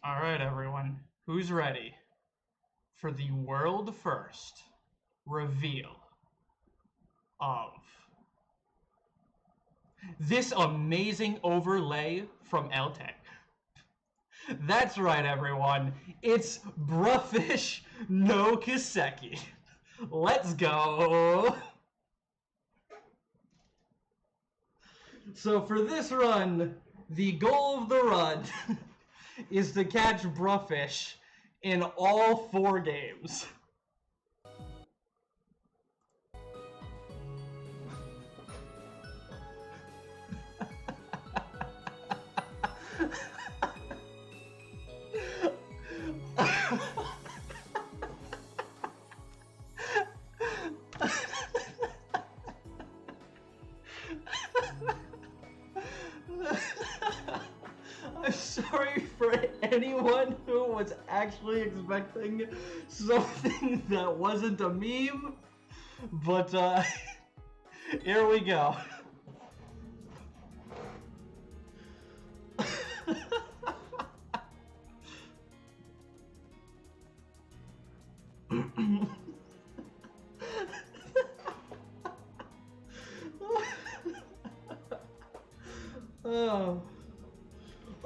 Alright, everyone. Who's ready for the world first reveal of this amazing overlay from LTech? That's right, everyone. It's Bruhfish no Kiseki. Let's go! So for this run, the goal of the run is to catch Bruhfish in all 4 games. I'm sorry for anyone who was actually expecting something that wasn't a meme, but here we go.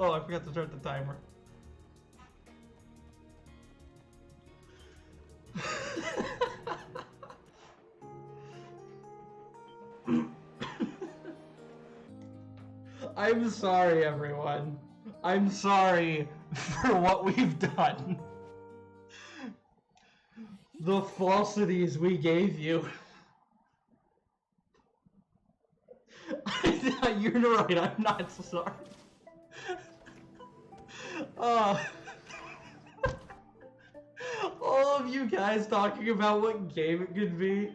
Oh, I forgot to start the timer. I'm sorry, everyone. I'm sorry for what we've done. The falsities we gave you. You're right, I'm not sorry. All of you guys talking about what game it could be,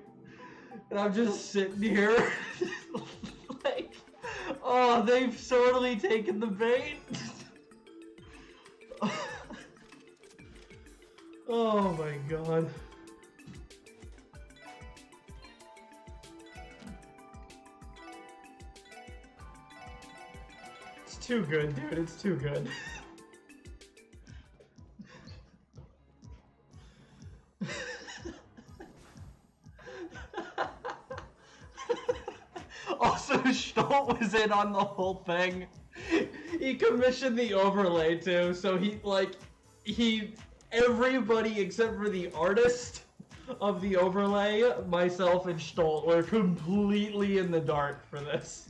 and I'm just sitting here like, oh, they've totally taken the bait. Oh my god. It's too good, dude, it's too good. Also, Stolt was in on the whole thing. He commissioned the overlay too, so everybody except for the artist of the overlay, myself and Stolt, were completely in the dark for this.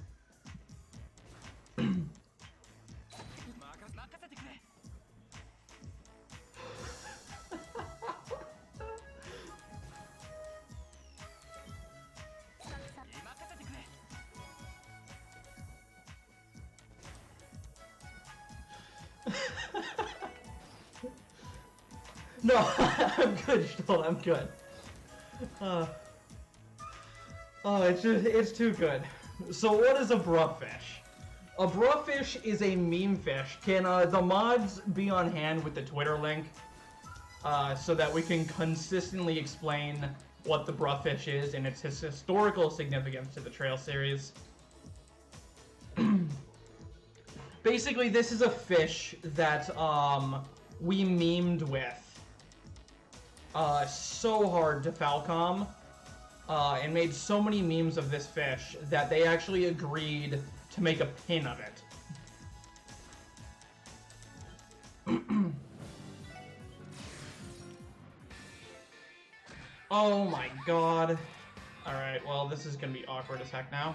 No, I'm good, Stolt, I'm good. Oh, it's too good. So what is a Bruhfish? A Bruhfish is a meme fish. Can the mods be on hand with the Twitter link? So that we can consistently explain what the Bruhfish is and its historical significance to the Trail series. Basically, this is a fish that we memed with so hard to Falcom, and made so many memes of this fish that they actually agreed to make a pin of it. Oh my god. Alright, well, this is gonna be awkward as heck now.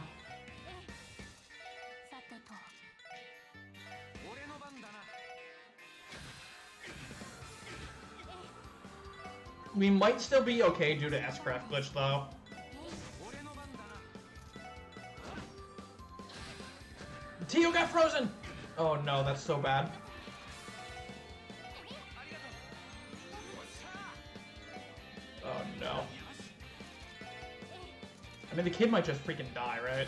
We might still be okay due to S-Craft glitch, though. Tio got frozen! Oh no, that's so bad. Oh no. I mean, the kid might just freaking die, right?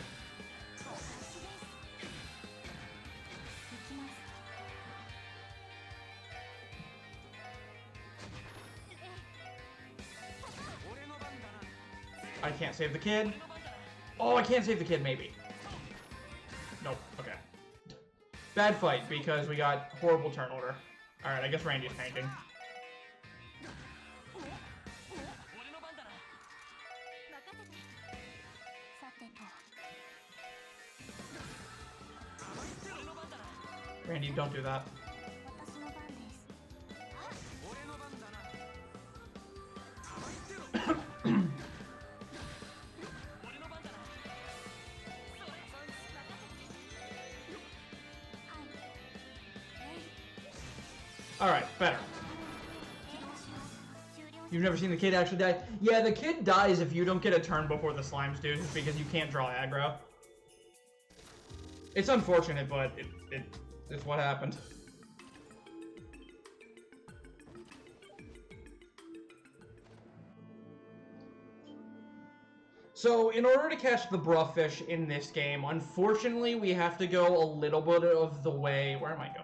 I can't save the kid. Oh, I can't save the kid, maybe. Nope, okay. Bad fight, because we got horrible turn order. Alright, I guess Randy's tanking. Randy, don't do that. Alright, better. You've never seen the kid actually die? Yeah, the kid dies if you don't get a turn before the slimes do, just because you can't draw aggro. It's unfortunate, but it's what happened. So, in order to catch the Bruhfish in this game, unfortunately, we have to go a little bit of the way... Where am I going?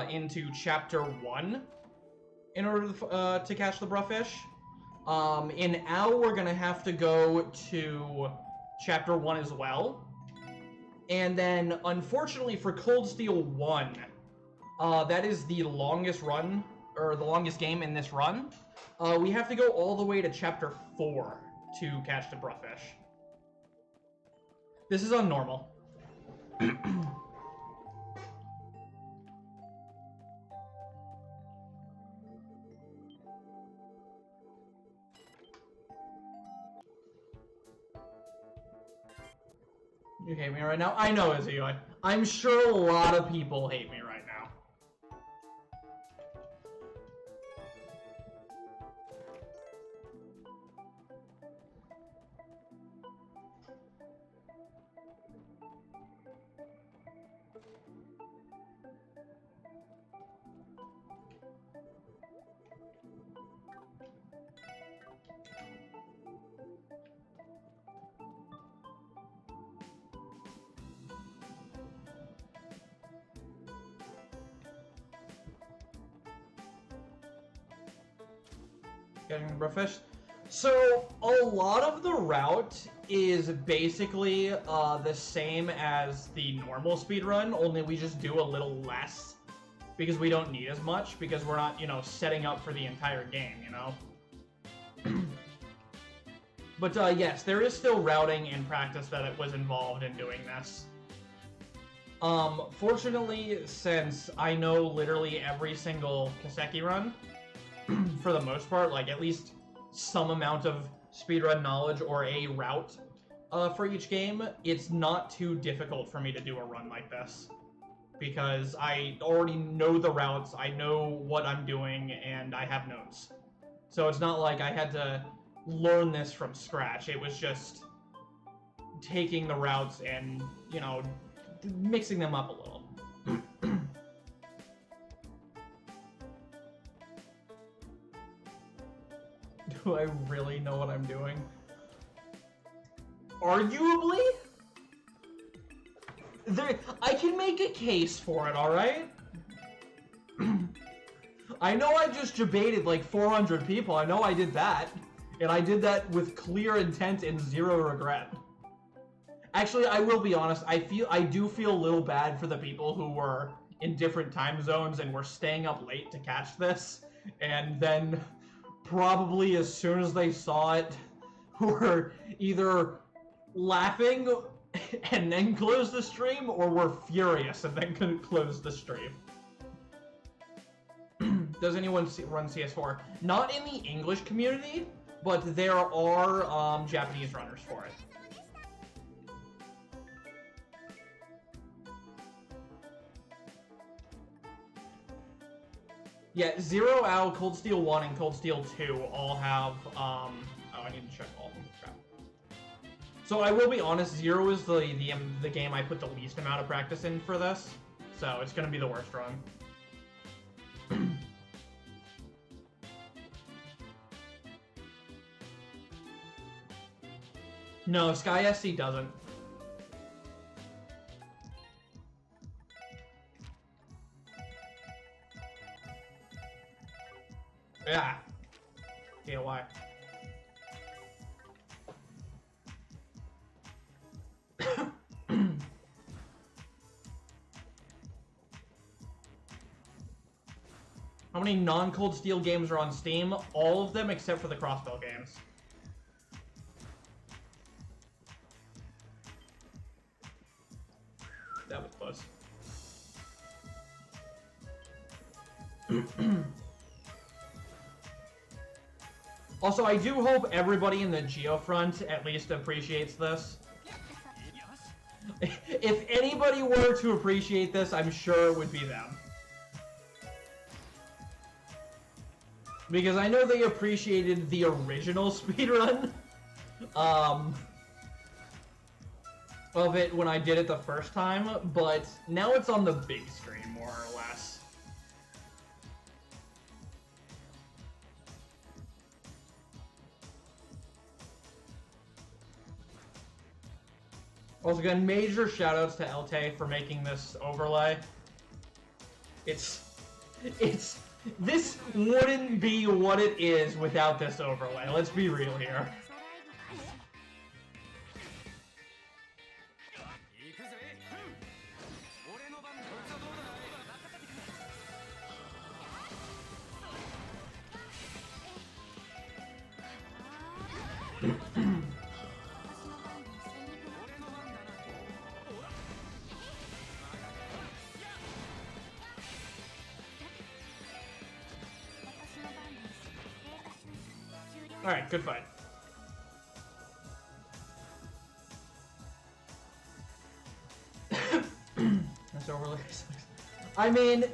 Into Chapter 1 in order to catch the Bruhfish. In Owl, we're going to have to go to Chapter 1 as well. And then, unfortunately, for Cold Steel 1, that is the longest run, or the longest game in this run. We have to go all the way to Chapter 4 to catch the Bruhfish. This is on normal. You hate me right now? I know, Izzy. I'm sure a lot of people hate me right now. Getting the Bruhfish. So, a lot of the route is basically the same as the normal speedrun, only we just do a little less because we don't need as much, because we're not, you know, setting up for the entire game, you know? But yes, there is still routing and practice that it was involved in doing this. Fortunately, since I know literally every single Kiseki run, for the most part, like at least some amount of speedrun knowledge or a route for each game, it's not too difficult for me to do a run like this. Because I already know the routes, I know what I'm doing, and I have notes. So it's not like I had to learn this from scratch, it was just taking the routes and, you know, mixing them up a little. Do I really know what I'm doing? Arguably? I can make a case for it, alright? I know I just debated like 400 people, I know I did that. And I did that with clear intent and zero regret. Actually, I will be honest, I do feel a little bad for the people who were in different time zones and were staying up late to catch this, and then probably as soon as they saw it, were either laughing and then closed the stream, or were furious and then couldn't close the stream. Does anyone run CS4? Not in the English community, but there are Japanese runners for it. Yeah, Zero Owl, Cold Steel 1, and Cold Steel 2 all have, oh, I need to check all of them. Crap. So I will be honest, Zero is the game I put the least amount of practice in for this, so it's gonna be the worst run. No, Sky SC doesn't. Yeah. Yeah, why? How many non-Cold Steel games are on Steam? All of them except for the Crossbow games. That was close. Also, I do hope everybody in the Geofront at least appreciates this. If anybody were to appreciate this, I'm sure it would be them. Because I know they appreciated the original speedrun of it when I did it the first time, but now it's on the big screen, more or less. Also, again, major shoutouts to LT for making this overlay. This wouldn't be what it is without this overlay. Let's be real here. Alright, good fight. That's overlay. I mean,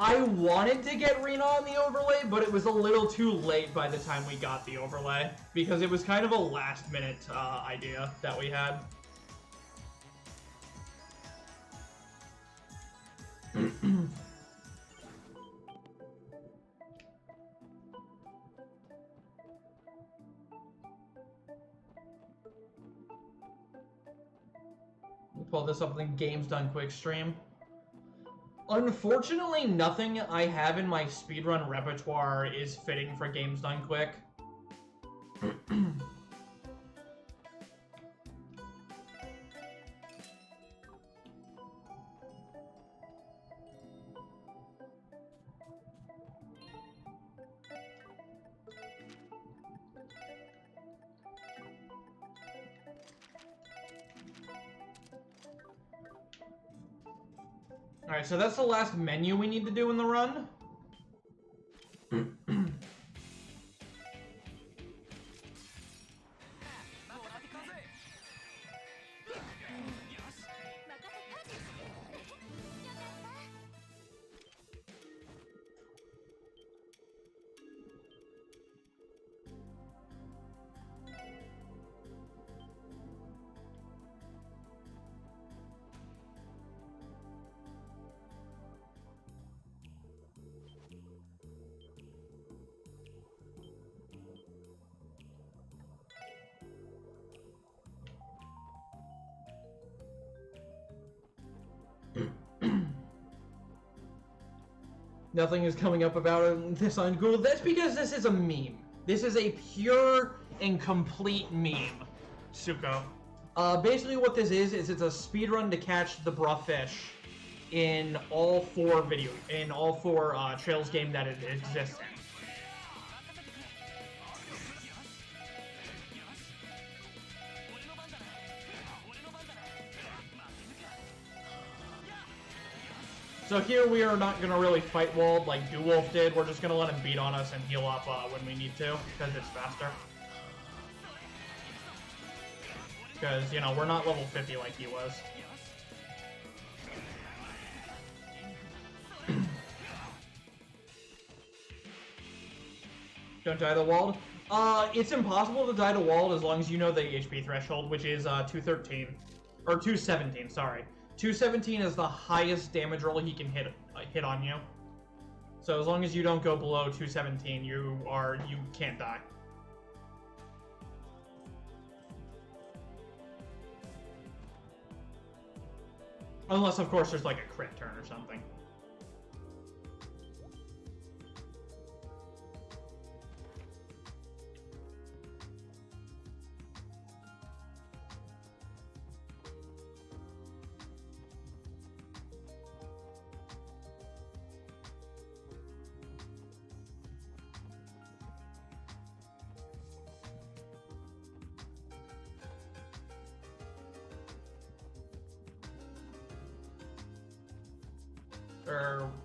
I wanted to get Rena on the overlay, but it was a little too late by the time we got the overlay, because it was kind of a last-minute idea that we had. Pull this up in the Games Done Quick stream. Unfortunately, nothing I have in my speedrun repertoire is fitting for Games Done Quick. Alright, so that's the last menu we need to do in the run. Nothing is coming up about this on Google. That's because this is a meme. This is a pure and complete meme, Suko. Basically what this is it's a speedrun to catch the Bruhfish in all four Trails game that it exists in. So here we are not going to really fight Wald like Dewolf did. We're just going to let him beat on us and heal up when we need to, because it's faster. Because, you know, we're not level 50 like he was. Don't die to Wald? It's impossible to die to Wald as long as you know the HP threshold, which is 213. Or 217, sorry. 217 is the highest damage roll he can hit on you. So as long as you don't go below 217, you can't die. Unless, of course, there's like a crit turn or something.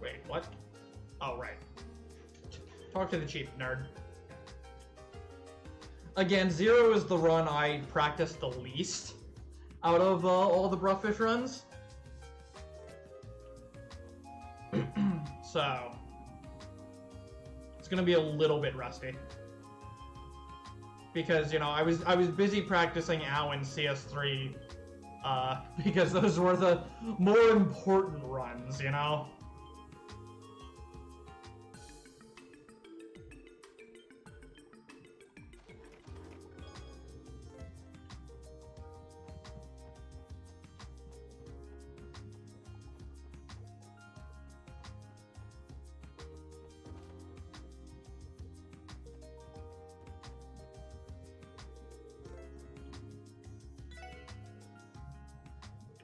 Wait, what? Oh, right. Talk to the chief, nerd. Again, 0 is the run I practice the least out of all the Bruhfish runs. So, it's gonna be a little bit rusty. Because, you know, I was busy practicing AO and CS3, because those were the more important runs, you know?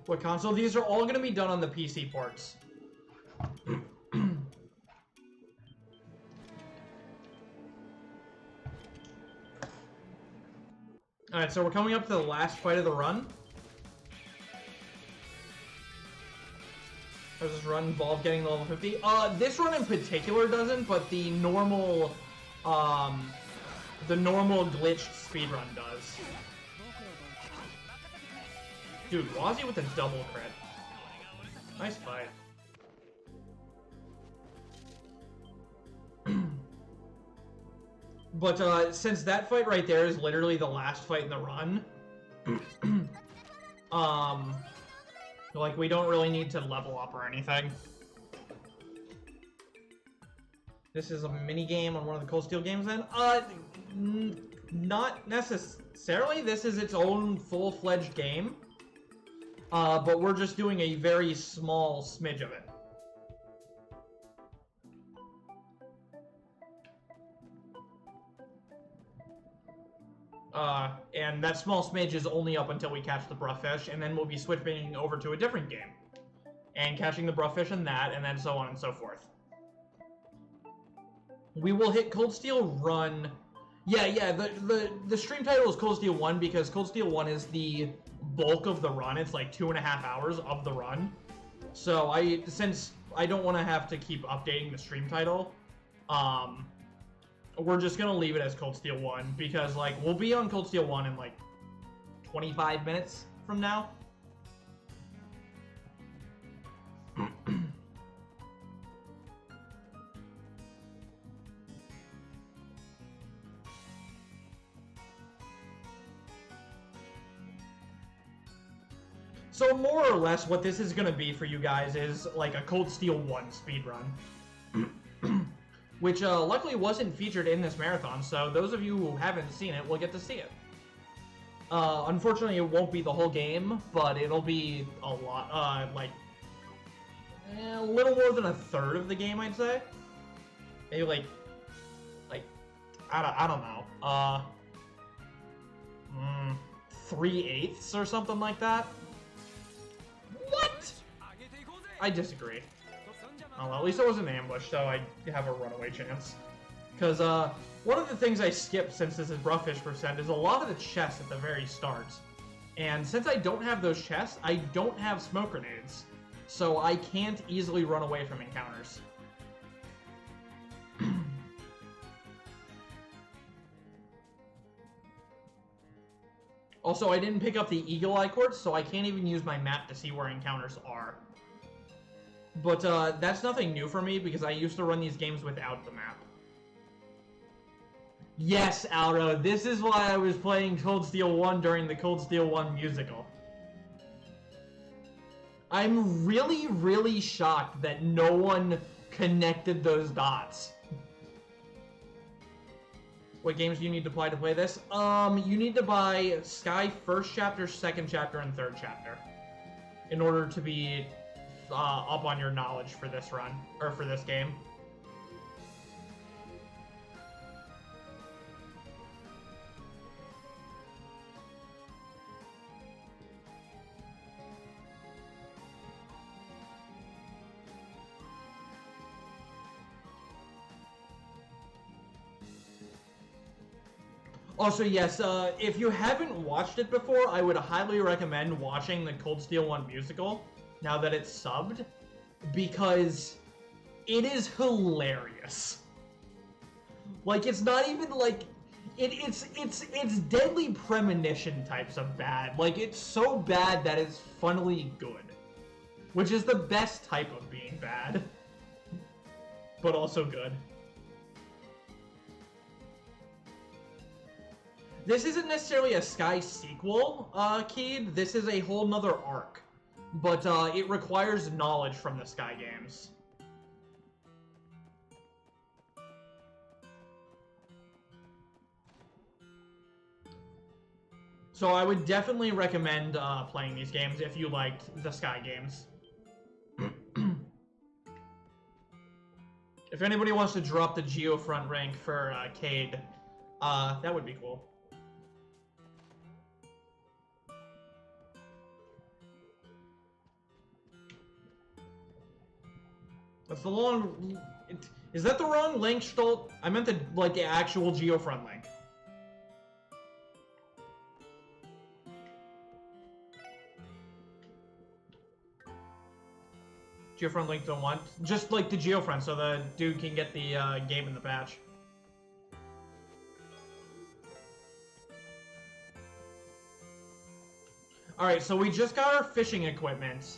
What console? These are all going to be done on the PC ports. Alright, so we're coming up to the last fight of the run. Does this run involve getting level 50? This run in particular doesn't, but the normal glitched speedrun does. Dude, Wazzy with a double crit. Nice fight. But since that fight right there is literally the last fight in the run, like we don't really need to level up or anything. This is a mini game on one of the Cold Steel games then? Not necessarily. This is its own full-fledged game. But we're just doing a very small smidge of it. And that small smidge is only up until we catch the Bruhfish, and then we'll be switching over to a different game. And catching the Bruhfish in that, and then so on and so forth. We will hit Cold Steel Run. Yeah, the stream title is Cold Steel 1 because Cold Steel 1 is the bulk of the run. It's like 2.5 hours of the run. So since I don't want to have to keep updating the stream title, we're just gonna leave it as Cold Steel 1 because like we'll be on Cold Steel 1 in like 25 minutes from now. So more or less what this is going to be for you guys is like a Cold Steel 1 speedrun. Which luckily wasn't featured in this marathon, so those of you who haven't seen it will get to see it. Unfortunately, it won't be the whole game, but it'll be a lot, like, a little more than a third of the game, I'd say. Maybe like, I don't know, 3/8 or something like that. What? I disagree. Oh, well, at least it wasn't an ambush, so I have a runaway chance. Because one of the things I skipped since this is Bruhfish % is a lot of the chests at the very start. And since I don't have those chests, I don't have smoke grenades. So I can't easily run away from encounters. Also, I didn't pick up the Eagle Eye Quartz, so I can't even use my map to see where encounters are. But that's nothing new for me, because I used to run these games without the map. Yes, Alro, this is why I was playing Cold Steel 1 during the Cold Steel 1 musical. I'm really, really shocked that no one connected those dots. What games do you need to play this? You need to buy Sky 1st Chapter, 2nd Chapter, and 3rd Chapter in order to be up on your knowledge for this run, or for this game. Also, yes, if you haven't watched it before, I would highly recommend watching the Cold Steel 1 musical, now that it's subbed, because it is hilarious. Like, it's not even like it's deadly premonition types of bad. Like, it's so bad that it's funnily good, which is the best type of being bad, but also good. This isn't necessarily a Sky sequel, Keed. This is a whole nother arc, but it requires knowledge from the Sky games. So I would definitely recommend playing these games if you liked the Sky games. If anybody wants to drop the Geofront rank for Cade, that would be cool. That's the long... Is that the wrong link, Stolt? I meant the, like, the actual Geofront link. Geofront link don't want. Just like the Geofront, so the dude can get the game in the patch. Alright, so we just got our fishing equipment,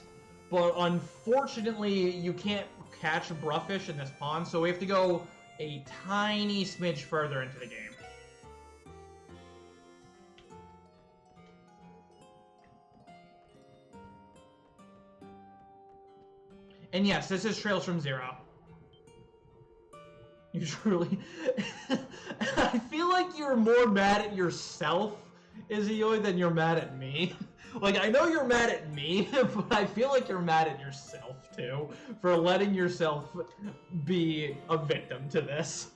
but unfortunately you can't catch Bruhfish in this pond, so we have to go a tiny smidge further into the game. And yes, this is Trails from Zero. You truly... I feel like you're more mad at yourself, Izuyoi, than you're mad at me. Like, I know you're mad at me, but I feel like you're mad at yourself, too, for letting yourself be a victim to this.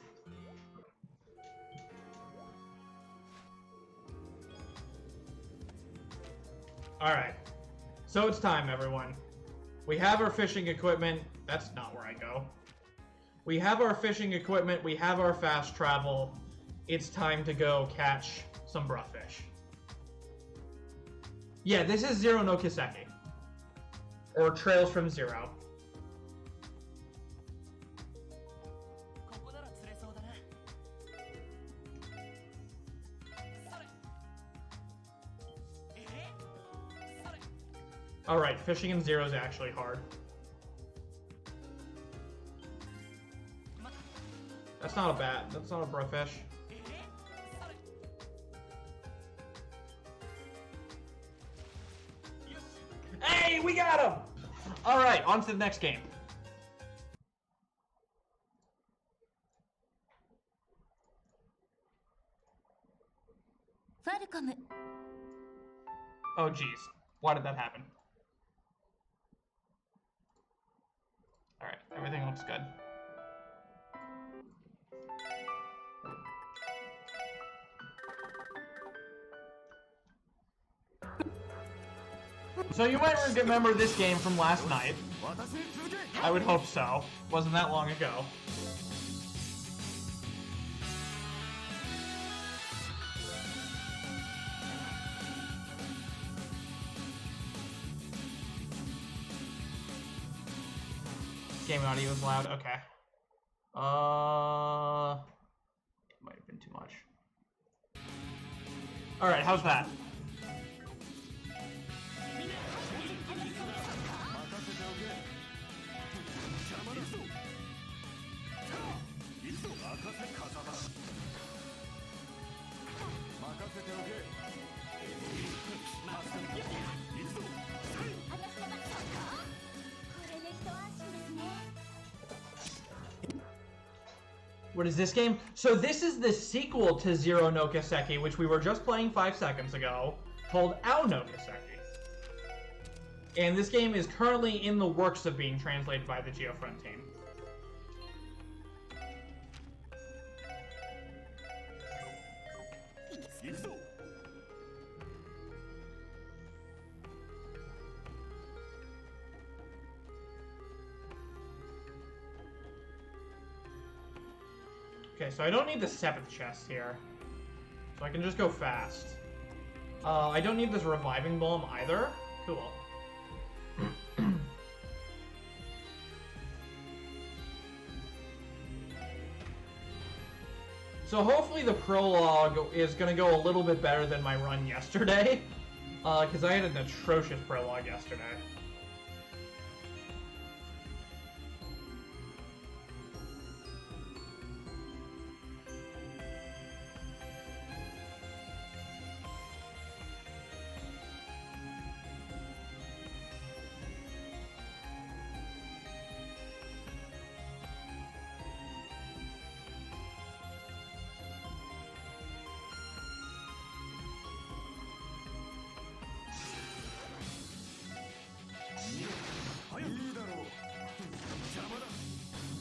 Alright. So it's time, everyone. We have our fishing equipment. That's not where I go. We have our fishing equipment. We have our fast travel. It's time to go catch some Bruhfish. Yeah, this is Zero no Kiseki. Or Trails from Zero. Alright, fishing in Zero is actually hard. That's not a bat. That's not a Bruhfish. Hey, we got him! Alright, on to the next game. Falcom. Oh, geez. Why did that happen? Alright, everything looks good. So you might remember this game from last night. I would hope so. Wasn't that long ago. Game audio is loud. Okay. Might have been too much. Alright, how's that? What is this game? So this is the sequel to Zero no Kiseki, which we were just playing 5 seconds ago, called Ao no Kiseki. And this game is currently in the works of being translated by the Geofront team. Okay, so I don't need the 7th chest here. So I can just go fast. I don't need this reviving bomb either. Cool. So hopefully the prologue is going to go a little bit better than my run yesterday. Because I had an atrocious prologue yesterday.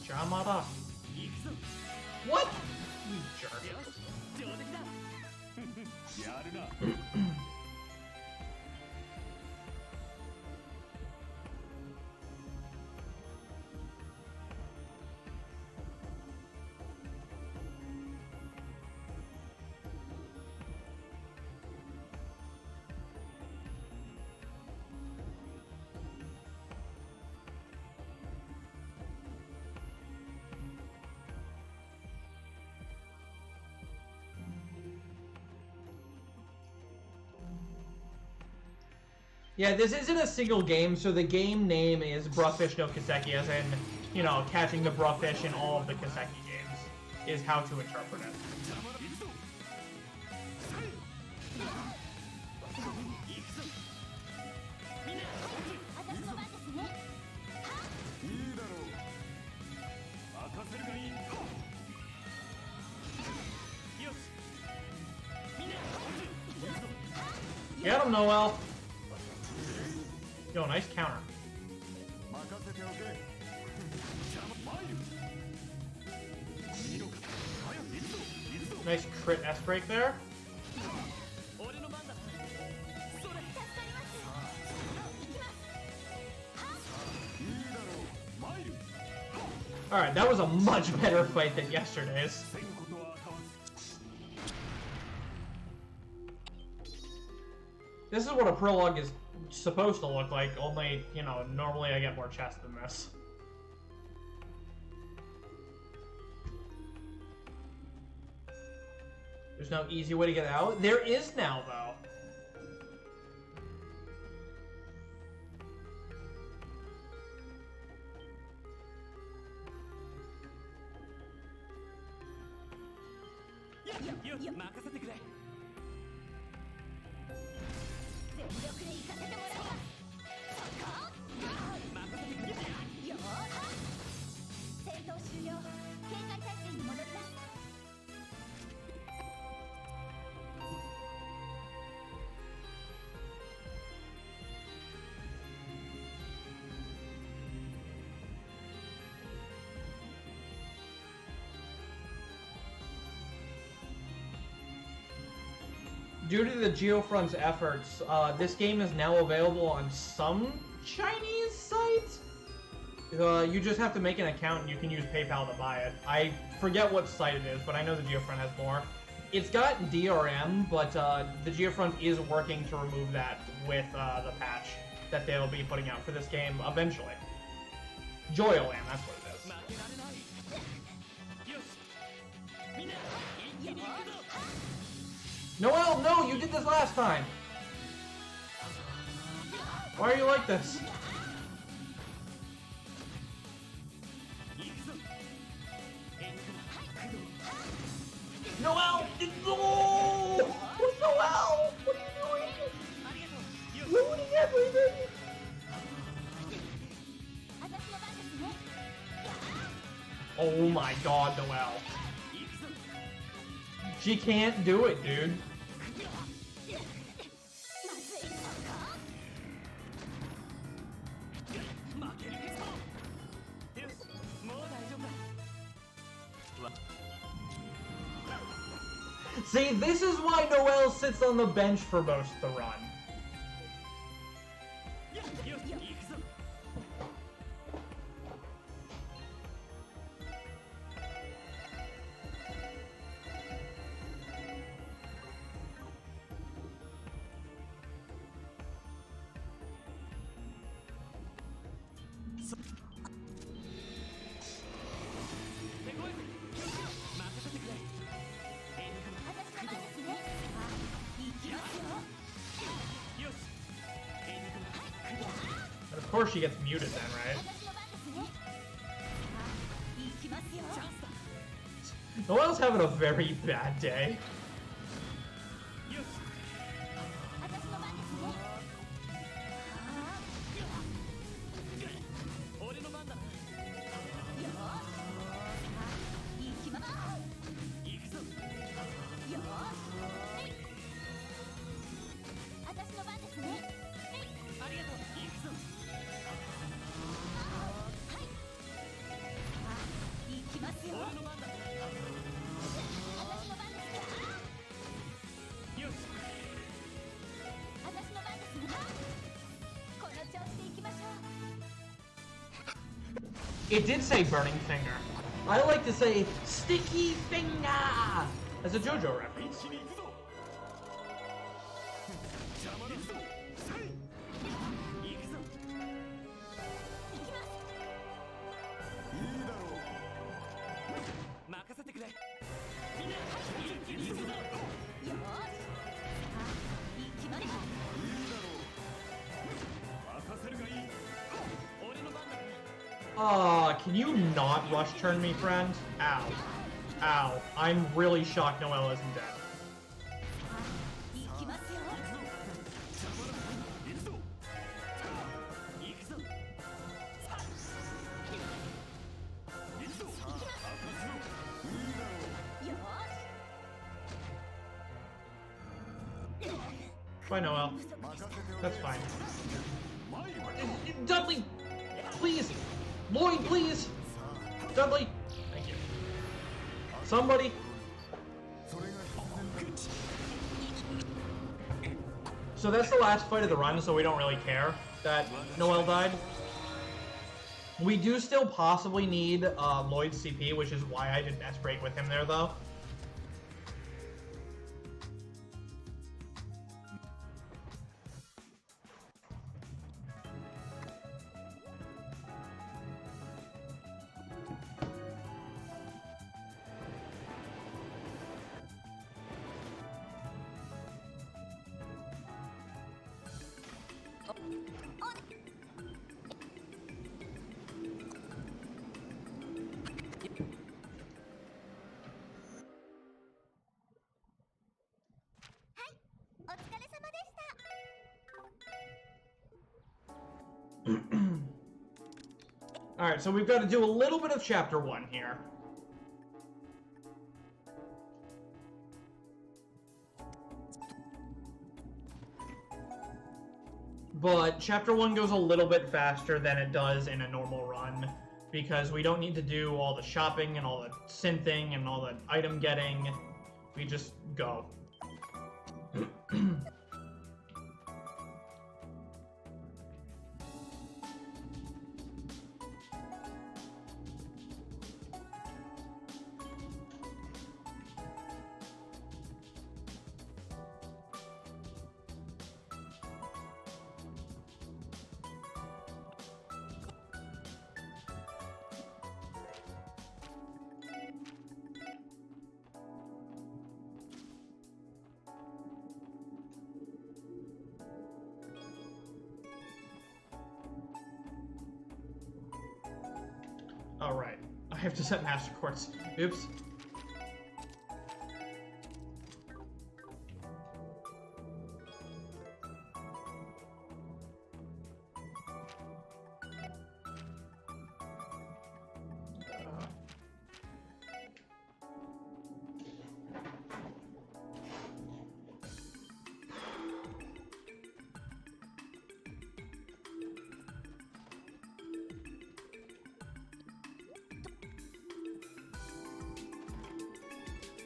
Jamada. What? You jerk. Yeah, this isn't a single game, so the game name is Bruhfish no Kiseki, as in, you know, catching the Bruhfish in all of the Kiseki games, is how to interpret it. Get him, Noel! Yo, nice counter. Nice crit S-break there. Alright, that was a much better fight than yesterday's. This is what a prologue is supposed to look like, only, you know, normally I get more chest than this. There's no easy way to get out? There is now, though. Due to the Geofront's efforts, this game is now available on some Chinese site. You just have to make an account and you can use PayPal to buy it. I forget what site it is, but I know the Geofront has more. It's got DRM, but the Geofront is working to remove that with the patch that they'll be putting out for this game eventually. Joyoland, that's what it is. Noel, no, you did this last time. Why are you like this? Noel! No! Noel! What are you doing? Ruining everything! Oh my god, Noel. She can't do it, dude. See, this is why Noel sits on the bench for most of the run. course she gets muted then, right? Noelle's having a very bad day. It did say burning finger. I like to say sticky finger as a JoJo reference. Can you not rush turn me, friend? Ow. Ow. I'm really shocked Noelle isn't dead. Bye, Noelle. That's fine. Dudley! Please! Lloyd, please! Dudley! Thank you. Somebody! So that's the last fight of the run, so we don't really care that Noelle died. We do still possibly need Lloyd's CP, which is why I did Nest Break with him there, though. Alright, so we've got to do a little bit of Chapter 1 here. But Chapter 1 goes a little bit faster than it does in a normal run, because we don't need to do all the shopping and all the synthing and all the item getting. We just go. Alright, I have to set master quartz. Oops.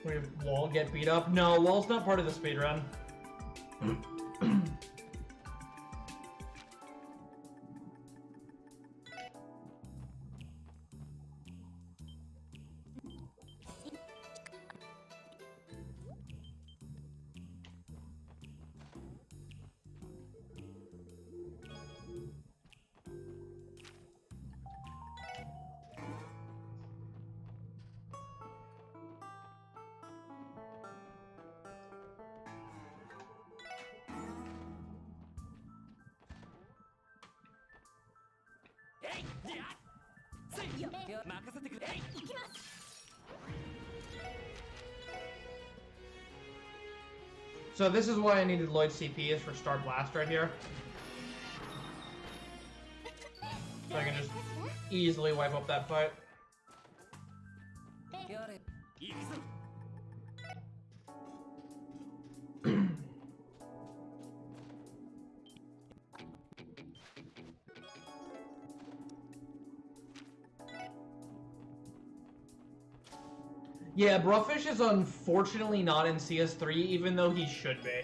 We have Wall get beat up. No, Wall's not part of the speedrun. So this is why I needed Lloyd CP is for Star Blast right here. So I can just easily wipe up that fight. Yeah, Bruhfish is unfortunately not in CS3, even though he should be.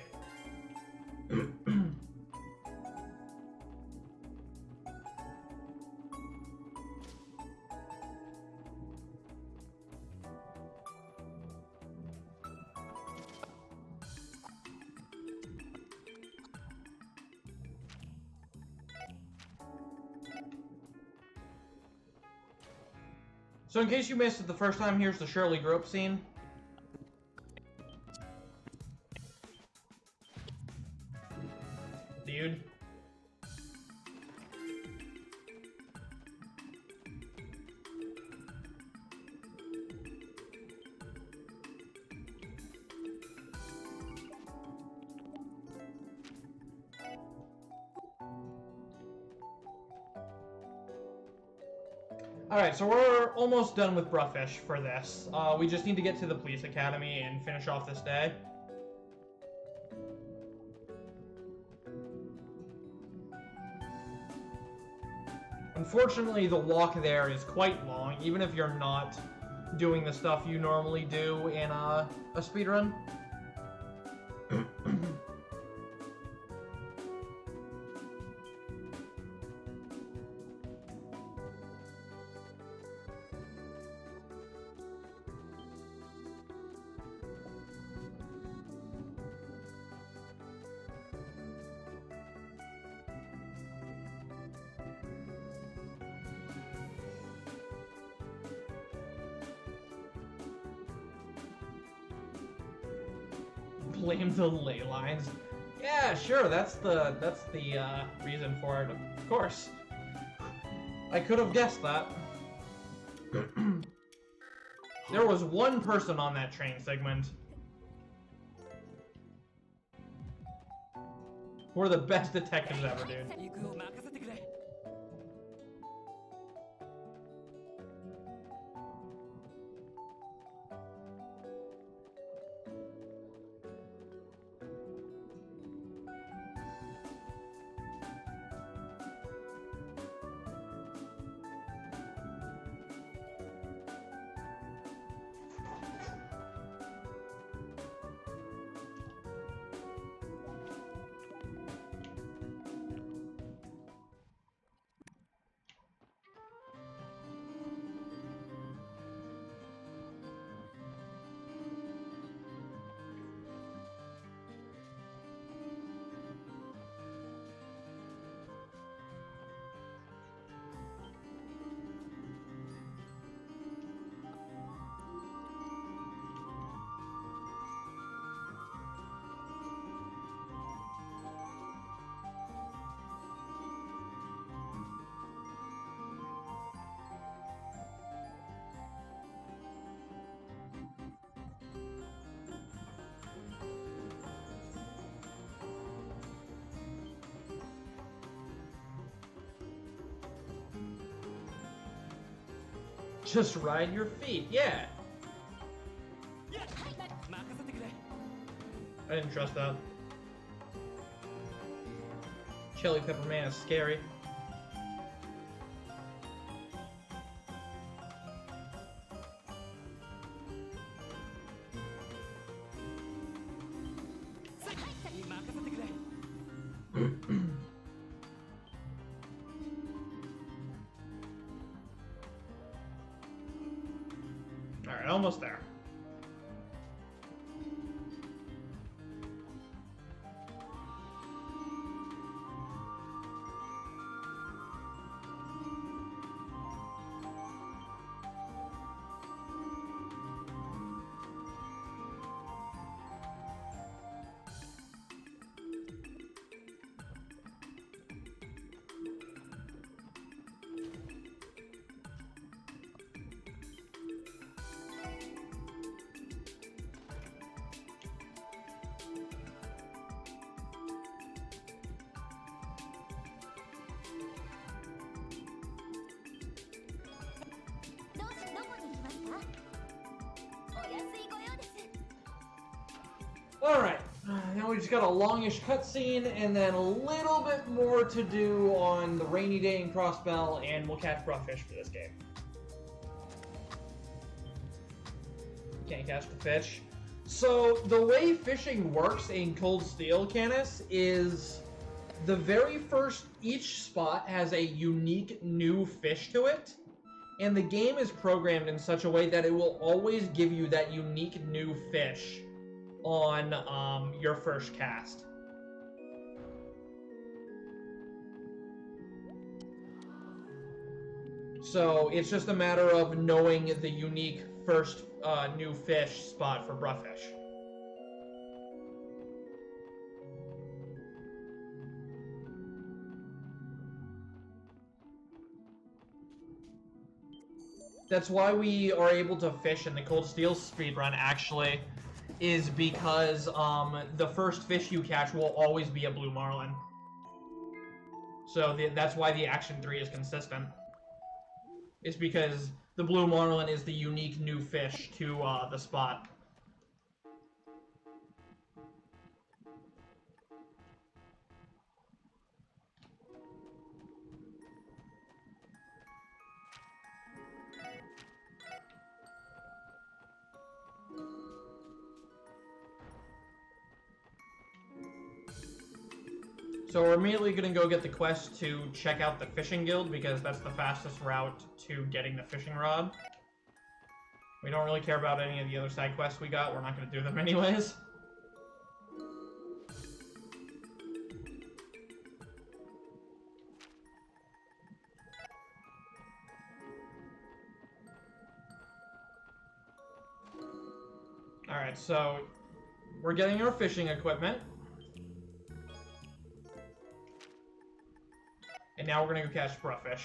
So in case you missed it the first time, here's the Shirley Grope scene. Dude. Alright, so we're almost done with Bruhfish for this. We just need to get to the police academy and finish off this day. Unfortunately, the walk there is quite long, even if you're not doing the stuff you normally do in a speedrun. Blame the ley lines. Yeah, sure, that's the reason for it, of course. I could have guessed that. There was one person on that train segment. We're the best detectives ever, dude. Just ride your feet, yeah. I didn't trust that. Chili Pepper Man is scary. Alright, almost there. Alright, now we just got a longish cutscene and then a little bit more to do on the rainy day in Crossbell, and we'll catch Bruhfish for this game. Can't catch the fish. So, the way fishing works in Cold Steel, Canis, is the very first, each spot has a unique new fish to it, and the game is programmed in such a way that it will always give you that unique new fish on your first cast. So it's just a matter of knowing the unique first new fish spot for Bruhfish. That's why we are able to fish in the Cold Steel speedrun, actually, is because the first fish you catch will always be a blue marlin. So that's why the Action 3 is consistent. It's because the blue marlin is the unique new fish to the spot. So we're immediately going to go get the quest to check out the fishing guild, because that's the fastest route to getting the fishing rod. We don't really care about any of the other side quests we got. We're not going to do them anyways. Alright, so we're getting our fishing equipment. And now we're going to go catch Bruhfish.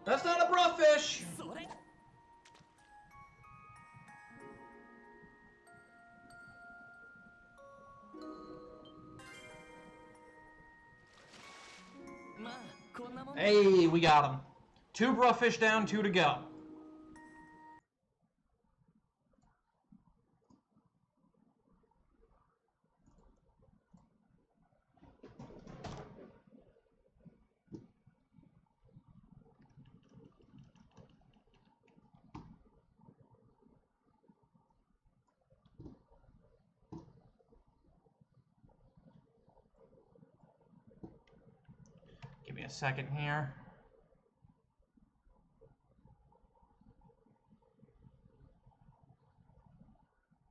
That's not a Bruhfish! Hey, we got him. 2 Bruhfish down, 2 to go. Give me a second here.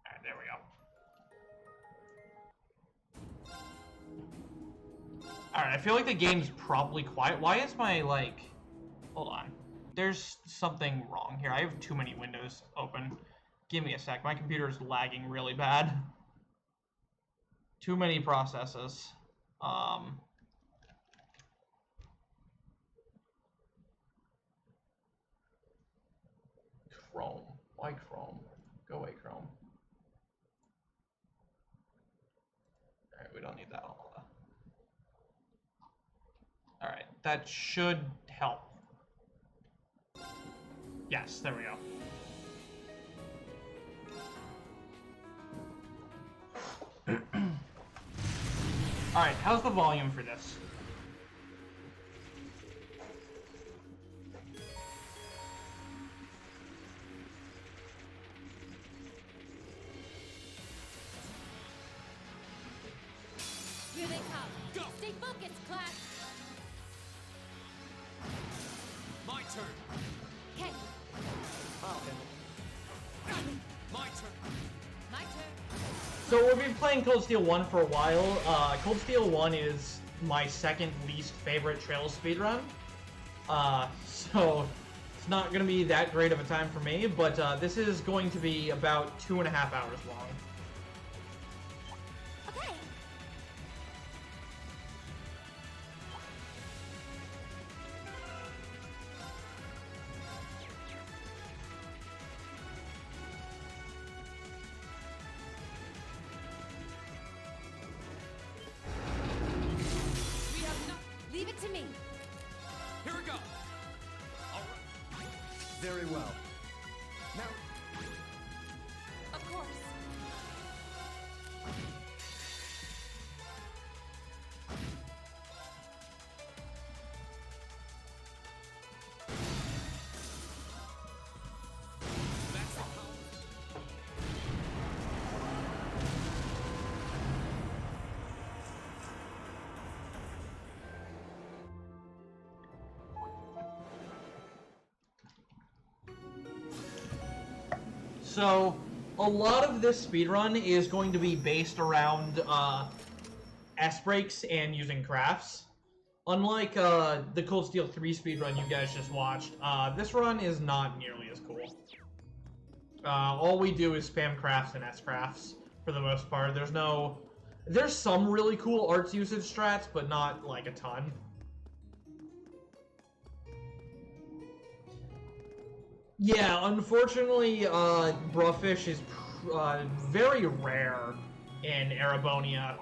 Alright, there we go. Alright, I feel like the game's probably quiet. Why is my, like... Hold on. There's something wrong here. I have too many windows open. Give me a sec. My computer's lagging really bad. Too many processes. Chrome. Why Chrome? Go away, Chrome. Alright, we don't need that all. Alright, that should help. Yes, there we go. Alright, how's the volume for this? Here they come. Go. Stay focused, class. My turn. Okay. Oh, okay. My turn. My turn. So we've been playing Cold Steel 1 for a while. Cold Steel 1 is my second least favorite Trails speedrun. So It's not going to be that great of a time for me, but this is going to be about 2.5 hours long. Okay. We have not. Leave it to me. Here we go. All right. Very well. Now, Of course. That's the power. So, a lot of this speedrun is going to be based around S-breaks and using crafts. Unlike the Cold Steel 3 speedrun you guys just watched, this run is not nearly as cool. All we do is spam crafts and S-crafts, for the most part. There's some really cool arts usage strats, but not, like, a ton. Yeah, unfortunately, Bruhfish is very rare in Erebonia.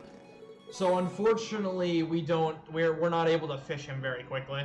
So unfortunately, we're not able to fish him very quickly.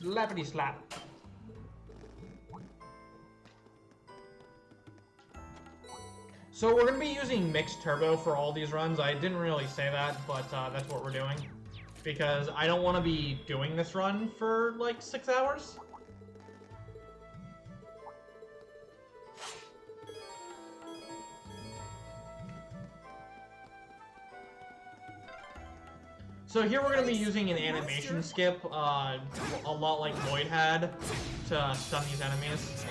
Slappity slap. So we're going to be using mixed turbo for all these runs. I didn't really say that, but that's what we're doing. Because I don't want to be doing this run for like 6 hours. So here we're going to be using an animation skip, a lot like Lloyd had, to stun these enemies.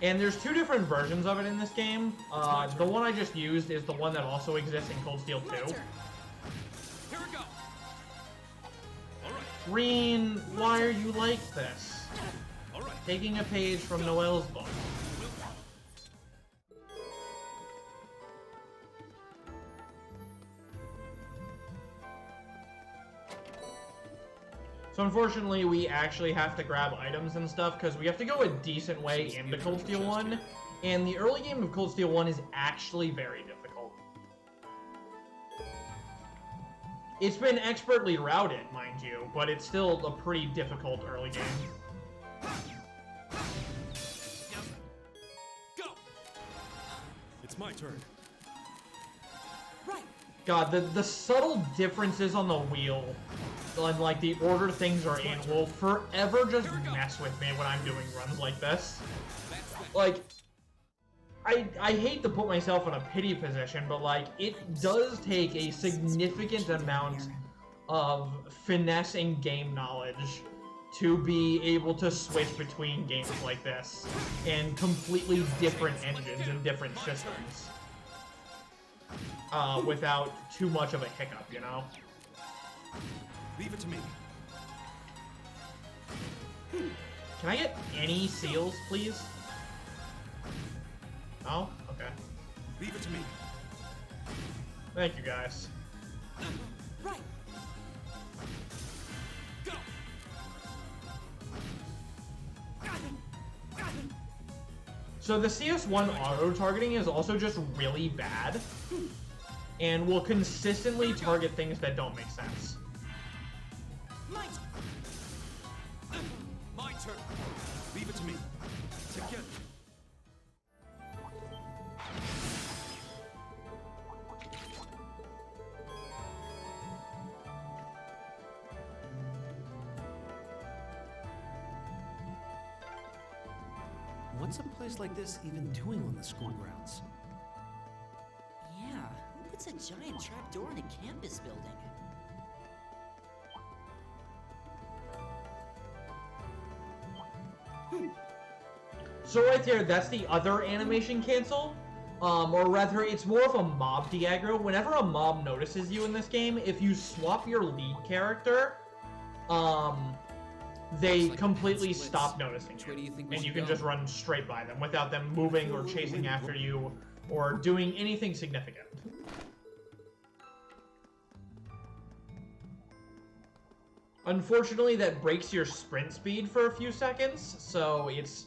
And there's two different versions of it in this game. The one I just used is the one that also exists in Cold Steel 2. Here we go. All right. Green, why are you like this? All right. Taking a page from Noel's book. So unfortunately, we actually have to grab items and stuff because we have to go a decent way into Cold Steel 1, and the early game of Cold Steel 1 is actually very difficult. It's been expertly routed, mind you, but it's still a pretty difficult early game. Go. It's my turn. Right. God, the subtle differences on the wheel, and like the order things are in, will forever just mess with me when I'm doing runs like this. Like, I hate to put myself in a pity position, but like, it does take a significant amount of finesse and game knowledge to be able to switch between games like this and completely different engines and different systems without too much of a hiccup, you know? Leave it to me. Can I get any seals, please? Oh, okay. Leave it to me. Thank you, guys. Right. Go. So the CS1 auto-targeting is also just really bad, and will consistently target things that don't make sense. My turn. Leave it to me. Together. What's a place like this even doing on the school grounds? Yeah, who puts a giant trapdoor in a campus building? So right there, that's the other animation cancel. Or rather, it's more of a mob de-aggro. Whenever a mob notices you in this game, if you swap your lead character, they completely stop noticing you. And you can just run straight by them without them moving or chasing after you or doing anything significant. Unfortunately, that breaks your sprint speed for a few seconds, so it's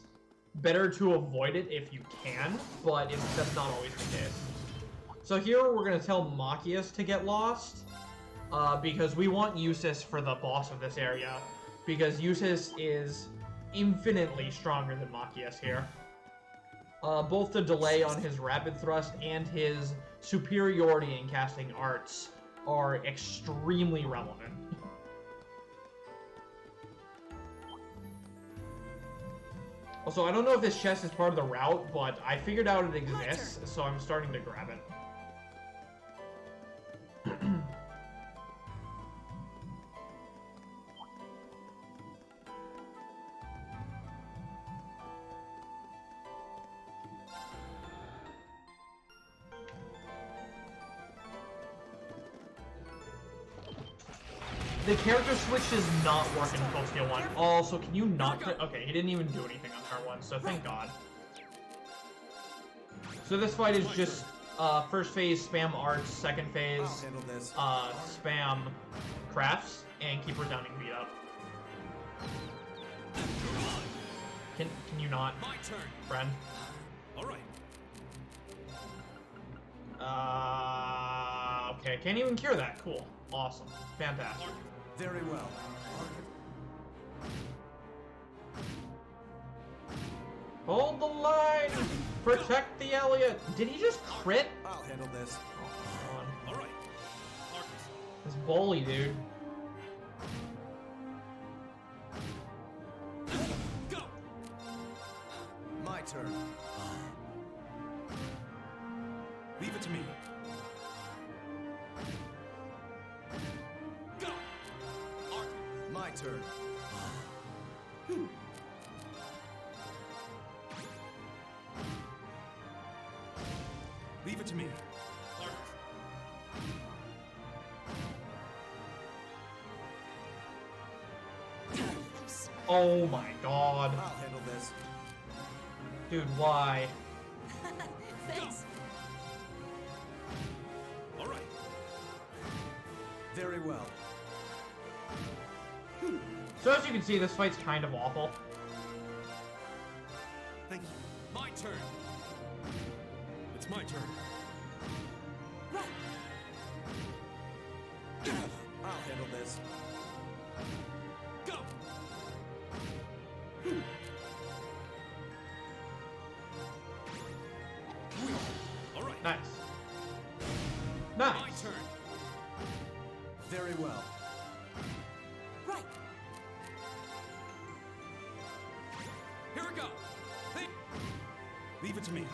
better to avoid it if you can, but that's not always the case. So here we're going to tell Machias to get lost, because we want Eustace for the boss of this area, because Eustace is infinitely stronger than Machias here. Both the delay on his rapid thrust and his superiority in casting arts are extremely relevant. Also, I don't know if this chest is part of the route, but I figured out it exists, so I'm starting to grab it. The character switch does not work in Full Scale 1. Also, can you not... Okay, he didn't even do anything on turn 1, so thank God. So this fight is just first phase spam arts, second phase spam crafts, and keep her downing beat up. Can you not, friend? Okay, can't even cure that. Cool. Awesome. Fantastic. Very well. Hold the line! Protect the Elliot! Did he just crit? I'll handle this. Oh, come on. Alright. This bully, dude. Go! My turn. Leave it to me. Go! My turn. Leave it to me. Oh my god. I'll handle this. Dude, why? Thanks. Alright. Very well. So as you can see, this fight's kind of awful. Thank you. My turn. It's my turn. I'll handle this. Go! Alright. Nice. My Nice. turn. Very well. Right. Here we go. Hey. Leave it to me.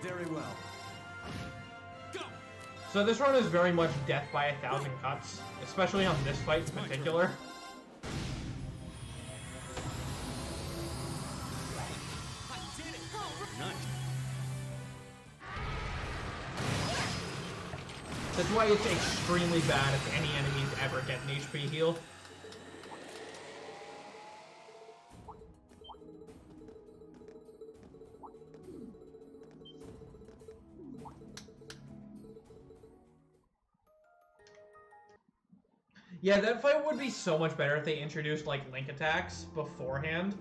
Very well. Go! So this run is very much death by 1,000 cuts, especially on this fight in particular. I did it! Nice. That's why it's extremely bad if any enemies ever get an HP heal. Yeah, that fight would be so much better if they introduced, like, link attacks beforehand.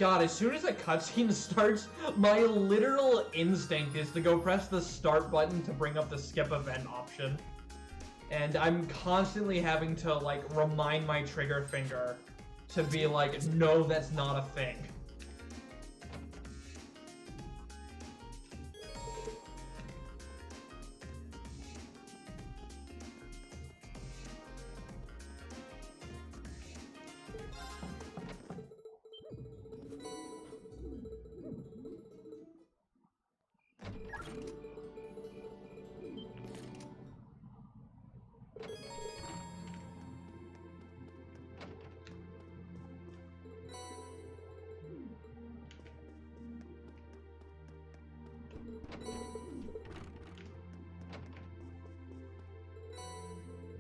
God, as soon as a cutscene starts, my literal instinct is to go press the start button to bring up the skip event option. And I'm constantly having to, like, remind my trigger finger to be like, no, that's not a thing.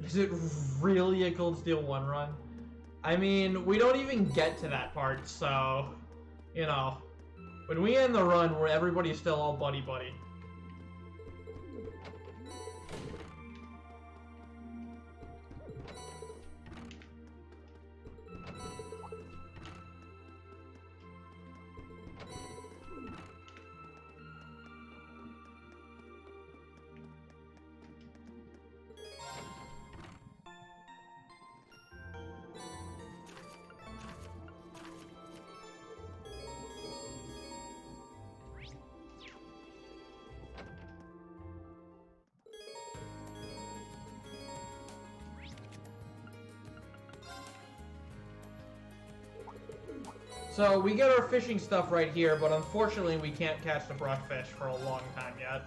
Is it really a Cold Steel 1 run? I mean, we don't even get to that part, so, you know, when we end the run, where everybody's still all buddy-buddy. So we get our fishing stuff right here, but unfortunately we can't catch the Bruhfish for a long time yet.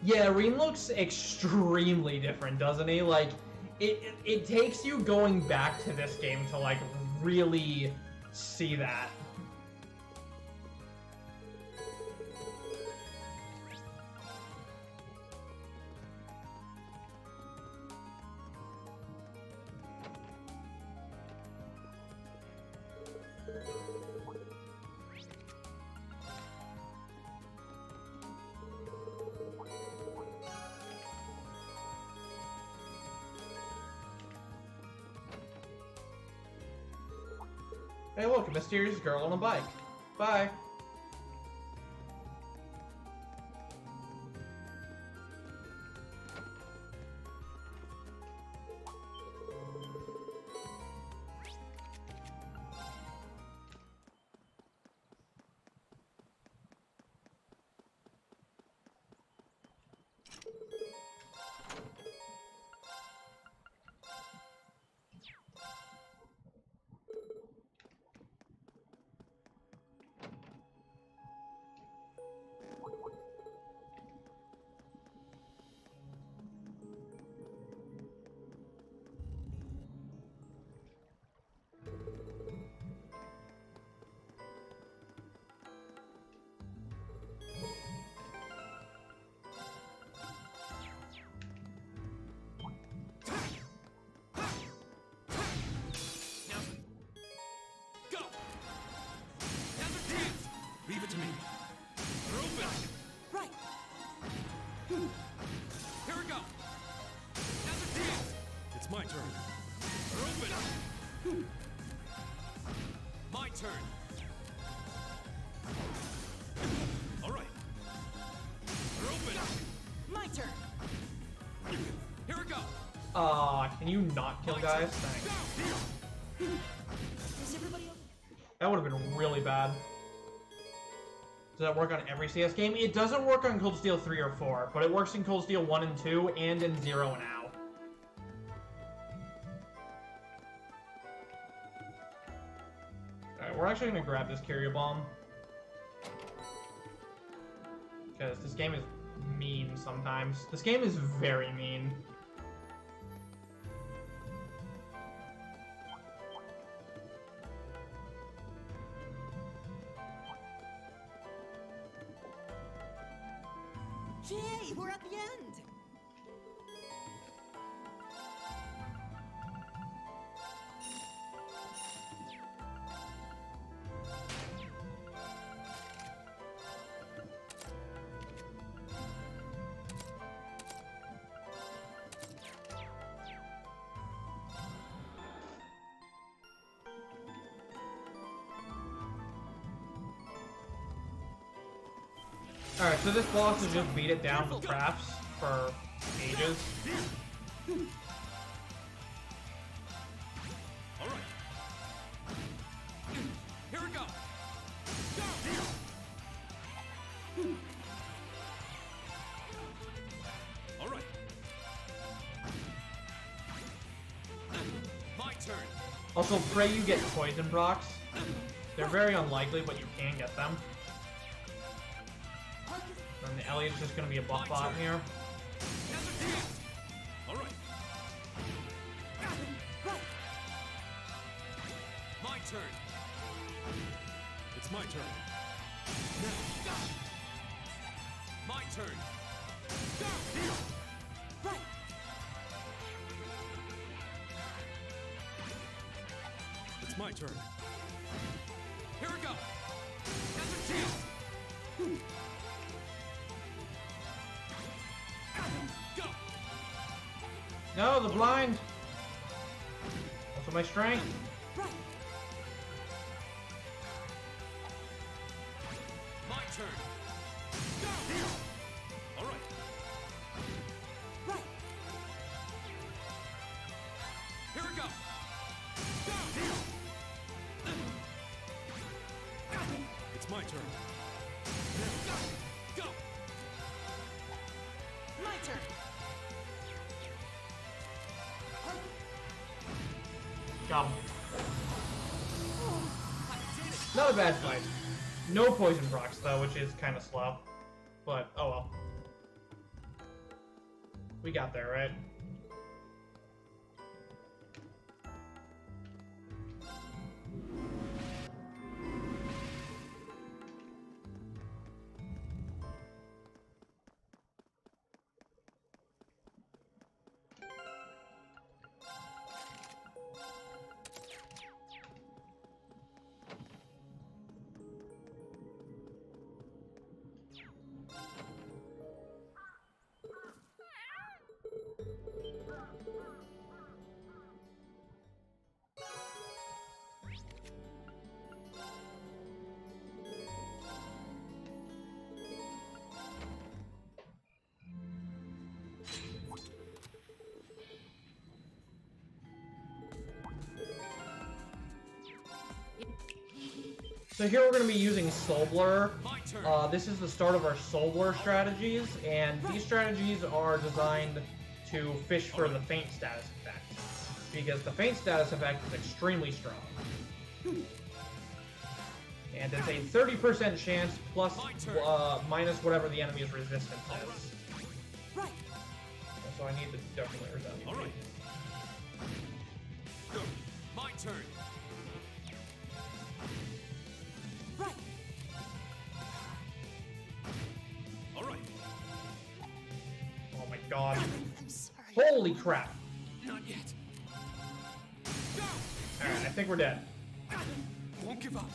Yeah, Reen looks extremely different, doesn't he? Like, it takes you going back to this game to, like, really see that. Hey look, a mysterious girl on a bike. Bye. Leave it to me. Bruhfish! Right. Here we go. Another dance. It's my turn. Bruhfish! My turn. All right. Bruhfish! My turn. Here we go. Can you not kill guys? Thanks. Is everybody okay? That would have been really bad. Does that work on every CS game? It doesn't work on Cold Steel 3 or 4, but it works in Cold Steel 1 and 2, and in 0 and OW. Alright, we're actually going to grab this carrier bomb. Because this game is mean sometimes. This game is very mean. Yay, we're at the end. Alright, so this boss has just beat it down with traps for ages. Alright. Here we go. Alright. My turn. Also, pray you get poison procs. They're very unlikely, but you can get them. And the Elliot's just gonna be a buff bot in here. Alright. My turn. It's my turn. Now. My turn. Right. It's my turn. Here we go. Go. No, the blind! Also my strength. Right. My turn. All right. Right. Here we go. It's my turn. Go. My turn. Got him. Not a bad fight. No poison procs though, which is kind of slow. But, oh well. We got there, right? So here we're going to be using Soul Blur. This is the start of our Soul Blur strategies, and these strategies are designed to fish for the Faint status effect, because the Faint status effect is extremely strong. And it's a 30% chance plus minus whatever the enemy's resistance is. Right. So I need to definitely resolve. All right. Go. My turn. Right. All right. Oh my god. I'm sorry. Holy crap. Not yet. Alright, I think we're dead. Won't give up.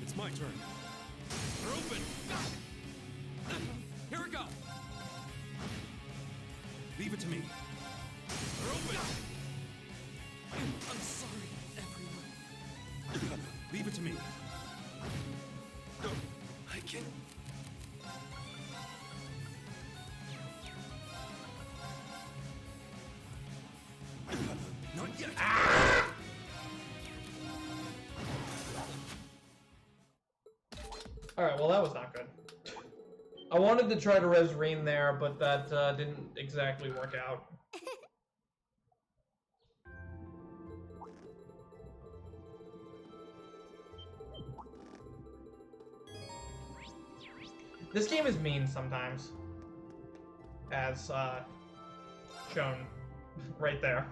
It's my turn. We're open. Here we go. Leave it to me. We're open. I'm sorry, everyone. Leave it to me. Go. I can. Not yet. Alright, well that was not good. I wanted to try to res Reen there, but that didn't exactly work out. This game is mean sometimes, as shown right there.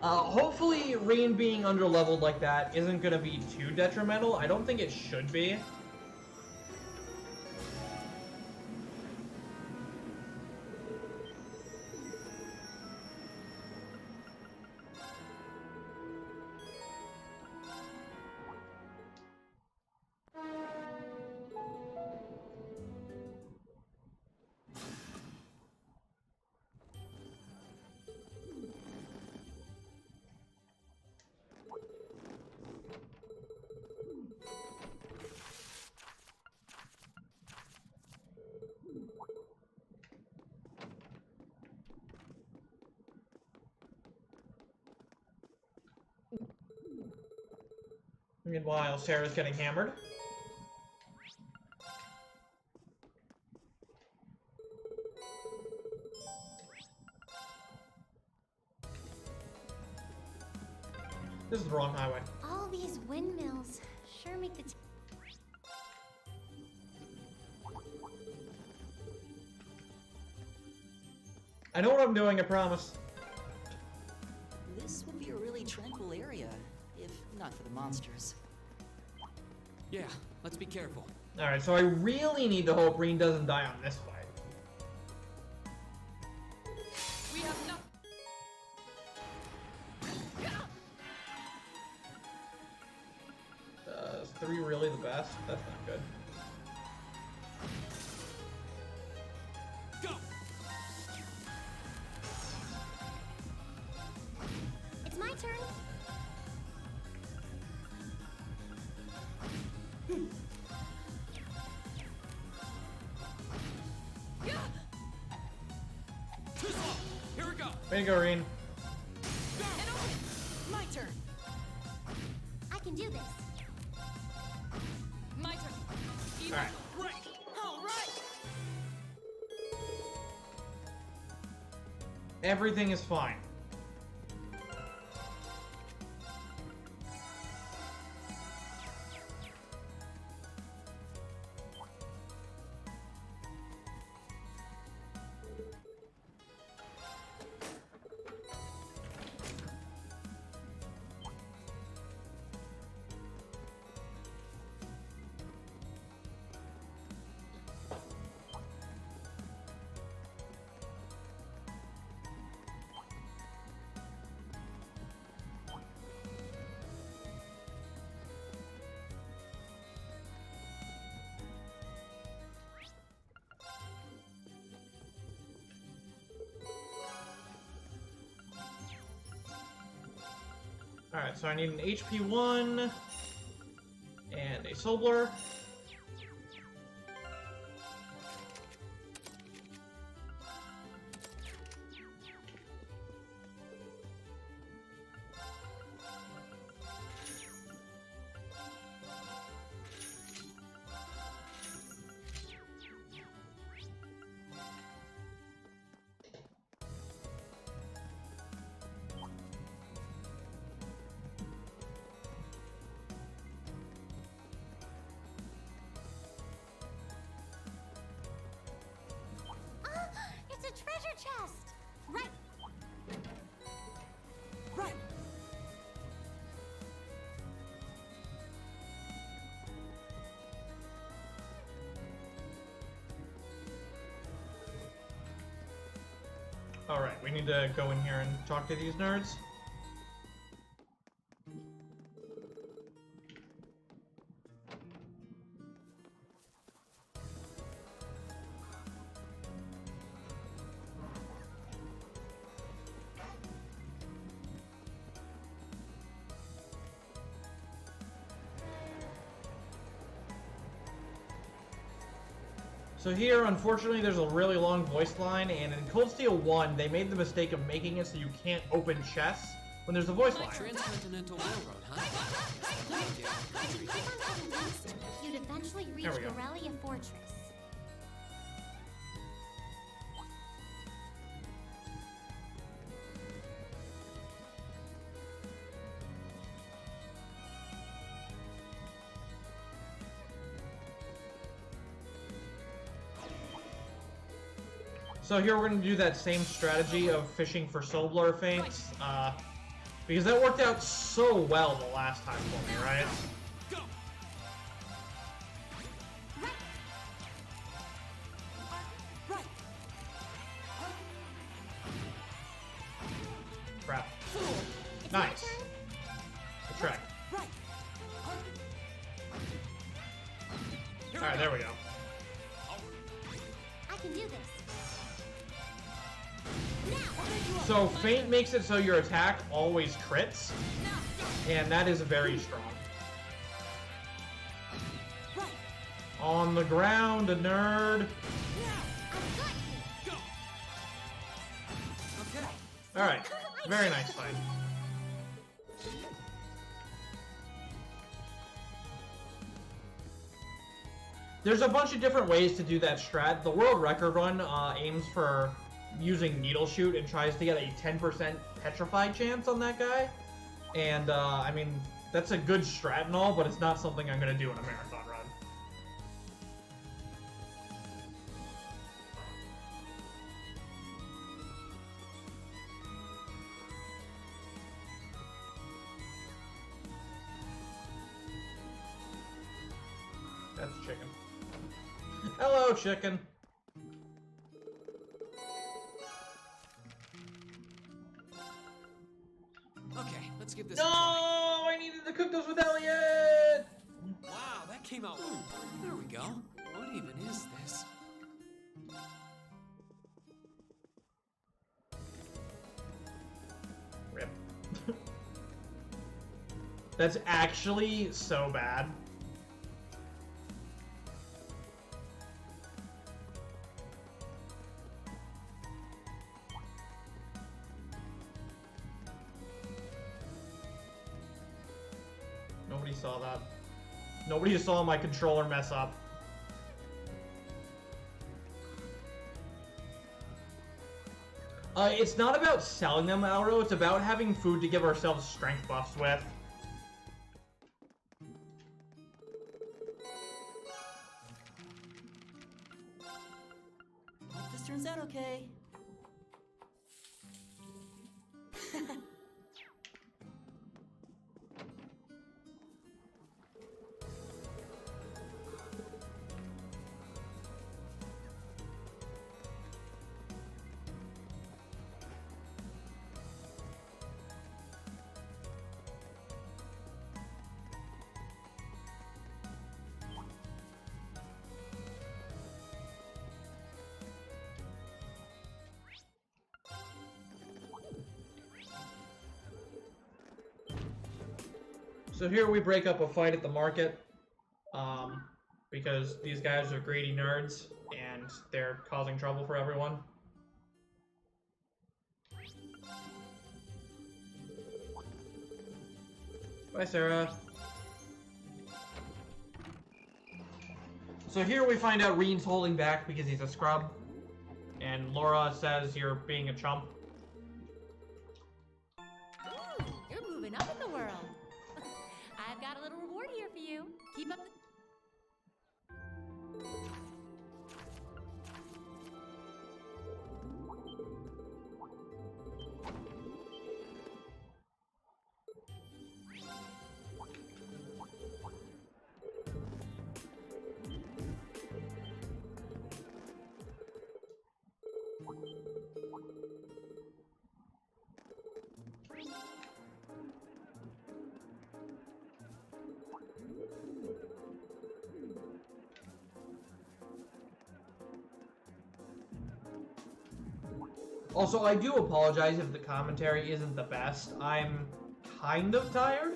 Hopefully Reen being underleveled like that isn't going to be too detrimental. I don't think it should be. Meanwhile, Sarah's getting hammered. This is the wrong highway. All these windmills sure make the I know what I'm doing, I promise. This would be a really tranquil area, if not for the monsters. Yeah, let's be careful. Alright, so I really need to hope Reen doesn't die on this fight. We have no. Is 3 really the best? That's not good. Go! It's my turn. Too slow! Here we go! Way to go, Reen. And open. My turn. I can do this. My turn. Alright. Right! All right. Everything is fine. Alright, so I need an HP 1 and a Sobler. It's a treasure chest. Right. Right! Alright, we need to go in here and talk to these nerds. So here, unfortunately, there's a really long voice line, and in Cold Steel 1, they made the mistake of making it so you can't open chests when there's a voice line. Transcontinental Railroad, huh? Keep on heading east. You'd eventually reach There we go. Corellia Fortress. So here we're going to do that same strategy of fishing for Sobler Feints, because that worked out so well the last time for me, right? Go! Right! Crap. It's my Nice. turn. Good track. Right! Alright, there we go. I can do this. So Feint makes it so your attack always crits, and that is very strong. Right! On the ground, a nerd. Go! Okay. Alright, very nice fight. There's a bunch of different ways to do that strat. The world record run aims for using needle shoot and tries to get a 10% petrified chance on that guy. And, I mean, that's a good strat and all, but it's not something I'm going to do in a marathon run. That's chicken. Hello, chicken. Okay, let's give this No, a try. I needed to cook those with Elliot. Wow, that came out. Ooh, there we go. What even is this? Rip. That's actually so bad. Nobody saw that. Nobody saw my controller mess up. It's not about selling them, Alro. It's about having food to give ourselves strength buffs with. Hope this turns out okay. So here we break up a fight at the market, because these guys are greedy nerds, and they're causing trouble for everyone. Bye, Sarah. So here we find out Reen's holding back because he's a scrub, and Laura says you're being a chump. Ooh, you're moving up in the world. I've got a little reward here for you. Keep up the... Also, I do apologize if the commentary isn't the best. I'm kind of tired.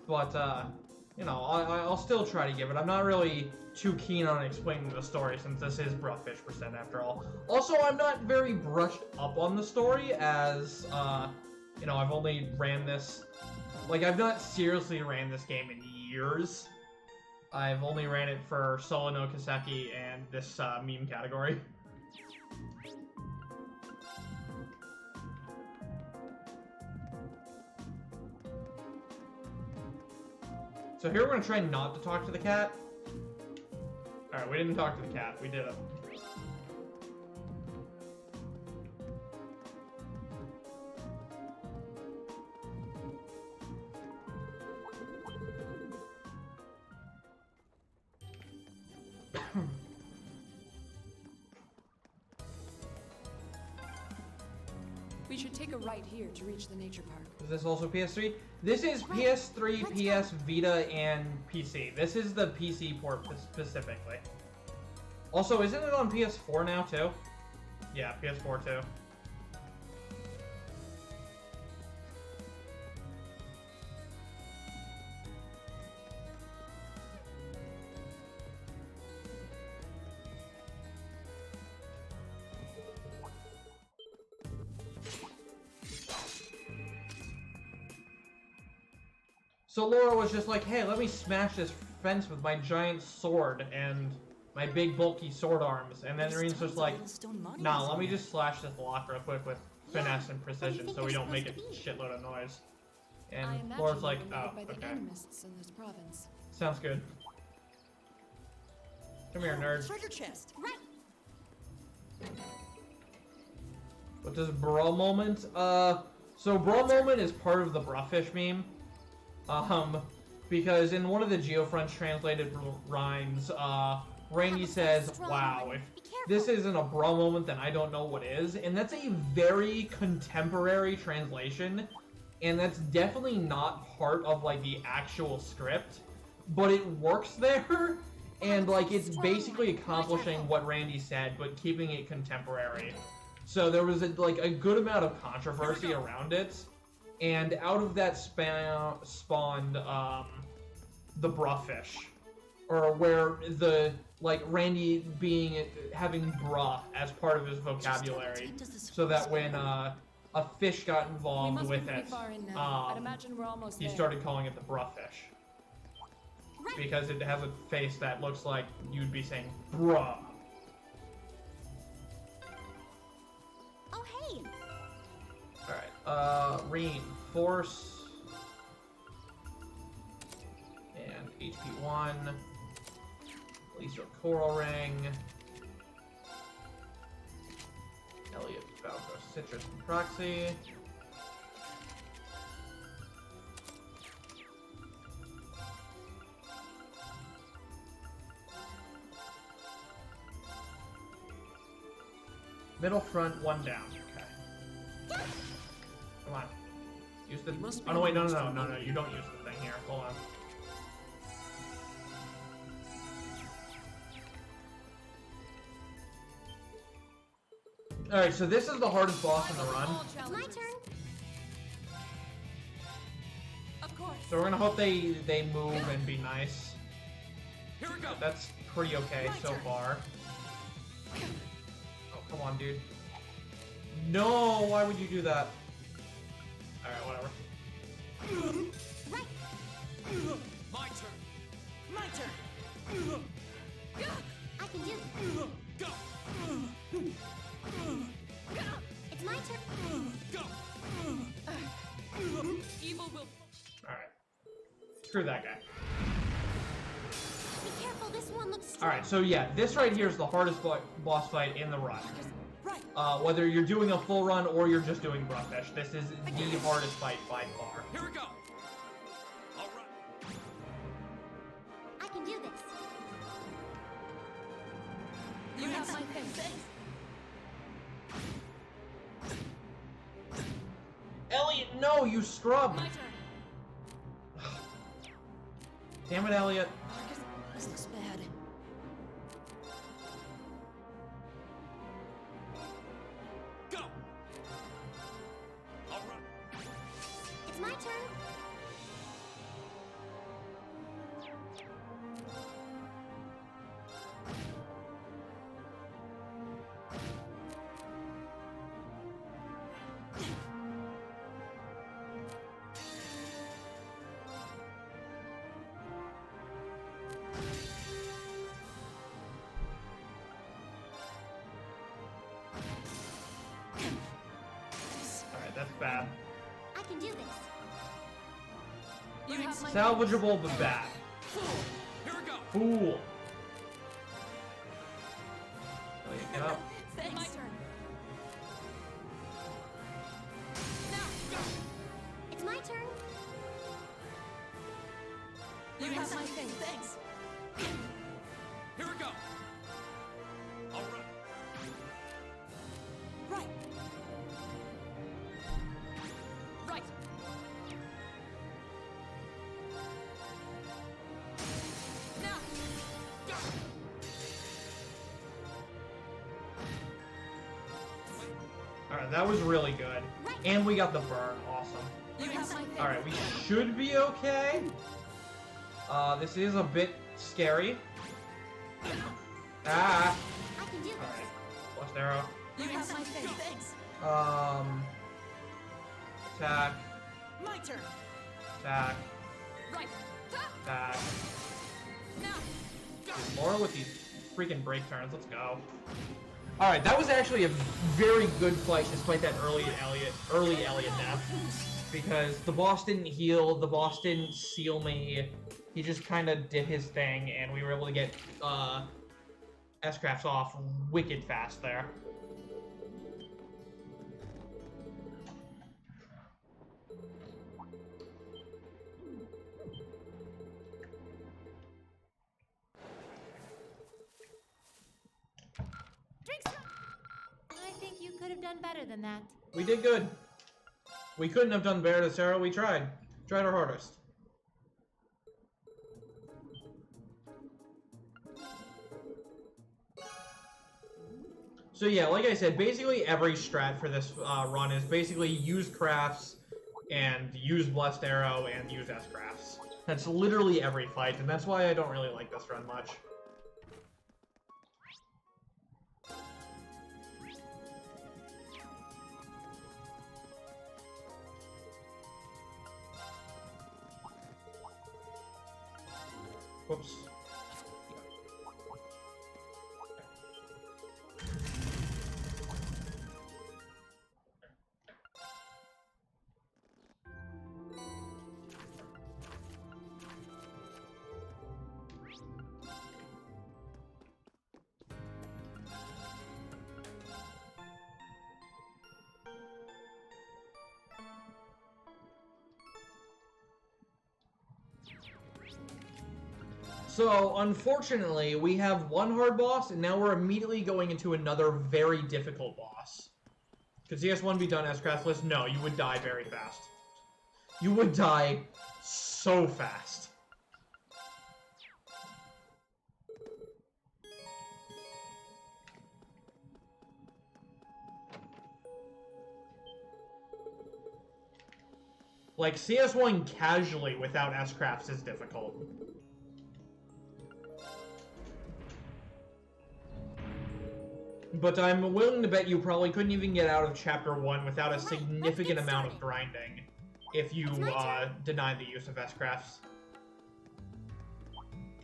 But, you know, I'll still try to give it. I'm not really too keen on explaining the story since this is Bruhfish percent after all. Also, I'm not very brushed up on the story as, you know, I've only ran this... Like, I've not seriously ran this game in years. I've only ran it for Solo no Kiseki and this, meme category. So here we're gonna try not to talk to the cat. Alright, we didn't talk to the cat. We did it. We should take a right here to reach the nature park. Is this also PS3? This is PS3, PS Vita, and PC. This is the PC port specifically. Also, isn't it on PS4 now too? Yeah, PS4 too. So Laura was just like, hey, let me smash this defense with my giant sword and my big bulky sword arms. And then There's Reen's just tons of like, little stone monuments nah, let in me there. just slash this block real quick with finesse and precision think so we they're don't make a supposed to be? shitload of noise. I And imagine Laura's they like, were oh, made by the okay. animists in this province. Sounds good. Come here, nerd. Treasure chest. Right. What does bra moment? So bra moment is part of the Bruhfish meme. Because in one of the Geofronts translated rhymes, Randy says, wow, if this isn't a bra moment, then I don't know what is. And that's a very contemporary translation. And that's definitely not part of, like, the actual script. But it works there. And, like, it's basically accomplishing what Randy said, but keeping it contemporary. So there was, a good amount of controversy around it. And out of that spawned, the Bruhfish. Or where the, like, Randy having bruh as part of his vocabulary. So that when, a fish got We involved must with be it, pretty far in now. I'd imagine we're almost he there. started calling it the Bruhfish. Because it has a face that looks like you'd be saying, bruh. Oh, hey. Alright, Reen, Force, and HP 1, release your Coral Ring, Elliot, Falcom, Citrus, and Proxy. Middle front, 1 down. Okay. Come on. Use the. must be Oh no! Wait, no! almost You don't use the thing here. Hold on. All right, so this is the hardest boss in the run. It's my turn. Of course. So we're gonna hope they move and be nice. Here we go. That's pretty okay so far. Oh, come on, dude. No, why would you do that? Alright, whatever. Right. My turn. My turn. I can do it. Go. It's my turn. Go. Evil will. Alright. Screw that guy. Be careful, this one looks strong. Alright, so yeah, this right here is the hardest boss fight in the run. Right. Whether you're doing a full run or you're just doing Bruhfish, this is the hardest fight by far. Here we go. All right. I can do this. You have my face. Elliot, no, you scrub! My turn. Damn it, Elliot. Marcus, this looks bad. Go. All right. It's my turn. Alright, that's bad. I can do this. You have my Salvageable, but bad. Here we go. Fool. Elliot, get up. Thanks. My turn. It's my turn. You have my face. Thanks. Here we go. All right. Right. Right. Now. Go. Alright, that was really good. And we got the burn. Awesome. You have my face. Alright, we should be okay. This is a bit scary. Ah! I can do this. Alright. Blessed arrow. You have my face. Thanks. My turn. Attack. Right. Attack. Now. More with these freaking break turns. Let's go. Alright, that was actually a very good fight despite that early Elliot death. Because the boss didn't heal, the boss didn't seal me. He just kind of did his thing, and we were able to get S-Crafts off wicked fast there. I think you could have done better than that. We did good. We couldn't have done better, Sarah. We tried. Tried our hardest. So yeah, like I said, basically every strat for this run is basically use crafts and use Blessed Arrow and use S-Crafts. That's literally every fight, and that's why I don't really like this run much. Whoops. So, unfortunately, we have one hard boss, and now we're immediately going into another very difficult boss. Could CS1 be done as craftless? No, you would die very fast. You would die so fast. Like, CS1 casually without S-Crafts is difficult. But I'm willing to bet you probably couldn't even get out of Chapter 1 without a significant amount of grinding if you denied the use of S-Crafts.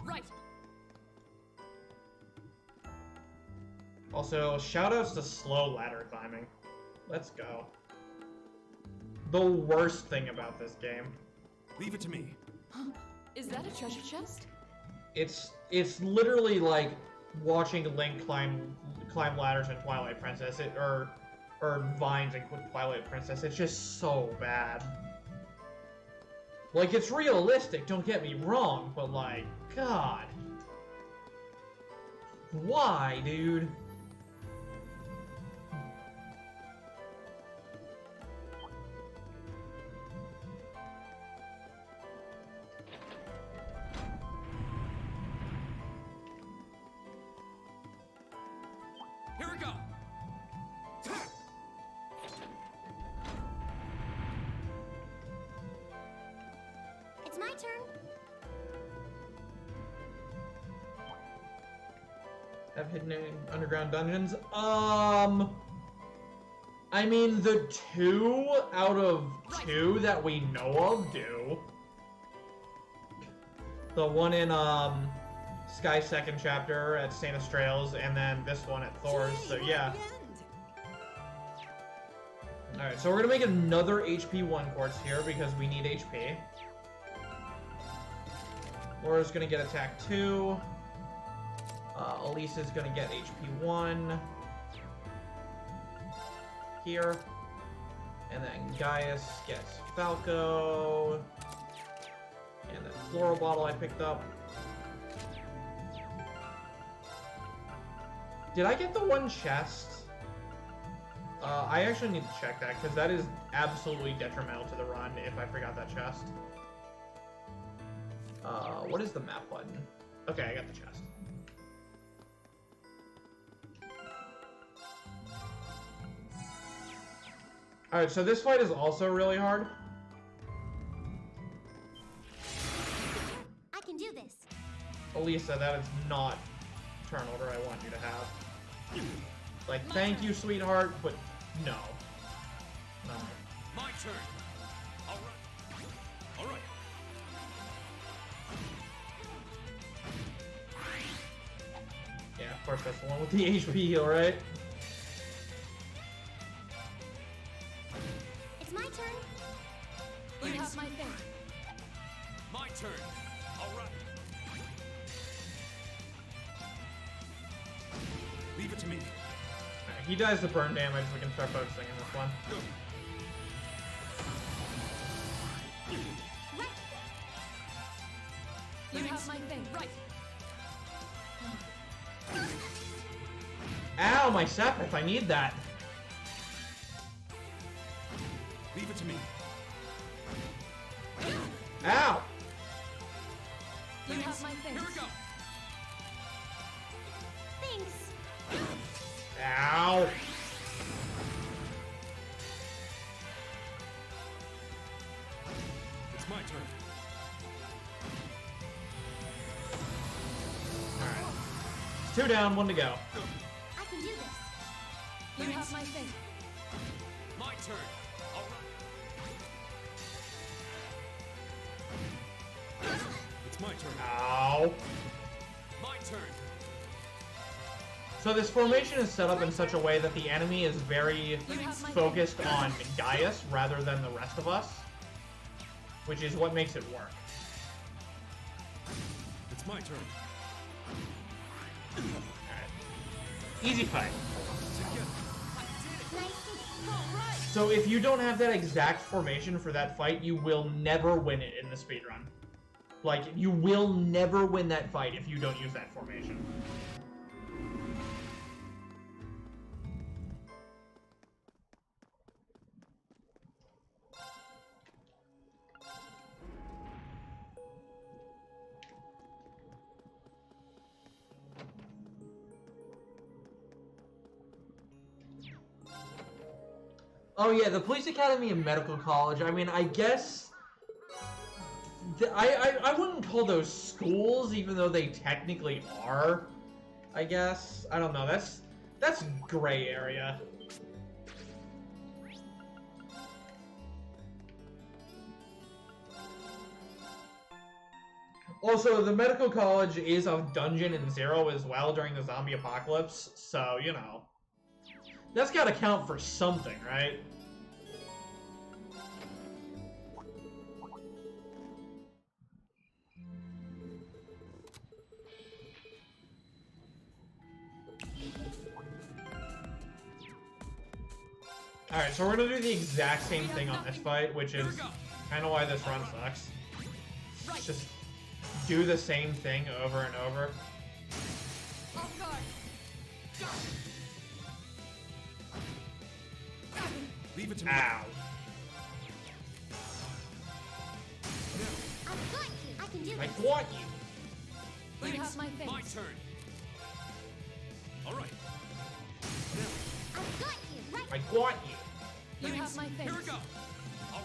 Right. Also, shoutouts to slow ladder climbing. Let's go. The worst thing about this game. Leave it to me. Is that a treasure chest? It's literally like watching Link climb ladders in Twilight Princess, or vines in Twilight Princess. It's just so bad. Like, it's realistic, don't get me wrong, but like, God. Why, dude? Here we go. It's my turn. Have hidden in underground dungeons? I mean, the 2 out of 2 that we know of do. The one in, Sky's second chapter at St. Astrales, and then this one at Thor's, so yeah. Alright, so we're gonna make another HP 1 quartz here because we need HP. Laura's gonna get attack 2. Elise is gonna get HP 1. Here. And then Gaius gets Falco. And that floral bottle I picked up. Did I get the one chest? I actually need to check that, because that is absolutely detrimental to the run if I forgot that chest. What is the map button? Okay, I got the chest. Alright, so this fight is also really hard. I can do this. Elisa, that is not turn order I want you to have. Like, thank you, sweetheart, but no. No. My turn. All right. All right. course, that's the one with the HP heal, right? It's my turn. You have my thing. My turn. All right. Leave it to me. Alright, he dies to burn damage. We can start focusing on this one. Go. You have my thing. Right. Ow, my Sepith, I need that. Leave it to me. Ow! You have my thing. Here we go. Thanks. Ow! It's my turn. Alright. 2 down, 1 to go. I can do this. You have my thing. My turn. All right. It's my turn. Ow. My turn. So this formation is set up in such a way that the enemy is very focused on Gaius rather than the rest of us, which is what makes it work. It's my turn. Alright. Easy fight. So if you don't have that exact formation for that fight, you will never win it in the speedrun. Like, you will never win that fight if you don't use that formation. Oh yeah, the police academy and medical college. I mean, I guess I wouldn't call those schools, even though they technically are. I guess I don't know. That's gray area. Also, the medical college is a dungeon in Zero as well during the zombie apocalypse, so you know that's got to count for something, right? Alright, so we're gonna do the exact same thing on this fight, which is kind of why this run sucks. Just do the same thing over and over. Off guard. Leave it to me. Ow. I've got you. I can do I this. got you. You have my thing. My turn. All right. I've got you. Right. I got you. You have my thing. Here we go. All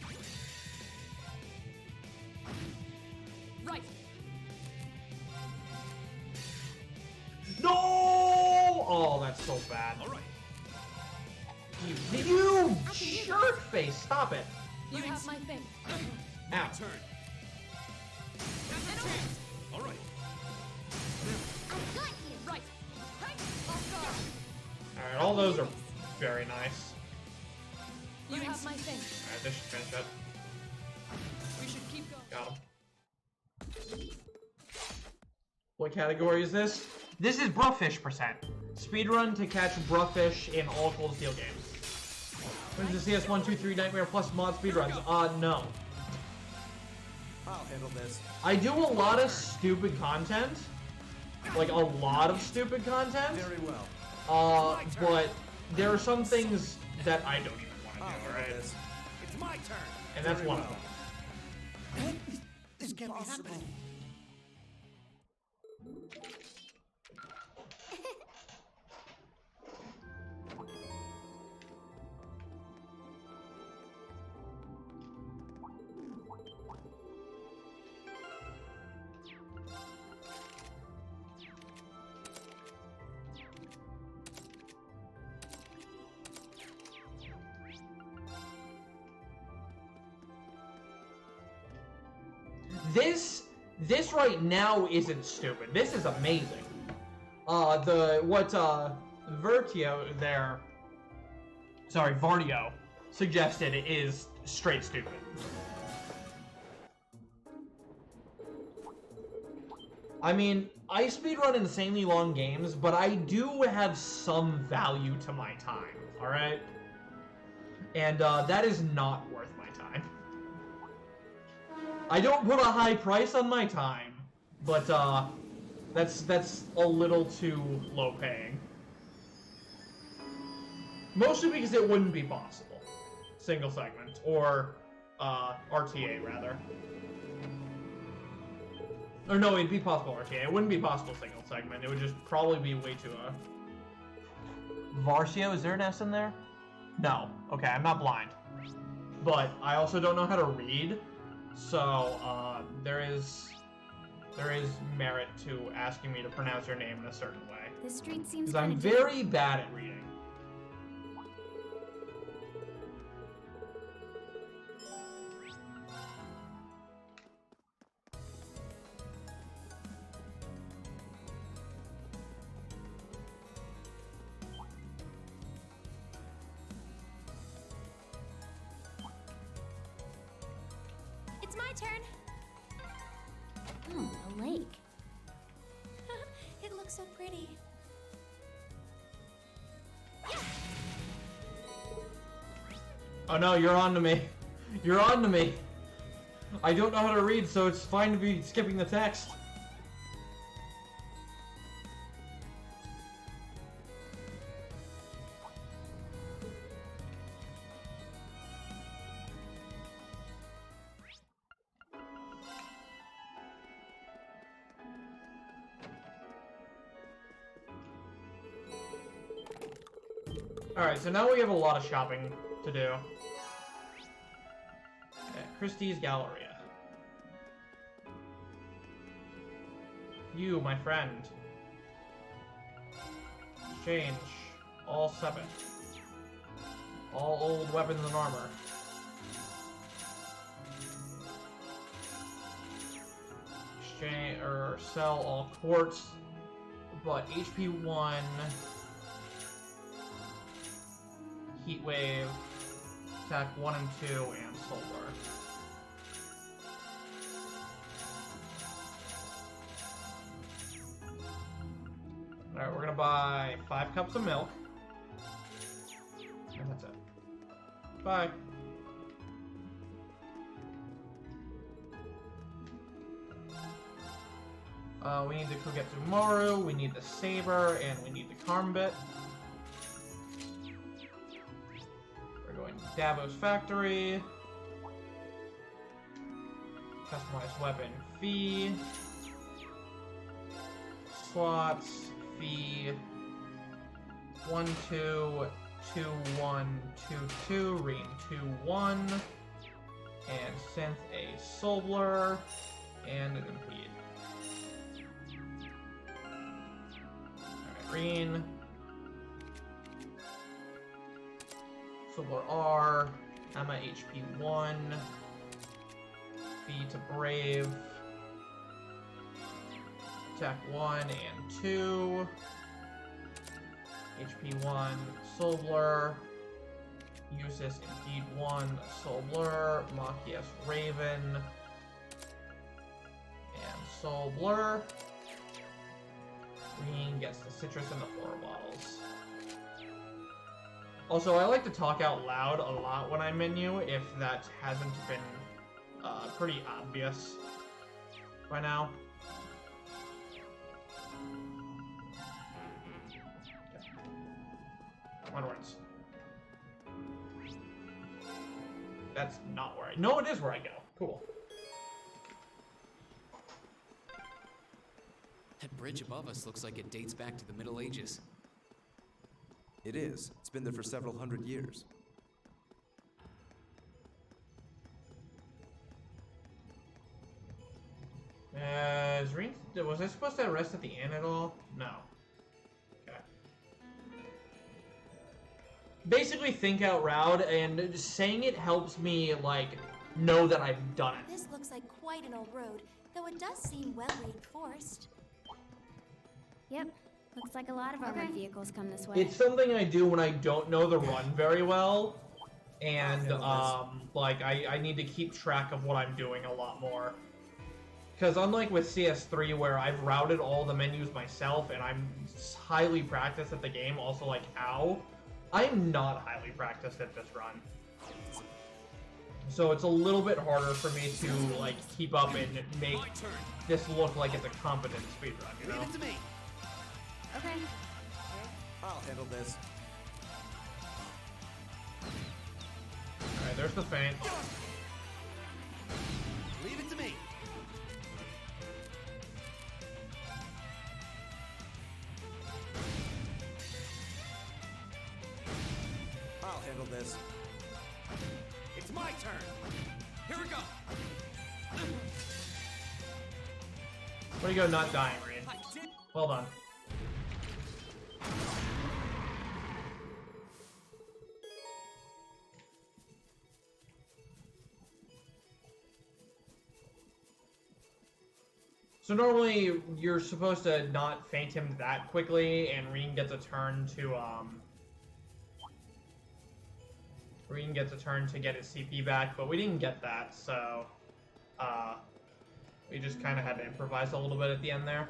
right. Right. No! Oh, that's so bad. All right. You shirt face! Stop it! You have my thing. My Ow. turn. Now's a chance. All right. I've got you. Right. Hey. Off guard. Alright, all those are very nice. You have my thing. Alright, this should finish it. We should keep going. Got him. What category is this? This is Bruhfish percent. Speedrun to catch Bruhfish in all Cold Steel games. What is the CS123 Nightmare Plus mod speedruns? No. I'll handle this. I do a lot of stupid content. Like, a lot of stupid content. Very well. But there are some things that I don't even want to I'll do, handle alright? this. It's my turn. And that's Very one of well. them. This can't be happening. This This right now isn't stupid. This is amazing. Vardio suggested is straight stupid. I mean, I speedrun insanely long games, but I do have some value to my time, alright? And that is not worth my time. I don't put a high price on my time, but that's a little too low paying. Mostly because it wouldn't be possible. Single segment, or RTA rather. Or no, it'd be possible RTA. It wouldn't be possible single segment. It would just probably be way too Varcio, is there an S in there? No. Okay, I'm not blind. But I also don't know how to read, so there is merit to asking me to pronounce your name in a certain way. The street seems Because I'm kinda very bad at reading. It's my turn. Oh, a lake. It looks so pretty. Oh no, you're on to me. You're on to me. I don't know how to read, so it's fine to be skipping the text. Alright, so now we have a lot of shopping to do. At Christie's Galleria. You, my friend. Exchange. All 7. All old weapons and armor. Exchange, or sell all quartz, but HP 1... Heat Wave, attack 1 and 2, and Solar. Alright, we're gonna buy 5 cups of milk. And that's it. Bye. We need the Kogetsu Maru, we need the Saber, and we need the Karmbit. Davo's Factory. Customized weapon fee. Slots fee. 1 2 2 1 2 2 Reen 2 1 and Synth a Solar and an Impede. Alright, Reen. Solar R, Emma HP 1, fee to Brave, attack 1 and 2, HP 1, Solar, Usis Impede 1, Solar, Machias Raven, and Solar. Green gets the citrus and the 4 bottles. Also, I like to talk out loud a lot when I menu, if that hasn't been pretty obvious by now. Onwards. That's not where I... No, it is where I go. Cool. That bridge above us looks like it dates back to the Middle Ages. It is. It's been there for several hundred years. Was I supposed to rest at the inn at all? No. Okay. Basically think out loud, and saying it helps me, like, know that I've done it. This looks like quite an old road, though it does seem well reinforced. Yep, Looks like a lot of armored vehicles come this way. It's something I do when I don't know the run very well, and like I need to keep track of what I'm doing a lot more. Because unlike with CS3, where I've routed all the menus myself and I'm highly practiced at the game, also like ow, I'm not highly practiced at this run. So it's a little bit harder for me to like keep up and make this look like it's a competent speedrun, you know? Leave it to me. Okay. I'll handle this. Alright, there's the feint. Leave it to me. I'll handle this. It's my turn. Here we go. Where do you go not dying, Reed? I did. Well done. So normally you're supposed to not feint him that quickly, and Reen gets a turn to get his CP back, but we didn't get that, so we just kind of had to improvise a little bit at the end there.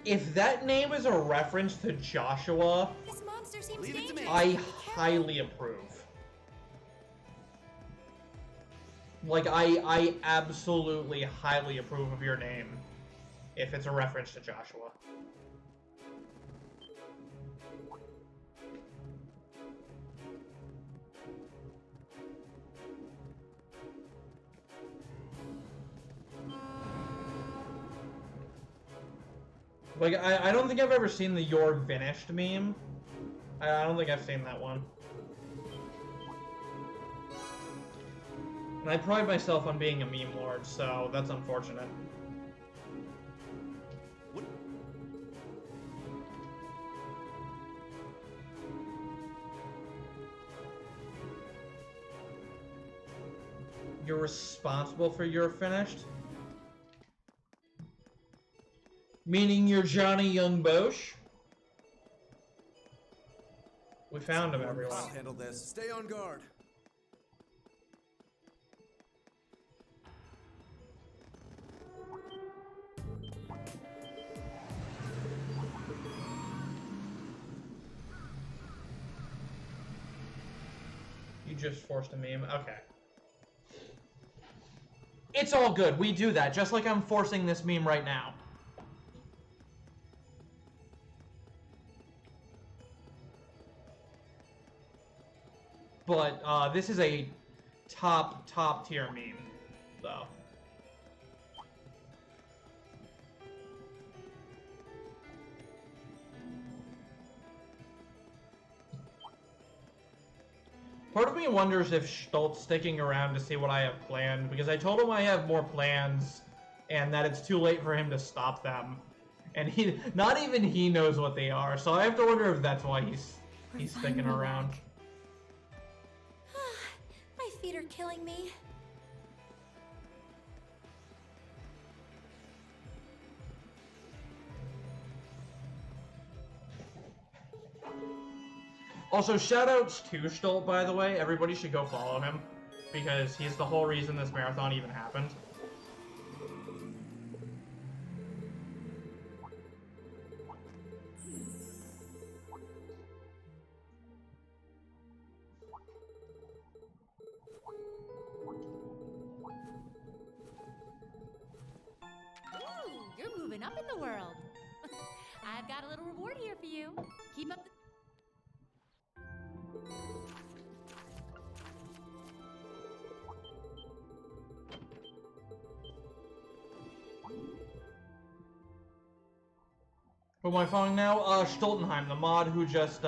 If that name is a reference to Joshua, This monster seems Leave it to me. dangerous. I Be careful. highly approve. Like, I absolutely highly approve of your name if it's a reference to Joshua. Like, I don't think I've ever seen the "You're finished" meme. I don't think I've seen that one. And I pride myself on being a meme lord, so that's unfortunate. What? You're responsible for "You're finished"? Meaning you're Johnny Young Bosch? We found him, everyone. I'll handle this. Stay on guard. You just forced a meme. Okay. It's all good. We do that, just like I'm forcing this meme right now. But this is a top tier meme, though. Part of me wonders if Stolt's sticking around to see what I have planned, because I told him I have more plans, and that it's too late for him to stop them. And not even he knows what they are, so I have to wonder if that's why he's sticking finally around. back. My feet are killing me. Also, shoutouts to Stolt, by the way. Everybody should go follow him, because he's the whole reason this marathon even happened. Ooh, you're moving up in the world. I've got a little reward here for you. Keep up the... Who am I following now? Stoltenheim, the mod who just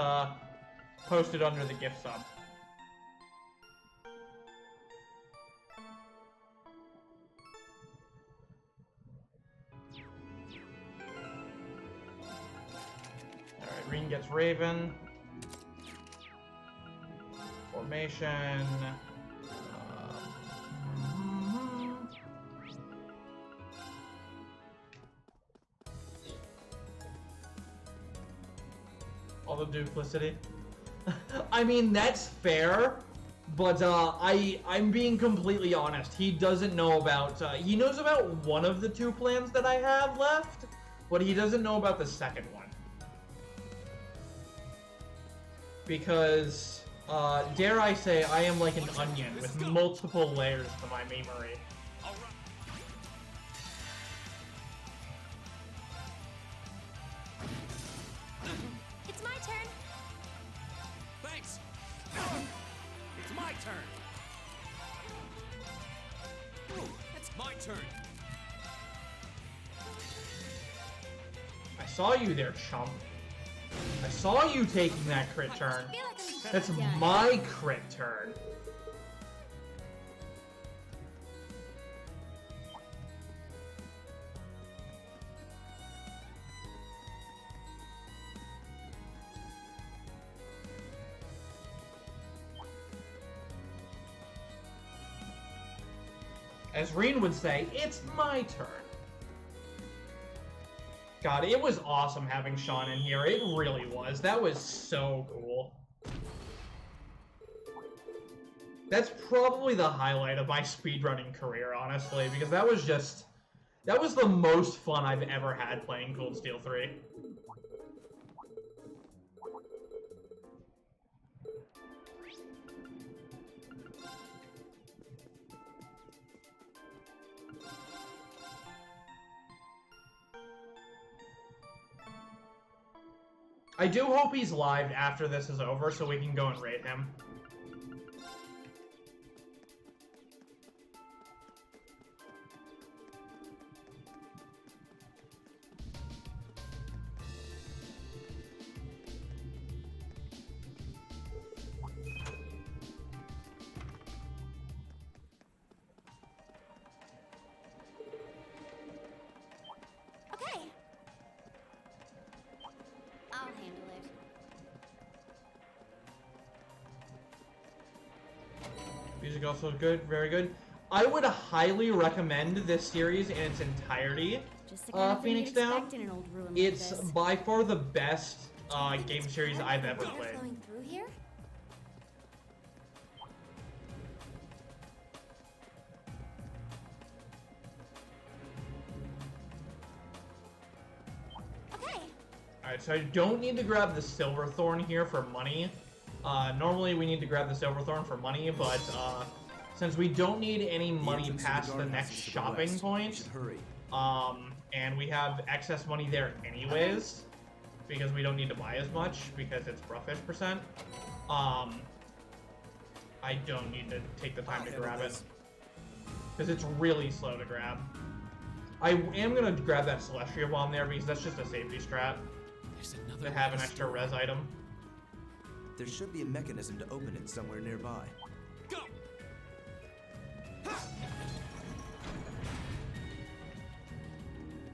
posted under the gift sub. Raven. Formation. All the duplicity. I mean, that's fair, but I'm being completely honest. He doesn't know about, he knows about one of the two plans that I have left, but he doesn't know about the second one. Because, dare I say, I am like an onion with multiple layers to my memory. It's my turn. Thanks. It's my turn. Ooh, it's my turn. I saw you there, chump. I saw you taking that crit turn. I feel like I'm That's done. my crit turn. As Reen would say, it's my turn. God, it was awesome having Sean in here. It really was. That was so cool. That's probably the highlight of my speedrunning career, honestly, because that was the most fun I've ever had playing Cold Steel 3. I do hope he's live after this is over so we can go and raid him. Okay. I'll handle it. Music also good, very good. I would highly recommend this series in its entirety. Just the kind of thing Phoenix you'd Down. expect in an old ruin like It's this. by far the best game series I've ever Water played. flowing through here? Okay. Alright, so I don't need to grab the Silverthorn here for money. Normally we need to grab the Silverthorn for money, but since we don't need any money entrance to the past the guardhouse next is to the shopping west. point, You should hurry. and we have excess money there anyways, because we don't need to buy as much because it's Bruhfish percent, I don't need to take the time to grab it. Because it's really slow to grab. I am going to grab that Celestial Bomb there because that's just a safety strat There's another to have an way extra store. res item. There should be a mechanism to open it somewhere nearby. Go.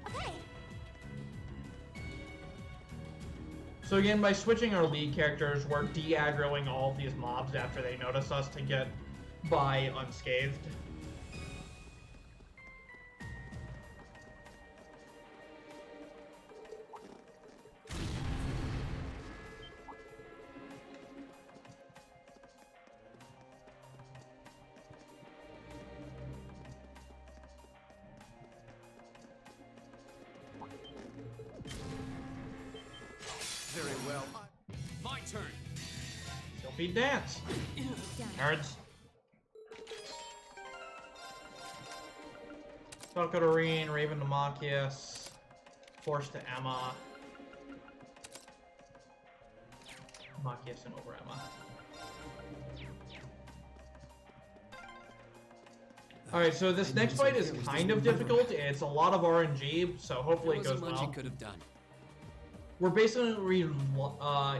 Okay. So again, by switching our lead characters, we're de-aggroing all of these mobs after they notice us to get by unscathed. Very well. My turn. Don't be dance, nerds. Falcom to Reen, Raven to Machias, Force to Emma. Machias and over Emma. Alright, so this next fight is kind of difficult. It's a lot of RNG, so hopefully it There goes wasn't much well. you could have done. We're basically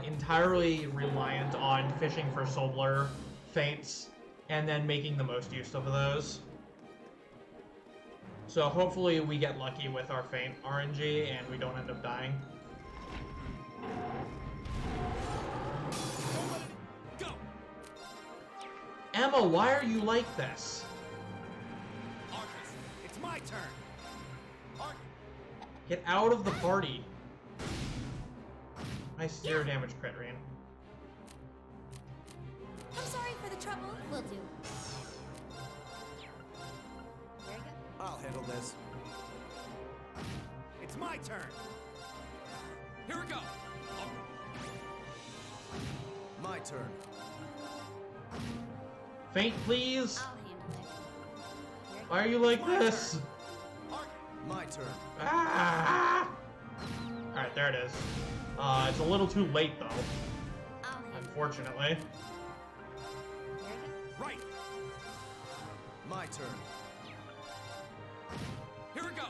entirely reliant on fishing for solar feints and then making the most use of those. So hopefully we get lucky with our feint RNG and we don't end up dying. Emma, why are you like this? Arcus, it's my turn. Arcus. Get out of the party. Nice 0 damage crit, Reen. I'm sorry for the trouble. Will do. Very good. I'll handle this. It's my turn. Here we go. My turn. Faint, please. I'll handle it. Why are you like this? Arcus. My turn. Ah! Alright, there it is. It's a little too late, though, I'll handle it. unfortunately. Very good. Right. My turn. Here we go.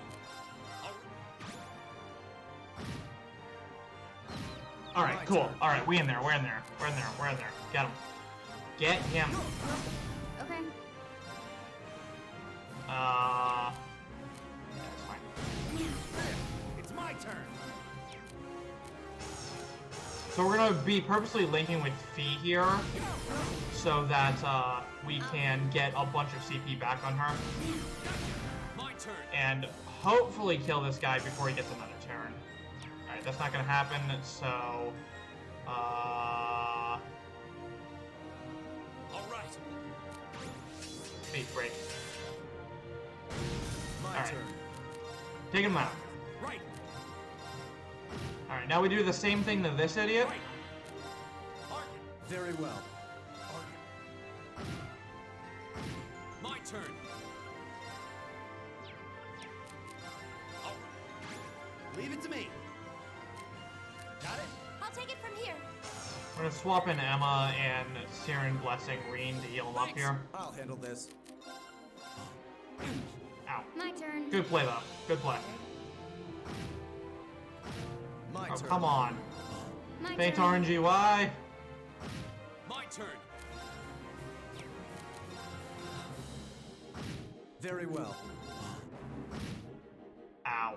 Alright, My cool. turn. Alright, we're in there. Get him. Get him. Okay. Yeah, it's fine. It's my turn. So we're gonna be purposely linking with Fee here, so that we can get a bunch of CP back on her, My turn. and hopefully kill this guy before he gets another turn. Alright, that's not gonna happen, so... All right. Fee, break. My Alright. turn. Take him out. Right. Alright, now we do the same thing to this idiot. Right. Arcus. Very well. My turn. Leave it to me. Got it? I'll take it from here. We're gonna swap in Emma and Siren Blessing Reen to heal him up here. I'll handle this. Ow. My turn. Good play, though. Good play. My Oh, turn. come on. My Faint turn. RNG, why? My turn. Very well. Ow.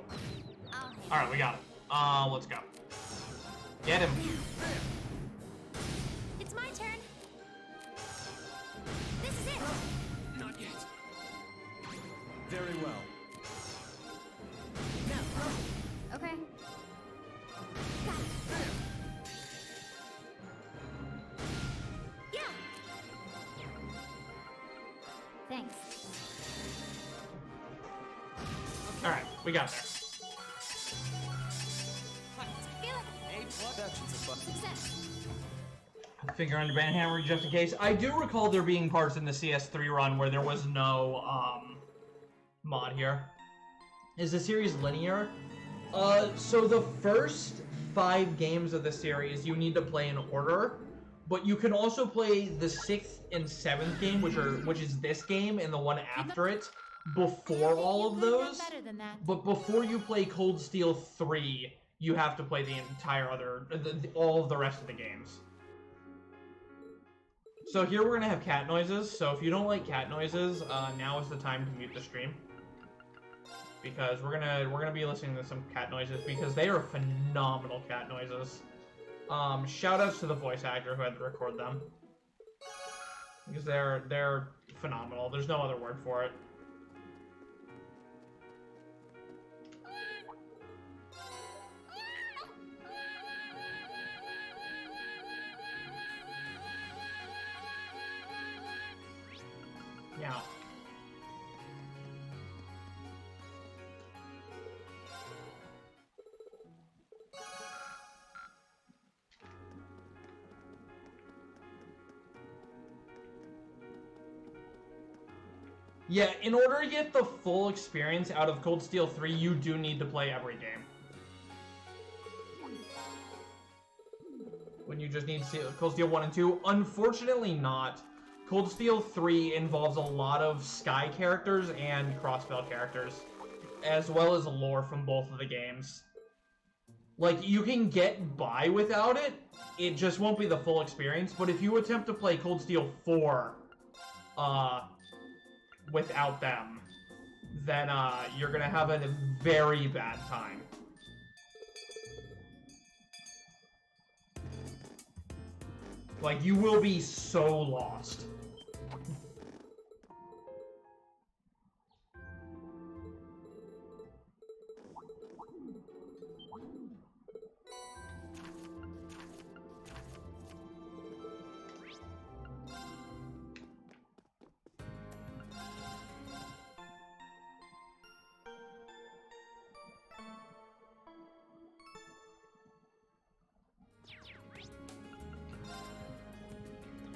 I'll handle Alright, we got it. Let's go. Get him. It's my turn. This is it. Not yet. Very well. it. Okay. Got it. Yeah. Thanks. Alright, we got there. Feel it. That should suffice. Success. Finger on your band hammer just in case. I do recall there being parts in the CS3 run where there was no mod here. Is the series linear? So the first 5 games of the series you need to play in order, but you can also play the 6th and 7th game, which is this game and the one after it, before all of You could've done those. better than that. But before you play Cold Steel 3, you have to play the entire all of the rest of the games. So here we're gonna have cat noises. So if you don't like cat noises, now is the time to mute the stream, because we're gonna be listening to some cat noises because they are phenomenal cat noises. Shout outs to the voice actor who had to record them, because they're phenomenal. There's no other word for it. Yeah. Yeah, in order to get the full experience out of Cold Steel 3, you do need to play every game. When you just need Cold Steel 1 and 2, unfortunately not. Cold Steel 3 involves a lot of Sky characters and Crossbell characters, as well as lore from both of the games. Like, you can get by without it, it just won't be the full experience, but if you attempt to play Cold Steel 4, without them, then, you're gonna have a very bad time. Like, you will be so lost.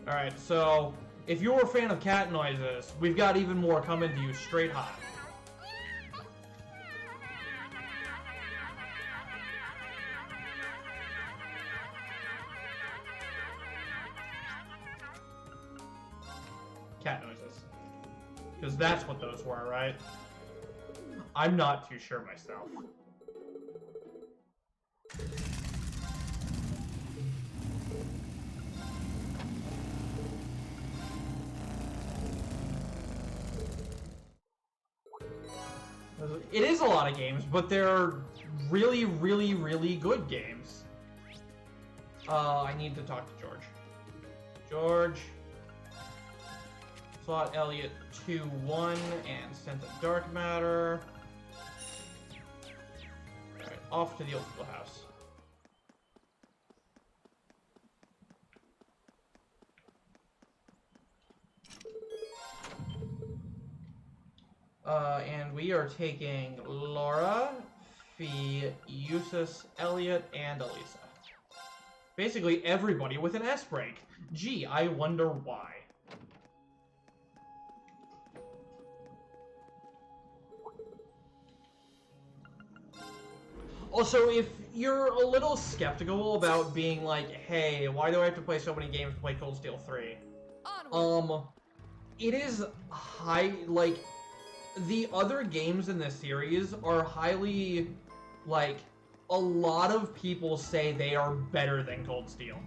Alright, so if you're a fan of cat noises, we've got even more coming to you straight hot. Cat noises. Because that's what those were, right? I'm not too sure myself. It is a lot of games, but they're really, really, really good games. I need to talk to George. George. Slot Elliot 2-1 and sent a dark matter. Alright, off to the old schoolhouse. And we are taking Laura, Fee, Eustace, Elliot, and Elisa. Basically everybody with an S break. Gee, I wonder why. Also, if you're a little skeptical about being like, hey, why do I have to play so many games to play Cold Steel 3? It is like, the other games in this series are highly, like, a lot of people say they are better than Cold Steel.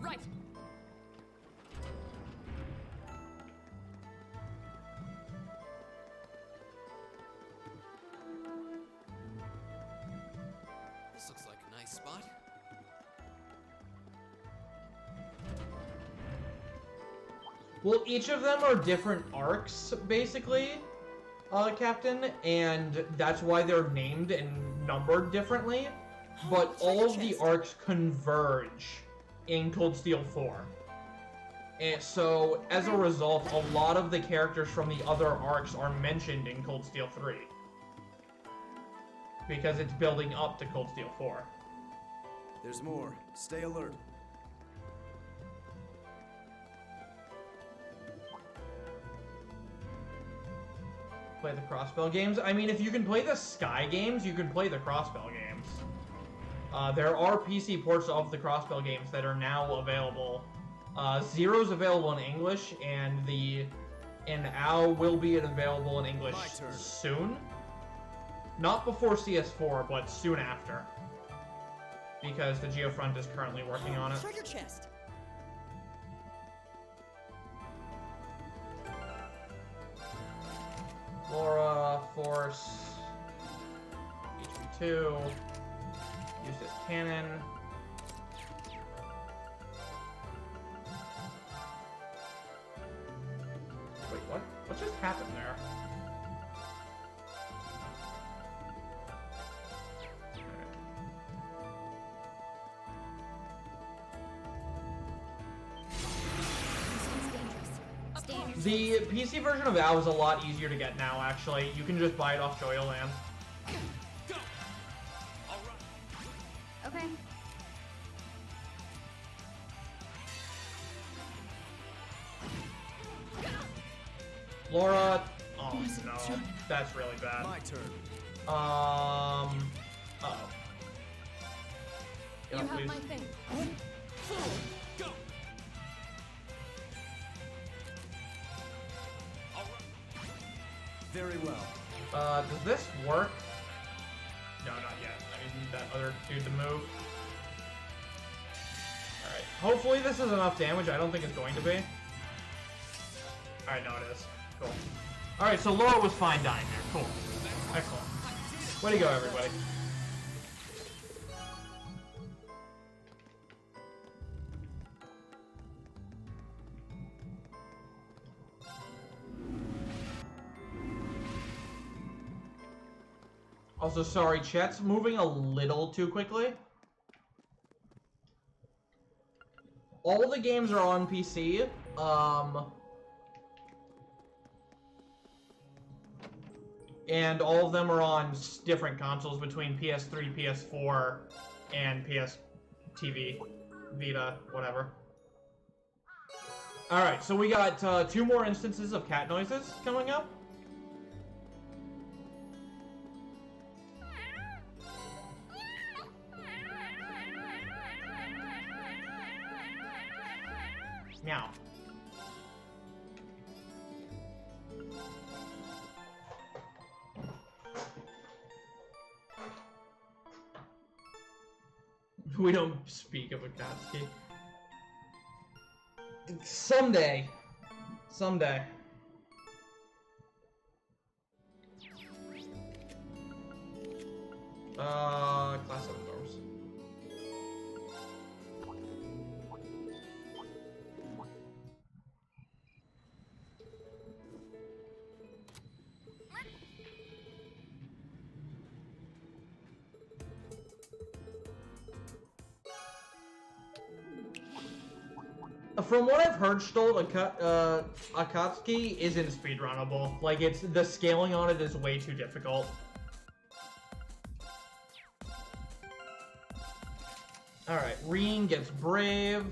Right. This looks like a nice spot. Well, each of them are different arcs, basically, Captain, and that's why they're named and numbered differently. But all of the arcs converge in Cold Steel 4. And so, as a result, a lot of the characters from the other arcs are mentioned in Cold Steel 3. Because it's building up to Cold Steel 4. There's more. Stay alert. Play the Crossbell games. I mean, if you can play the Sky games, you can play the Crossbell games. There are PC ports of the Crossbell games that are now available. Zero's available in English, and OW will be available in English soon. Not before CS4, but soon after. Because the Geofront is currently working on it. Treasure chest. Laura, Force, HP2, Eustace Cannon. Wait, what? What just happened there? The PC version of OW is a lot easier to get now, actually. You can just buy it off Joyoland. Go! All right. Okay. Laura... Oh, no. That's really bad. My turn. Uh-oh. You have my thing. Go! All right. Very well. Does this work? No, not yet. I need that other dude to move. Alright. Hopefully this is enough damage. I don't think it's going to be. Alright, no it is. Cool. Alright, so Laura was fine dying there. Cool. Excellent. Way to go, everybody. Also, sorry, chat's moving a little too quickly. All the games are on PC. And all of them are on different consoles between PS3, PS4, and PS TV, Vita, whatever. Alright, so we got 2 more instances of cat noises coming up. Meow. We don't speak of Akatsuki. Someday. Someday. Class 7 dorms. From what I've heard, Stolt, Akatsuki isn't speedrunnable. Like, the scaling on it is way too difficult. Alright, Reen gets Brave,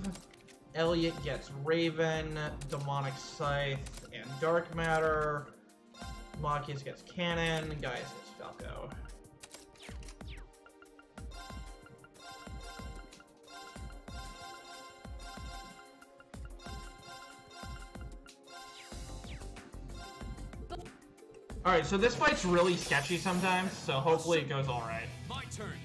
Elliot gets Raven, Demonic Scythe, and Dark Matter, Machias gets Cannon, Gaius gets Falco. Alright, so this fight's really sketchy sometimes, so hopefully it goes alright. My turn.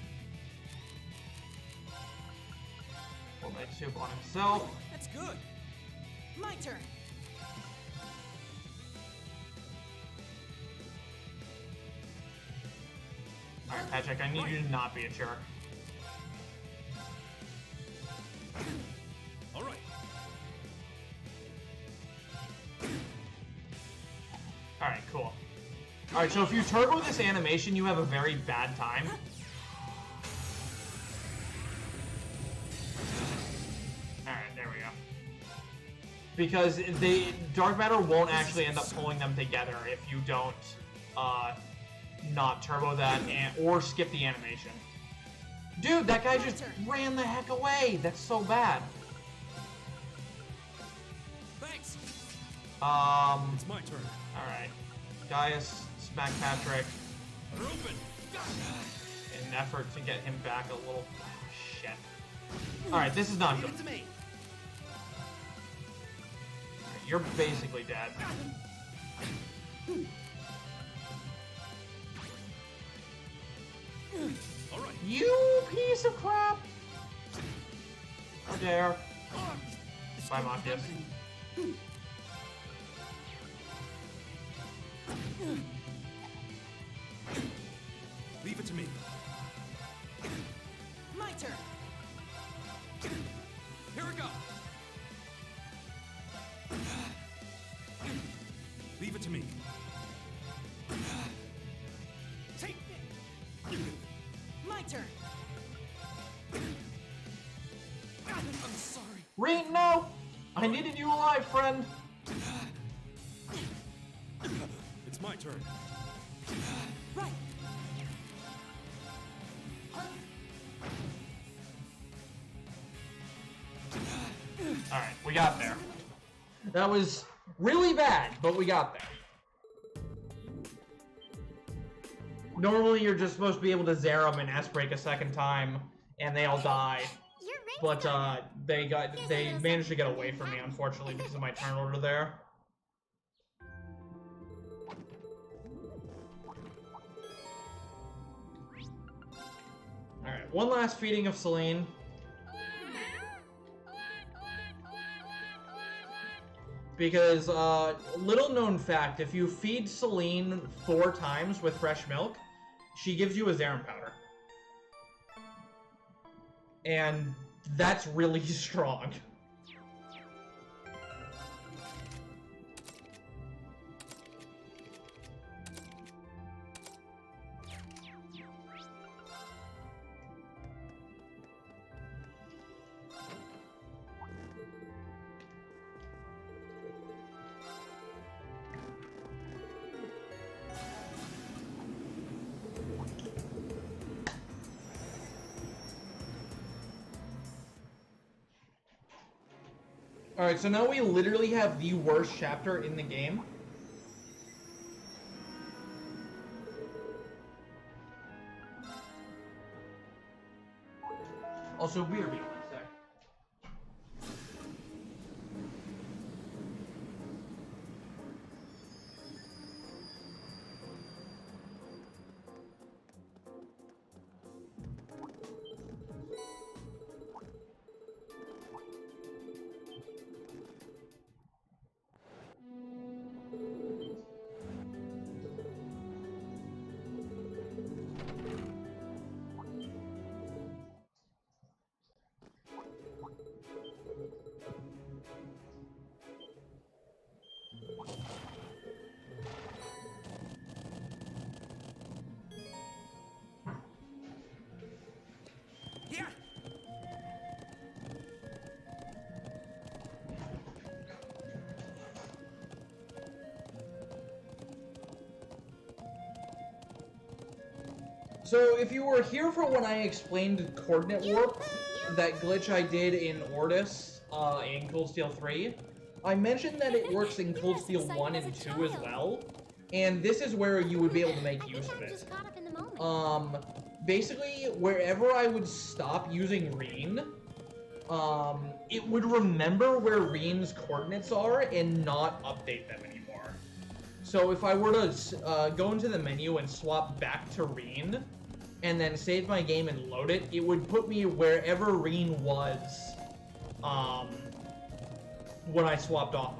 We'll make soup on himself. That's good. My turn. Alright, Patrick, I need you to not be a jerk. All right. Alright, cool. Alright, so if you turbo this animation, you have a very bad time. Alright, there we go. Because Dark Matter won't actually end up pulling them together if you don't not turbo that or skip the animation. Dude, that guy just ran the heck away! That's so bad. Thanks. It's It's my turn. Alright. Gaius, smack Patrick. Ruben. In an effort to get him back a little... shit. Alright, this is not Leave good. it to me. You're basically dead. All right. You piece of crap! How dare. Bye, Machias. Leave it to me. My turn. Here we go. Leave it to me. Take me. My turn. I'm sorry. Reen, no! I needed you alive, friend! It's my turn. Right. Alright, we got there. That was really bad, but we got there. Normally, you're just supposed to be able to zero them and S-break a second time, and they all die. You're right. But, they managed to get away from me, unfortunately, because of my turn order there. Alright, one last feeding of Celine. Because, little known fact, if you feed Celine 4 times with fresh milk, she gives you a Zarin powder. And that's really strong. Alright, so now we literally have the worst chapter in the game. Also, BRB, one sec. Yeah. So, if you were here for when I explained coordinate warp, that glitch I did in Ordis, in Cold Steel 3, I mentioned that it works in Cold Steel 1 and 2 as well, and this is where you would be able to make use of it. Basically, wherever I would stop using Reen, it would remember where Reen's coordinates are and not update them anymore. So if I were to go into the menu and swap back to Reen, and then save my game and load it, it would put me wherever Reen was, when I swapped off.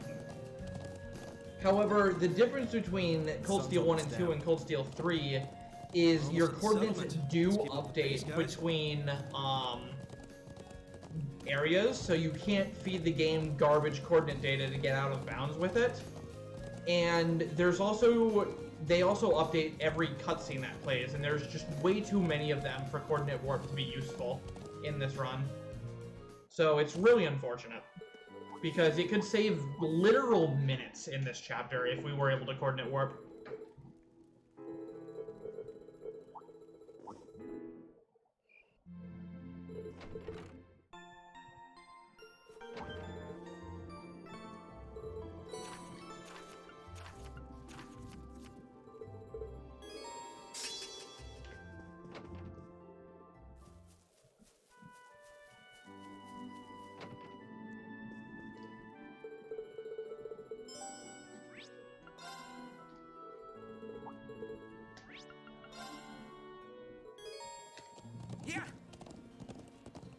However, the difference between Cold Steel 1 and 2 and Cold Steel 3 is your coordinates do update between, areas, so you can't feed the game garbage coordinate data to get out of bounds with it. And there's also, they also update every cutscene that plays, and there's just way too many of them for coordinate warp to be useful in this run. So it's really unfortunate, because it could save literal minutes in this chapter if we were able to coordinate warp.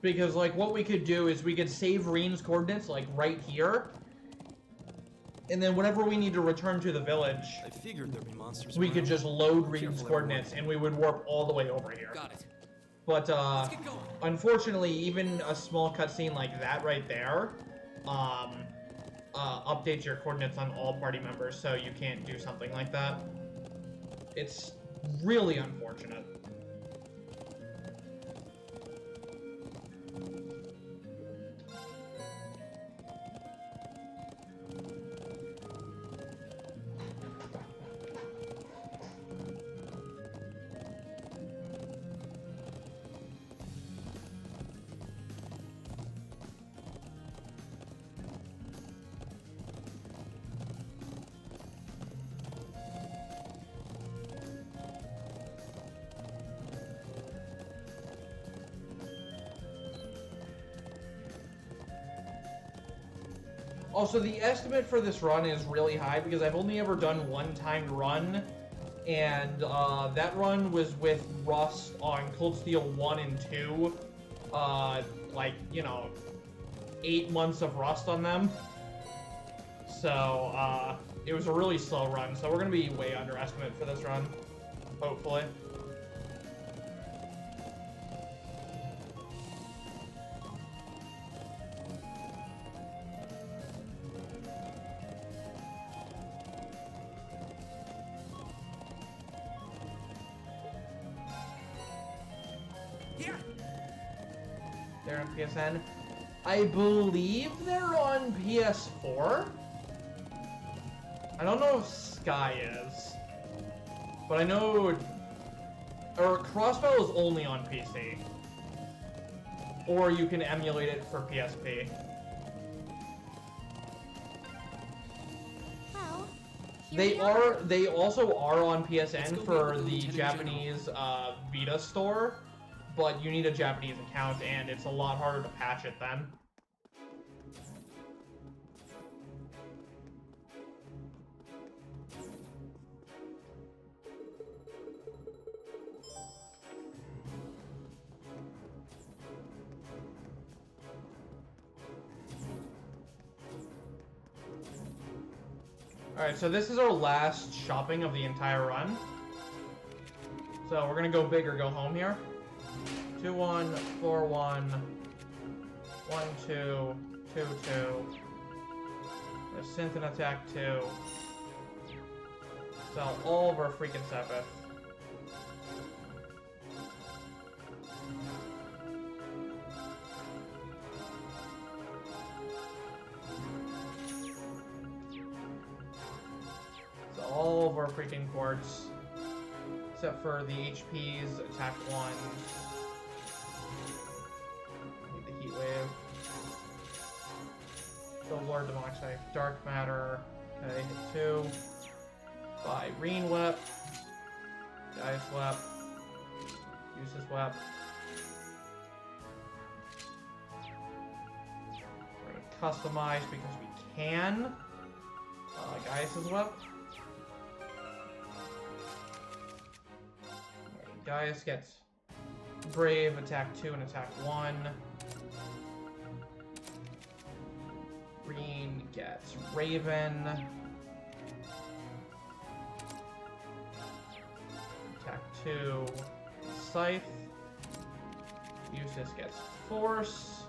Because, like, what we could do is we could save Reen's coordinates, like, right here. And then whenever we need to return to the village, I figured there'd be monsters. we could around. just load Be Reen's careful, coordinates, and we would warp all the way over here. Got it. But, Let's get going. unfortunately, even a small cutscene like that right there, updates your coordinates on all party members, so you can't do something like that. It's really unfortunate. Also, the estimate for this run is really high because I've only ever done one timed run, and that run was with Rust on Cold Steel 1 and 2. Like, you know, 8 months of Rust on them. So, it was a really slow run, so we're going to be way underestimate for this run, hopefully. They're on PSN. I believe they're on PS4. I don't know if Sky is, but I know, or Crossbow is only on PC, or you can emulate it for PSP. They also are on PSN for the Japanese Vita store, but you need a Japanese account, and it's a lot harder to patch it then. Alright, so this is our last shopping of the entire run. So we're gonna go big or go home here. 2-1, 4-1, 1-2, 2-2. There's synth and attack 2. Sell all of our freaking Sepith. All of our freaking quartz, except for the HPs, attack 1. Need the heat wave. The Lord Demonic Scythe, Dark Matter. Okay, hit 2. Buy Reen Wep. Gaius Wep. Use his Wep. We're gonna customize because we can. Gaius's Wep. Gaius gets Brave, attack 2 and attack 1. Reen gets Raven. Attack 2, Scythe. Eustace gets Force.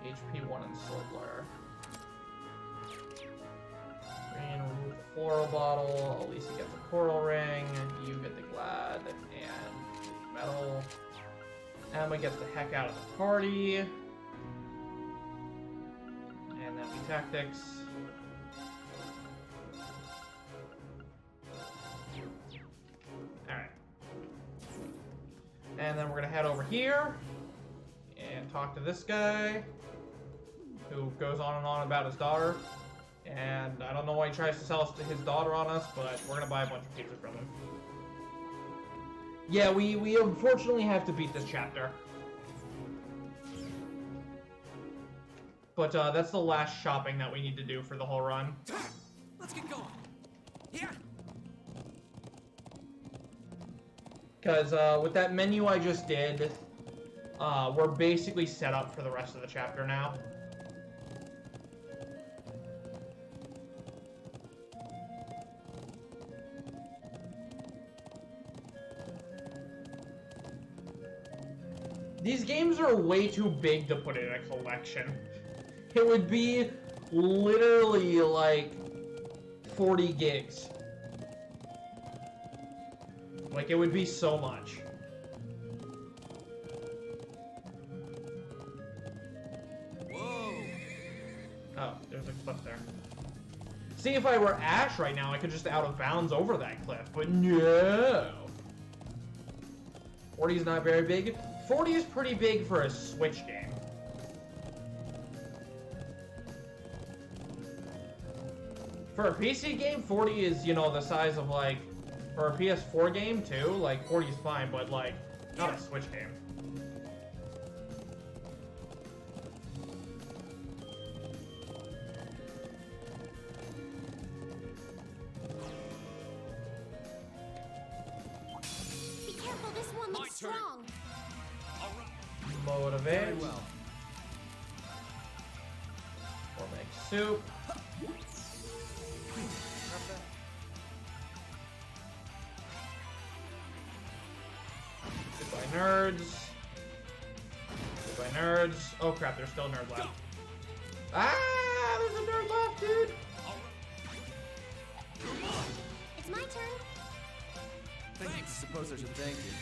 HP 1 and Solar. Reen remove the Floral Bottle. Elisa gets a Coral Ring. You get the Glad and the Metal. Emma gets the heck out of the party. And then we Tactics. Alright. And then we're gonna head over here and talk to this guy who goes on and on about his daughter. And I don't know why he tries to sell his daughter on us, but we're gonna buy a bunch of pizza from him. Yeah, we unfortunately have to beat this chapter. But that's the last shopping that we need to do for the whole run. Let's get going. Here. Because with that menu I just did, we're basically set up for the rest of the chapter now. These games are way too big to put in a collection. It would be literally like 40 gigs. Like, it would be so much. Whoa. Oh, there's a cliff there. See, if I were Ash right now, I could just out of bounds over that cliff, but no. 40 is not very big. 40 is pretty big for a Switch game. For a PC game, 40 is, you know, the size of, like, for a PS4 game, too. Like, 40 is fine, but, like, not a Switch game. Be careful, this one looks turn. strong. Motivate. Very well. Or make soup. Goodbye, nerds. Goodbye, nerds. Oh crap, there's still a nerd left. Ah, there's a nerd left, dude. It's my turn. I suppose I should thank you.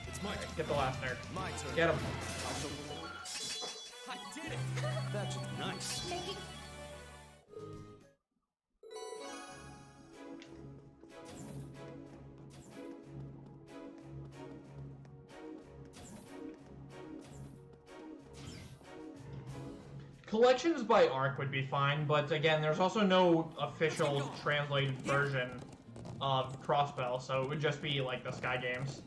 It's my turn. Get the last nerd. My turn. Get him. I did it. That should be Nice. Thank you. Collections by Arc would be fine, but again, there's also no official translated version of Crossbell, so it would just be like the Sky Games.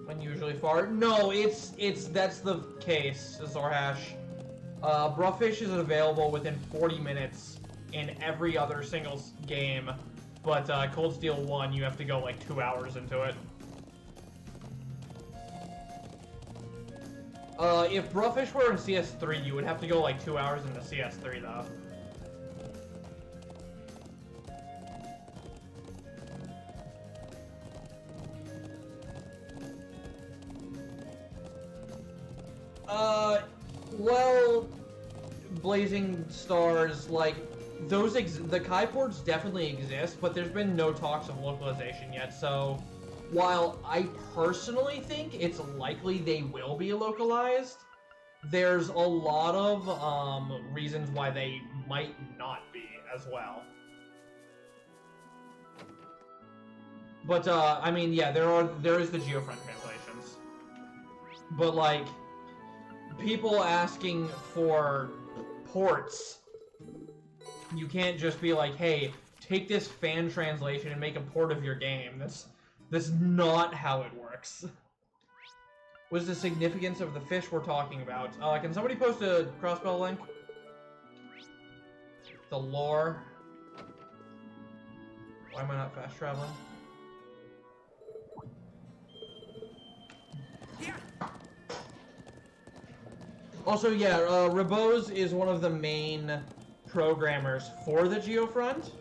Unusually far. No, that's the case, Zorhash. Bruhfish is available within 40 minutes in every other singles game, but Cold Steel 1, you have to go like 2 hours into it. If Bruhfish were in CS3, you would have to go like 2 hours into CS3 though. Well, Blazing Stars, like, the Kai ports definitely exist, but there's been no talks of localization yet, so while I personally think it's likely they will be localized, there's a lot of, reasons why they might not be as well. But, I mean, yeah, there is the Geofront translations. But, like, people asking for ports, you can't just be like, hey, take this fan translation and make a port of your game. That's not how it works. What's the significance of the fish we're talking about? Can somebody post a Crossbell link? The lore. Why am I not fast traveling? Also, yeah, Rebose is one of the main programmers for the Geofront,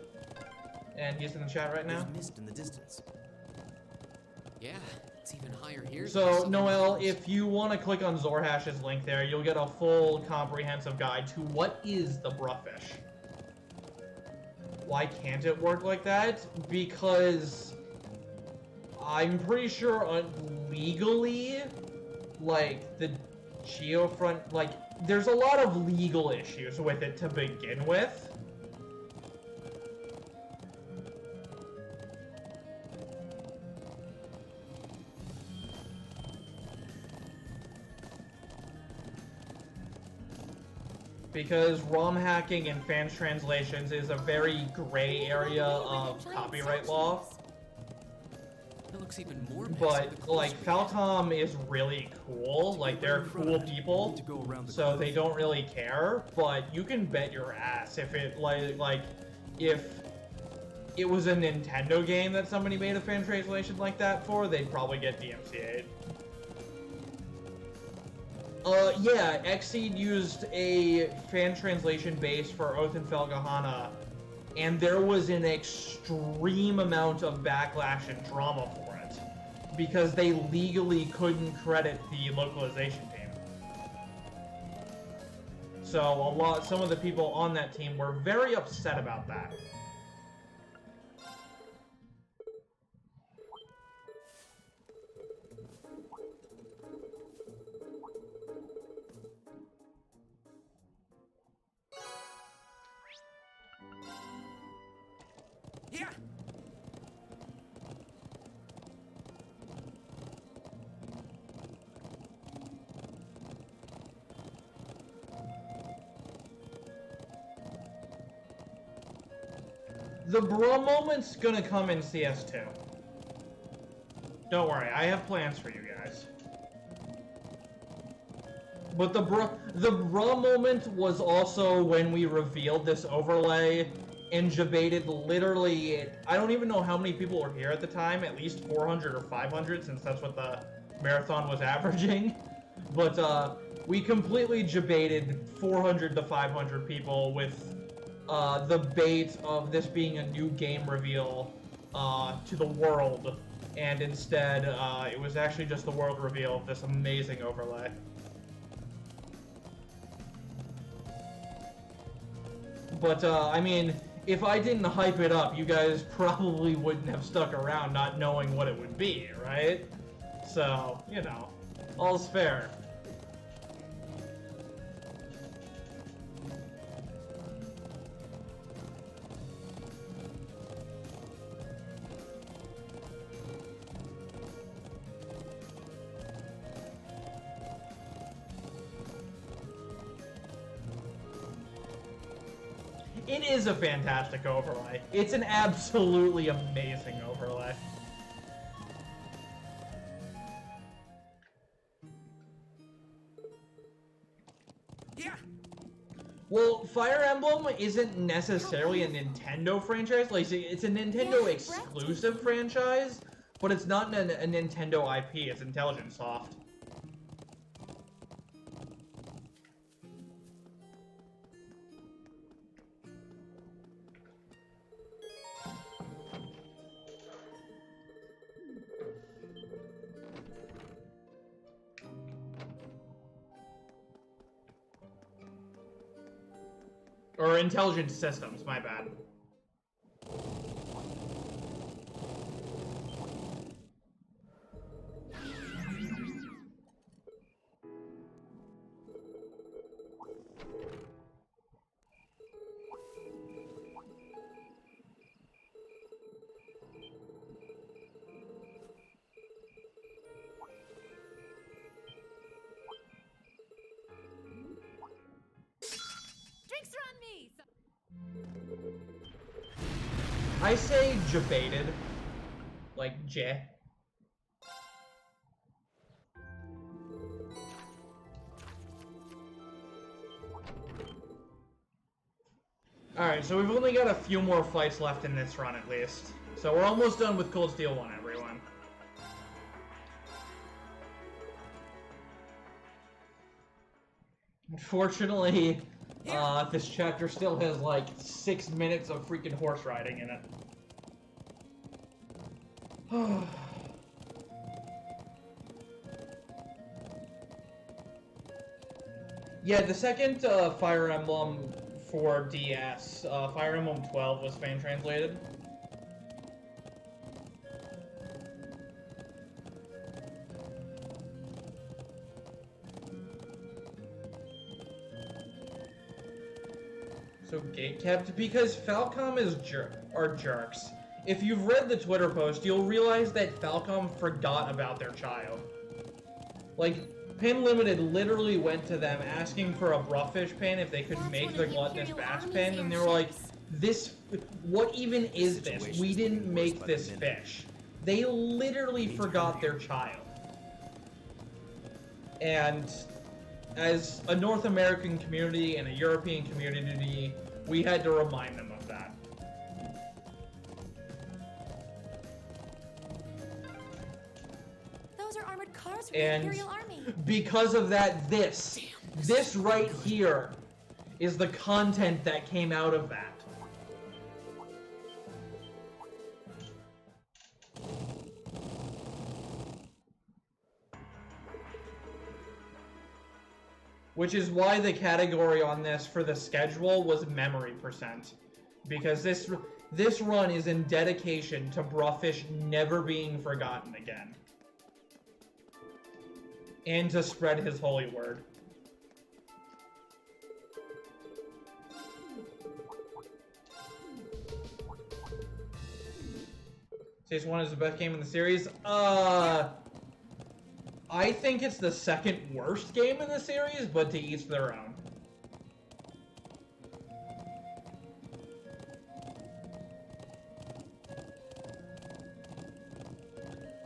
and he's in the chat right now. There's mist in the distance. Yeah, it's even higher here. So, Noel, if you want to click on Zorhash's link there, you'll get a full comprehensive guide to what is the Bruhfish. Why can't it work like that? Because I'm pretty sure legally, like, the Geofront, like, there's a lot of legal issues with it to begin with. Because ROM hacking and fans translations is a very gray area of copyright law. It looks even more But, like, Falcom is really cool. Like, they're cool people, so they don't really care. But you can bet your ass if it, like, if it was a Nintendo game that somebody made a fan translation like that for, they'd probably get DMCA'd. Yeah, Xseed used a fan translation base for Oath and Felgahana, and there was an extreme amount of backlash and drama for it, because they legally couldn't credit the localization team. So some of the people on that team were very upset about that. Here! The bro moment's gonna come in CS2. Don't worry, I have plans for you guys. But the bro moment was also when we revealed this overlay and debated literally, I don't even know how many people were here at the time, at least 400 or 500, since that's what the marathon was averaging. But we completely debated 400 to 500 people with the bait of this being a new game reveal to the world, and instead it was actually just the world reveal of this amazing overlay. But, I mean, if I didn't hype it up, you guys probably wouldn't have stuck around not knowing what it would be, right? So, you know, all's fair. It is a fantastic overlay. It's an absolutely amazing overlay. Yeah. Well, Fire Emblem isn't necessarily a Nintendo franchise. Like, it's a Nintendo exclusive franchise, but it's not a Nintendo IP. It's Intelligent Soft. Or Intelligent Systems, my bad. Drinks are on me! I say Jebaited. Like, J. Alright, so we've only got a few more fights left in this run, at least. So we're almost done with Cold Steel 1, everyone. Unfortunately, this chapter still has, like, 6 minutes of freaking horse riding in it. Yeah, the second Fire Emblem for DS, Fire Emblem 12 was fan translated. So gatekept because Falcom are jerks. If you've read the Twitter post, you'll realize that Falcom forgot about their child. Like, Pin Limited literally went to them asking for a Bruhfish pin if they could make the Gluttonous Bats pin, and they were like, what even is this? We didn't make this fish. They literally forgot their child. And as a North American community and a European community, we had to remind them of that. Those are armored cars from And the Imperial Army. because of that, this right here is the content that came out of that. Which is why the category on this for the schedule was memory percent. Because this run is in dedication to Bruhfish never being forgotten again. And to spread his holy word. Stage 1 is the best game in the series. I think it's the second worst game in the series, but to each their own.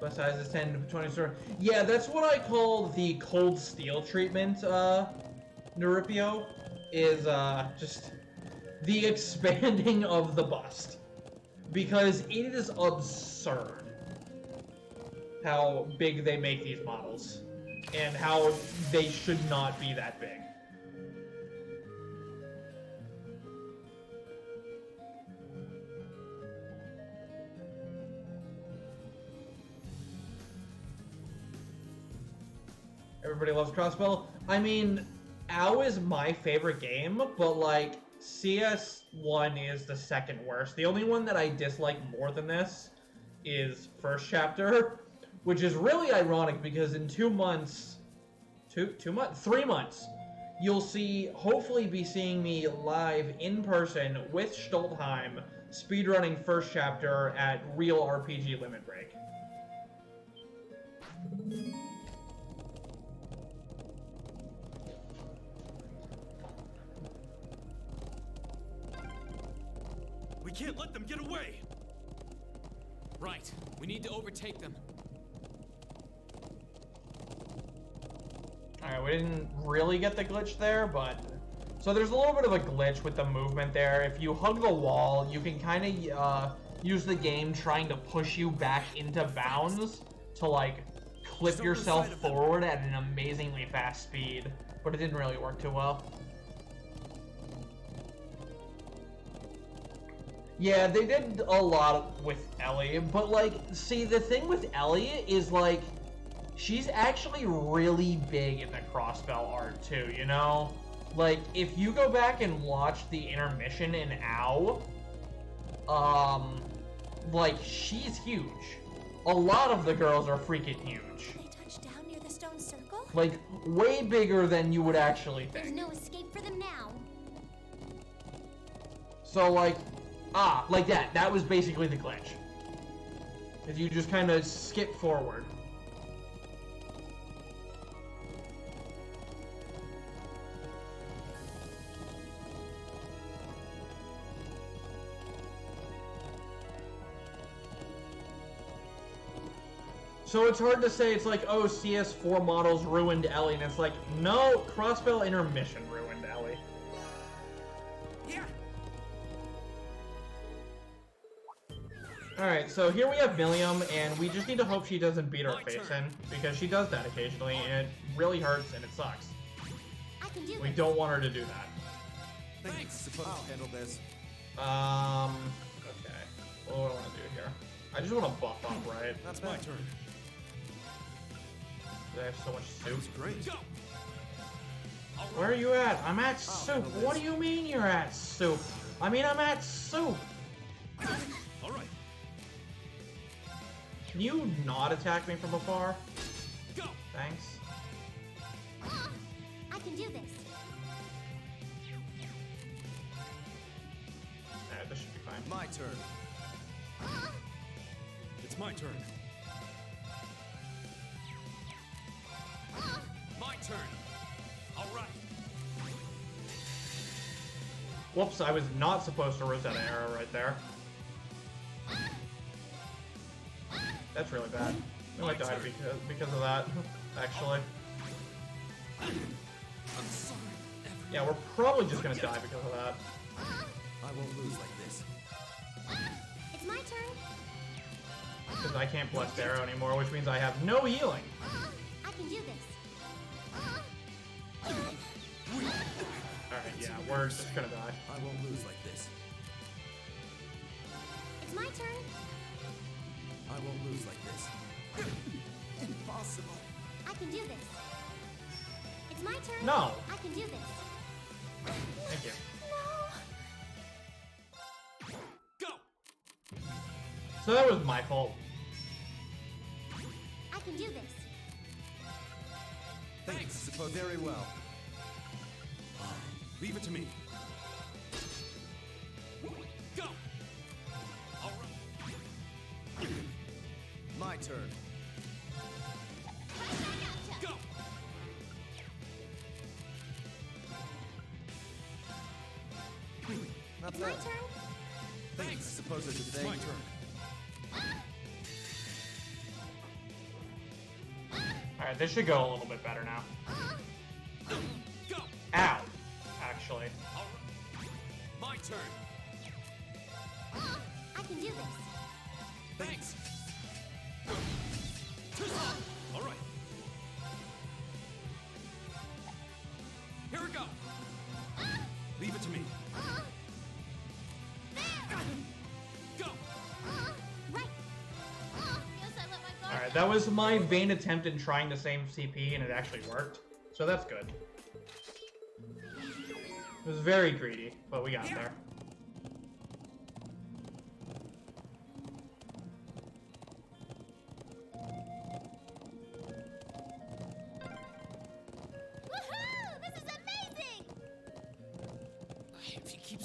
Bus size is 10 to 20 store. Yeah, that's what I call the cold steel treatment, Neripio, is just the expanding of the bust. Because it is absurd how big they make these models, and how they should not be that big. Everybody loves Crossbow. I mean, OW is my favorite game, but like, CS1 is the second worst. The only one that I dislike more than this is first chapter, which is really ironic because in 2 months, 3 months, you'll hopefully be seeing me live in person with Stoltheim speedrunning first chapter at Real RPG Limit Break. We can't let them get away! Right. We need to overtake them. Alright, we didn't really get the glitch there, but... So there's a little bit of a glitch with the movement there. If you hug the wall, you can kind of use the game trying to push you back into bounds to, like, clip yourself forward at an amazingly fast speed. But it didn't really work too well. Yeah, they did a lot with Ellie, but, like, see, the thing with Ellie is, like, she's actually really big in the crossbell art, too, you know? Like, if you go back and watch the intermission in OW, like, she's huge. A lot of the girls are freaking huge. They touched down near the stone circle? Like, way bigger than you would actually There's think. no escape for them now. So, like, like that. That was basically the glitch. Because you just kind of skip forward. So it's hard to say, it's like, oh, CS4 models ruined Ellie, and it's like, no, Crossbell Intermission ruined Ellie. Yeah! Alright, so here we have Milliam, and we just need to hope she doesn't beat our face in, because she does that occasionally, and it really hurts, and it sucks. I can do We this. don't want her to do that. Thanks. Suppose I'll handle this. Okay. What do I want to do here? I just want to buff up, right? That's my turn. I have so much That was soup. great. Go! Where are you at? I'm at soup. What do you mean you're at soup? I mean, I'm at soup. All right. Can you not attack me from afar? Go! Thanks. I can do this. Alright, this should be fine. My turn. It's my turn. My turn. All right. Whoops, I was not supposed to Rosetta arrow right there. That's really bad. I might die because of that, actually. I'm sorry, everyone. Yeah, we're probably just gonna die because of that. I won't lose like this. It's my turn. Because I can't bless arrow anymore, which means I have no healing. I can do this. Alright, yeah, we're just gonna die. I won't lose like this. It's my turn. I won't lose like this. Impossible. I can do this. It's my turn. No. I can do this. Thank you. Go! So that was my fault. I can do this. Thanks. Suppose very well. Leave it to me. Go! All right. My turn. Go! Not It's my bad. turn. Thanks. Suppose it's a It's thing. my turn. Alright, this should go a little bit better now. Go! Ow! Actually. All right. My turn. I can do this. Thanks. All right. Here we go. Leave it to me. Go! Right. Alright, that was my vain attempt in trying to save CP, and it actually worked. So that's good. It was very greedy, but we got there.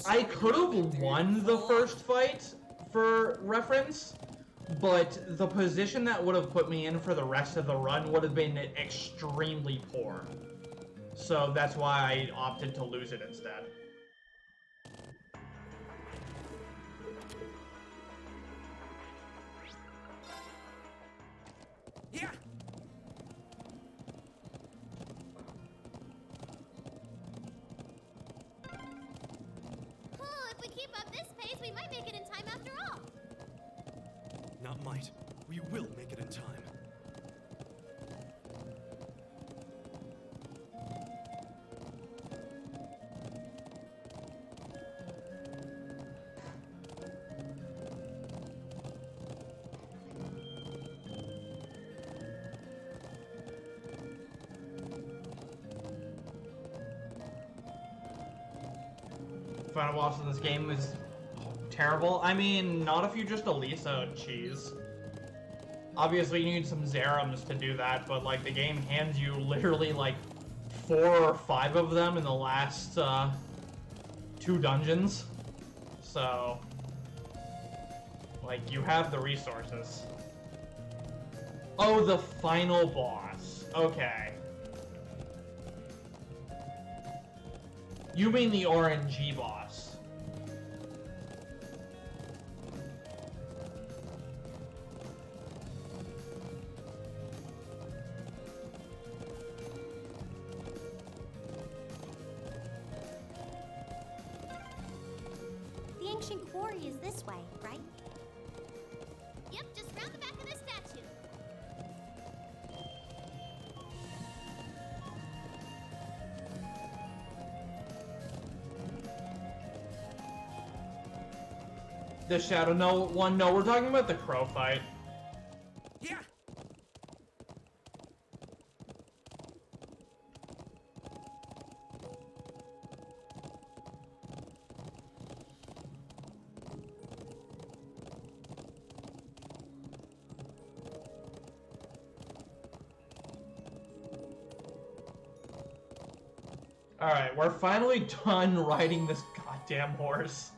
I could have won the first fight, for reference, but the position that would have put me in for the rest of the run would have been extremely poor. So that's why I opted to lose it instead. Yeah. If we keep up this pace, we might make it in time after all. Not might. We will make it in time. Final boss in this game is terrible. I mean, not if you just Elisa cheese. Obviously, you need some Zerums to do that, but like the game hands you literally like 4 or 5 of them in the last 2 dungeons. So, like, you have the resources. Oh, the final boss. Okay. You mean the RNG boss. The ancient quarry is this way, right? Yep, just round the back of the statue. The Shadow one, no, we're talking about the crow fight. Yeah. Alright, we're finally done riding this goddamn horse.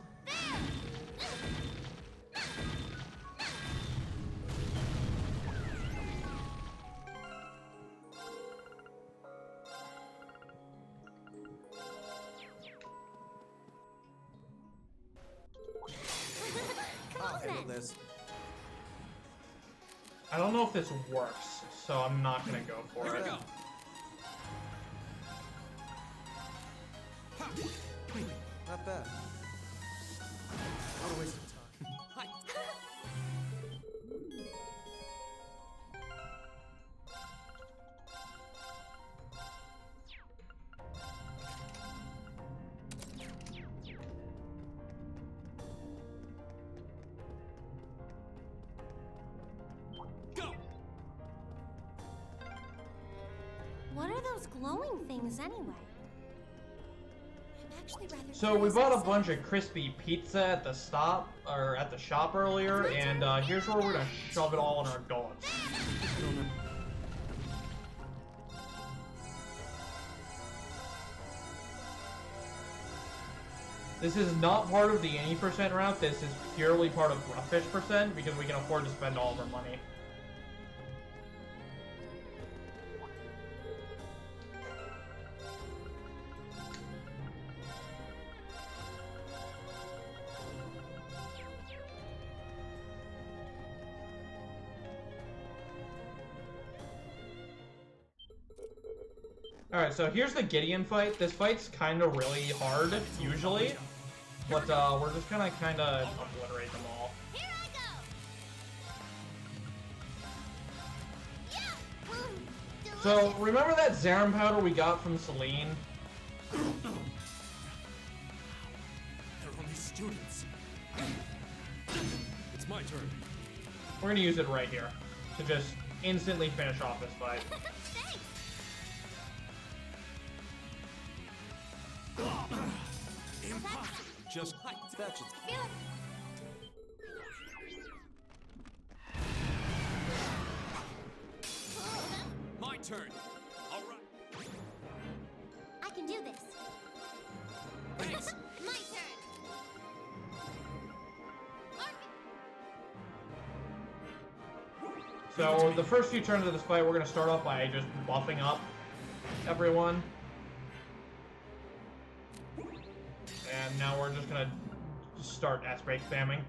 I'll handle this. I don't know if this works, so I'm not gonna go for Here it. we go. Not bad. What a waste of time. Hi. Go. What are those glowing things anyway? I'm actually rather So we curious bought a myself. bunch of crispy pizza at the stop, or at the shop earlier, and here's where we're gonna shove it all in our gullets. This is not part of the any percent route, this is purely part of Bruhfish percent, because we can afford to spend all of our money. Alright, so here's the Gideon fight. This fight's kind of really hard, usually. But we're just gonna kind of obliterate them all. Here I go! Yeah! So, Delicious. remember that Zerum powder we got from Celine? They're only students. It's my turn. We're gonna use it right here to just instantly finish off this fight. Thanks! Just That should... Feel it. My turn. All right. I can do this. Thanks. My turn. So the first few turns of this fight, we're gonna start off by just buffing up everyone. And now we're just gonna start S-break spamming.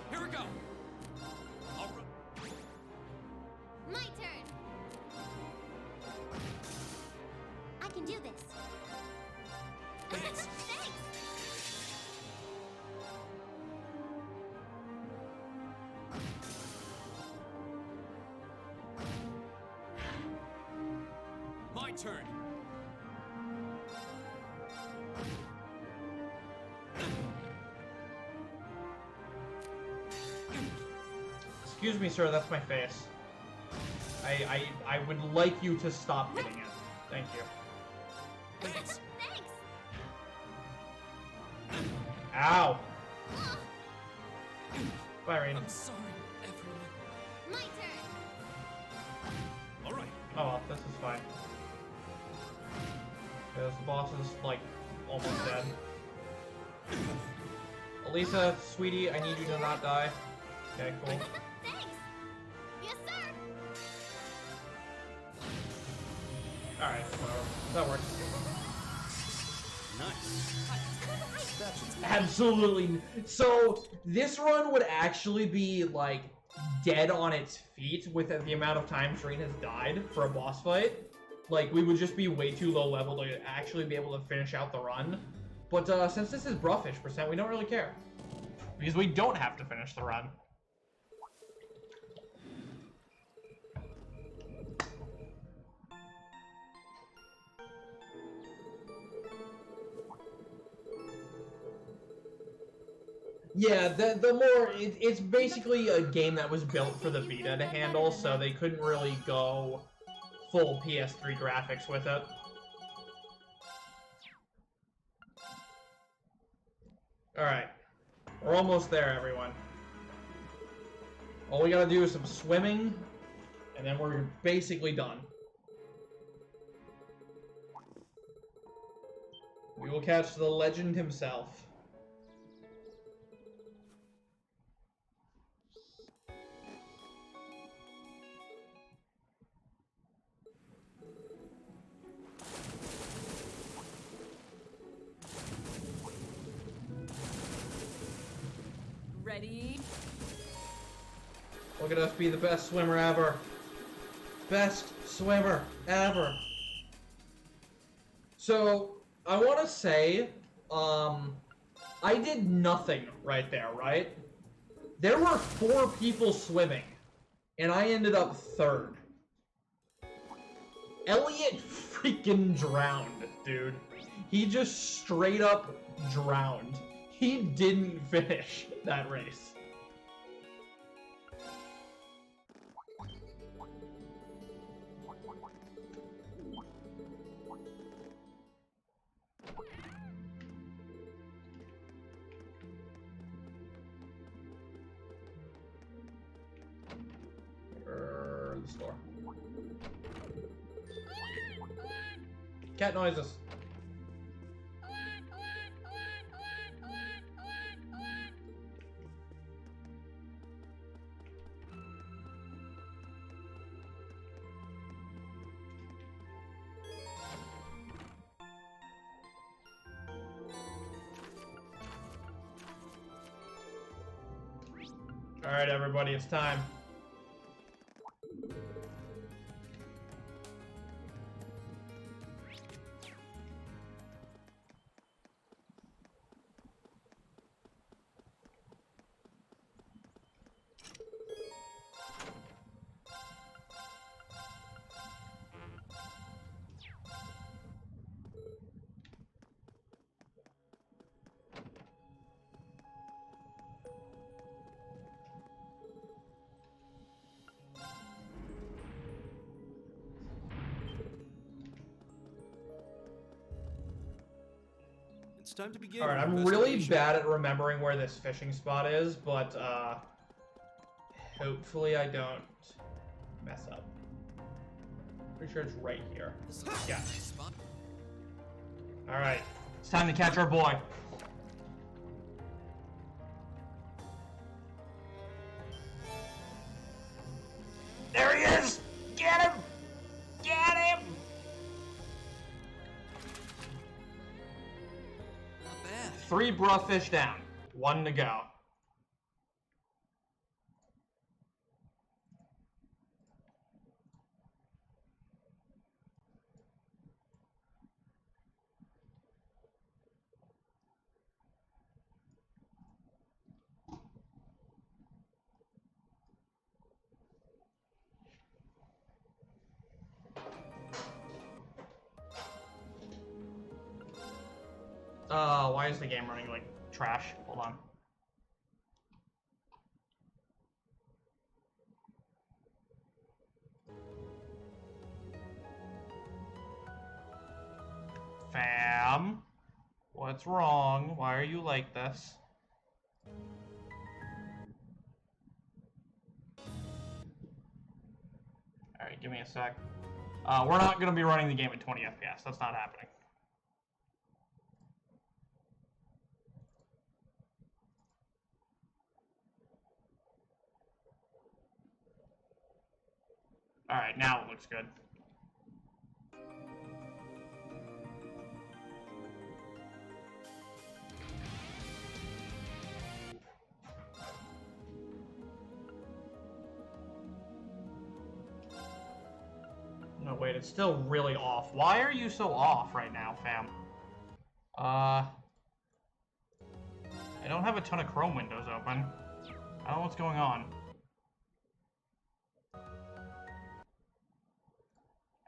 Here we go. All right. My turn. I can do this. Thanks. Thanks. My turn. Excuse me, sir, that's my face. I would like you to stop hitting it. Thank you. Thanks. Thanks. Ow! Oh, Bye, Rain. I'm sorry, everyone. my turn. all right. Oh well, this is fine. Because the boss is, like, almost dead. Elisa, sweetie, I need you to not die. Okay, cool. Thanks. Yes, sir. Alright, whatever. That works. Nice. That should... Absolutely. So, this run would actually be, like, dead on its feet with the amount of times Rain has died for a boss fight. Like, we would just be way too low level to actually be able to finish out the run. But since this is Bruhfish percent, we don't really care. Because we don't have to finish the run. Yeah, the more it's basically a game that was built for the Vita to handle, so they couldn't really go full PS3 graphics with it. Alright. We're almost there, everyone. All we gotta do is some swimming, and then we're basically done. We will catch the legend himself. Ready? Look at us be the best swimmer ever. Best swimmer ever. So, I want to say, I did nothing right there, right? There were 4 people swimming, and I ended up 3rd. Elliot freaking drowned, dude. He just straight up drowned. He didn't finish that race. The store. Cat noises. Alright, everybody, it's time. It's time to begin. Alright, our I'm really investigation. bad at remembering where this fishing spot is, but, hopefully I don't mess up. Pretty sure it's right here. Yeah. Alright, it's time to catch our boy. There he is! Get him! Get him! Not bad. 3 Bruhfish down. 1 to go. Why is the game running like trash? Hold on. Fam, what's wrong? Why are you like this? Alright, give me a sec. We're not gonna be running the game at 20 FPS. That's not happening. Alright, now it looks good. No, wait, it's still really off. Why are you so off right now, fam? I don't have a ton of Chrome windows open. I don't know what's going on.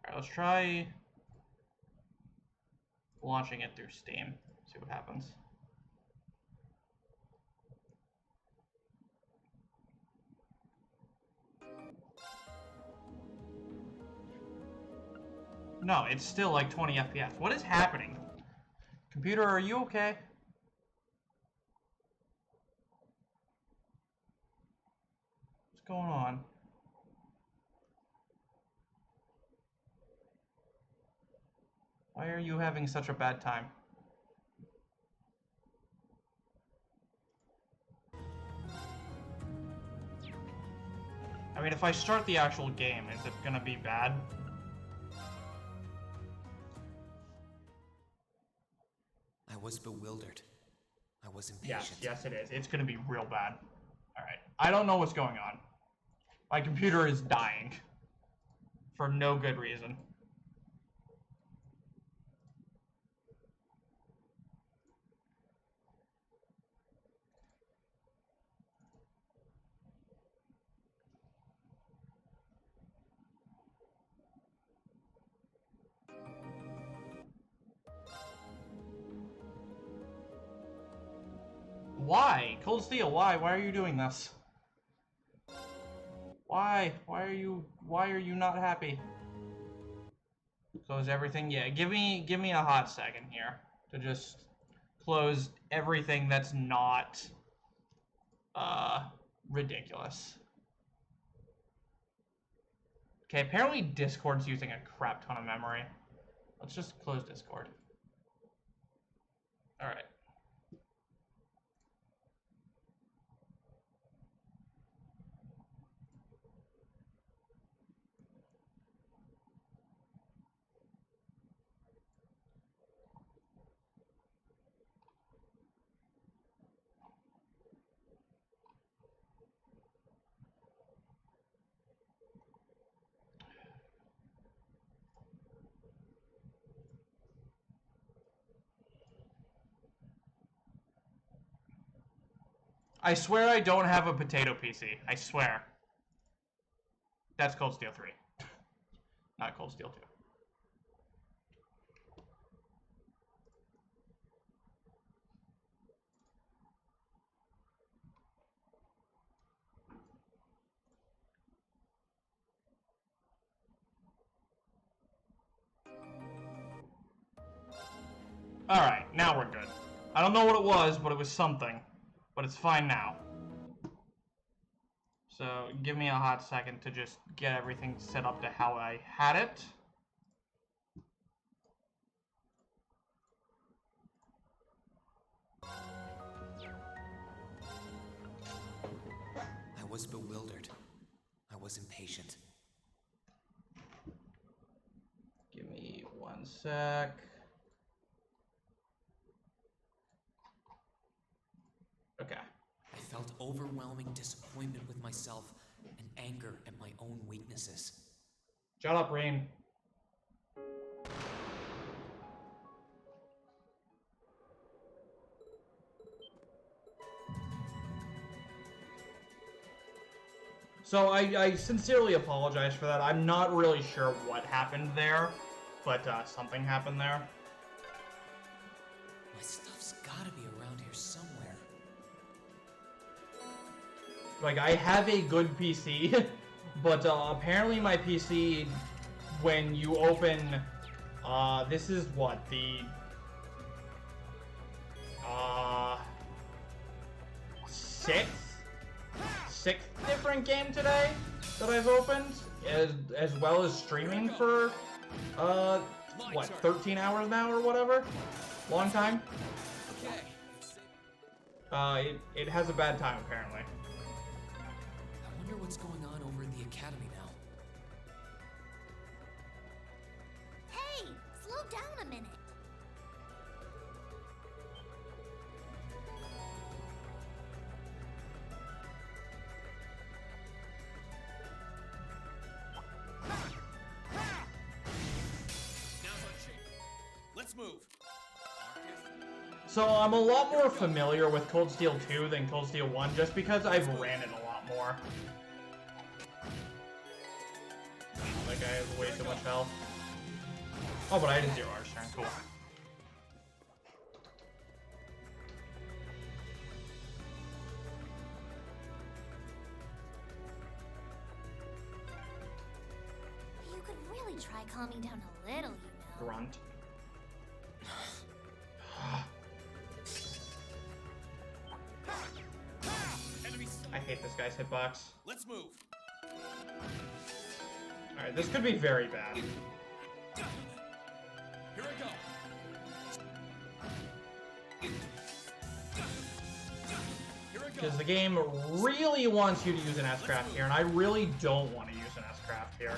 Alright, let's try launching it through Steam. See what happens. No, it's still like 20 FPS. What is happening? Computer, are you okay? What's going on? Why are you having such a bad time? I mean, if I start the actual game, is it gonna be bad? I was bewildered. I was Yes, impatient. yes it is. It's gonna be real bad. Alright. I don't know what's going on. My computer is dying. For no good reason. Why? Cold Steel, why? Why are you doing this? Why? Why are you not happy? Close everything? Yeah, give me a hot second here to just close everything that's not ridiculous. Okay, apparently Discord's using a crap ton of memory. Let's just close Discord. Alright. I swear I don't have a potato PC. I swear. That's Cold Steel 3. Not Cold Steel 2. Alright, now we're good. I don't know what it was, but it was something. But it's fine now. So, give me a hot second to just get everything set up to how I had it. I was bewildered. I was impatient. Give me one sec. Okay. I felt overwhelming disappointment with myself and anger at my own weaknesses. Shut up, Rain. So I sincerely apologize for that. I'm not really sure what happened there, but something happened there. My stuff's gotta be around here somewhere. Like, I have a good PC, but apparently my PC, when you open, this is what, the, sixth different game today that I've opened, as well as streaming for, what, 13 hours now or whatever? Long time? It has a bad time, apparently. I wonder what's going on over in the academy now. Hey, slow down a minute. Let's move. So I'm a lot more familiar with Cold Steel 2 than Cold Steel 1 just because I've ran it a lot more. That guy has way too much health. Oh, but I did 0 hours turn. Cool. You could really try calming down a little, you know. Grunt. I hate this guy's hitbox. Let's move. Alright, this could be very bad. Here I go. Here I go. Because the game really wants you to use an S-Craft here, and I really don't want to use an S-Craft here.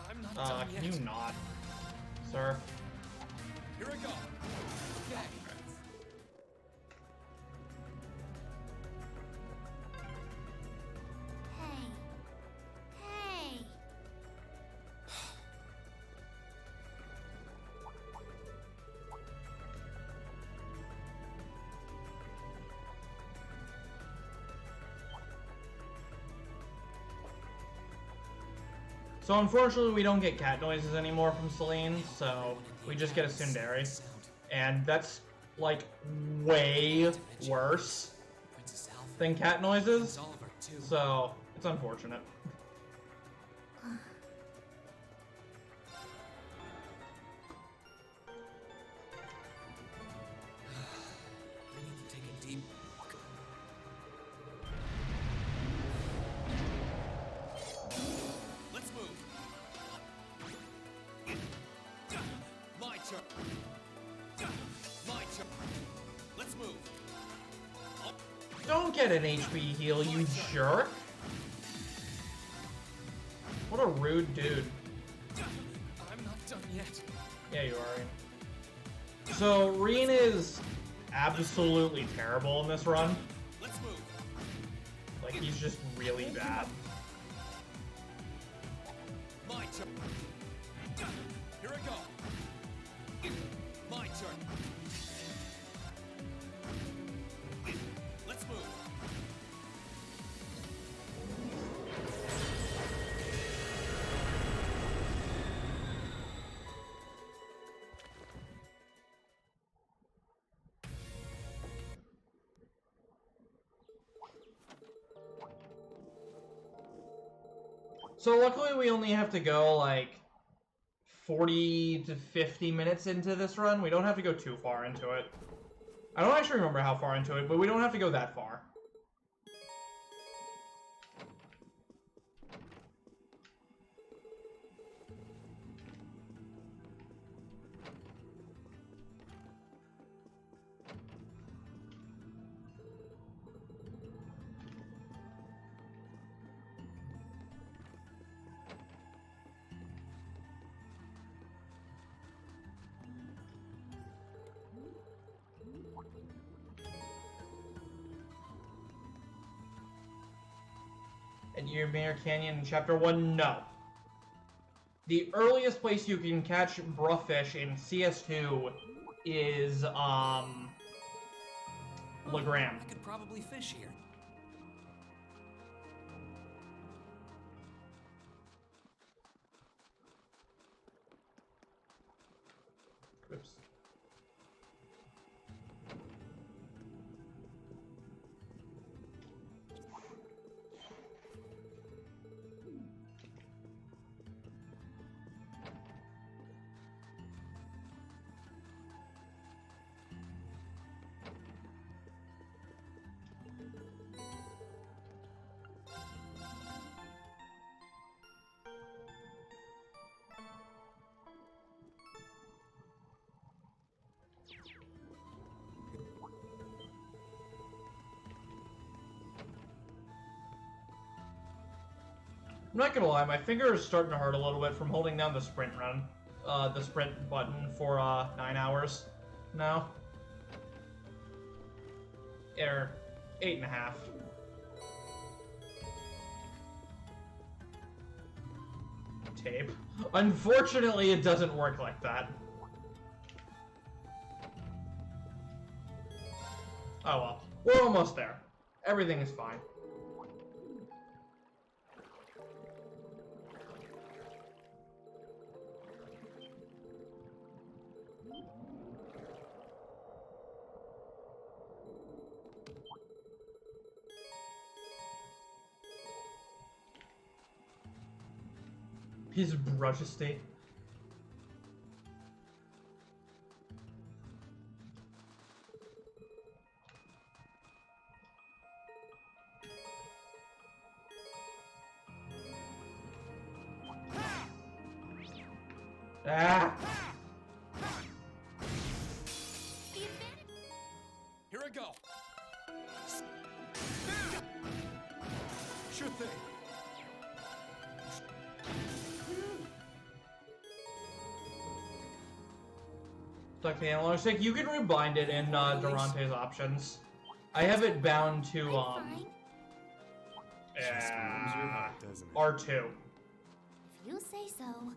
I'm not done Can yet. you not, sir? Here I go. Okay. Hey. Hey. So unfortunately, we don't get cat noises anymore from Celine, so we just get a tsundere. And that's, like, way worse Princess Alpha, than cat noises, Oliver too. so it's unfortunate. I need to take a deep walk. Let's move. My turn. My turn. Let's move. Don't get an HP heal, you jerk! What a rude dude. I'm not done yet. Yeah, you are. So, Reen is absolutely terrible in this run. Let's move. Like, he's just really bad. My turn. Here I go. My turn. Let's move. So luckily we only have to go, like, 40 to 50 minutes into this run. We don't have to go too far into it. I don't actually remember how far into it, but we don't have to go that far. And Ymir Canyon in Chapter 1, no. The earliest place you can catch Bruhfish in CS2 is, Legram. I could probably fish here. Oops. I'm not gonna lie, my finger is starting to hurt a little bit from holding down the sprint run, the sprint button for 9 hours now. Or 8.5. Tape. Unfortunately, it doesn't work like that. Oh well, we're almost there. Everything is fine. His brush estate. Ah! Here I go. Sure thing. Like the analog stick, you can rebind it in Durante's options. I have it bound to Just warms your heart, doesn't it? R2. If you say so.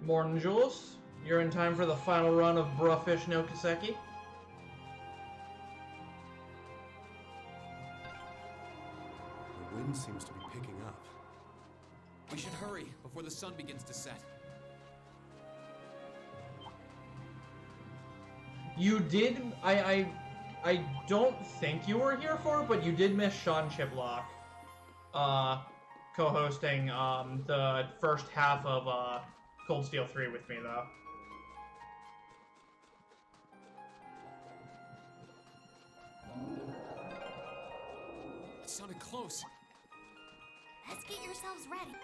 Morning, Jules. You're in time for the final run of Bruhfish no Kiseki. The wind seems to be picking up. We should hurry before the sun begins to set. You did. I don't think you were here for it, but you did miss Sean Chiplock, co-hosting the first half of Cold Steel 3 with me, though. It sounded close. Let's get yourselves ready.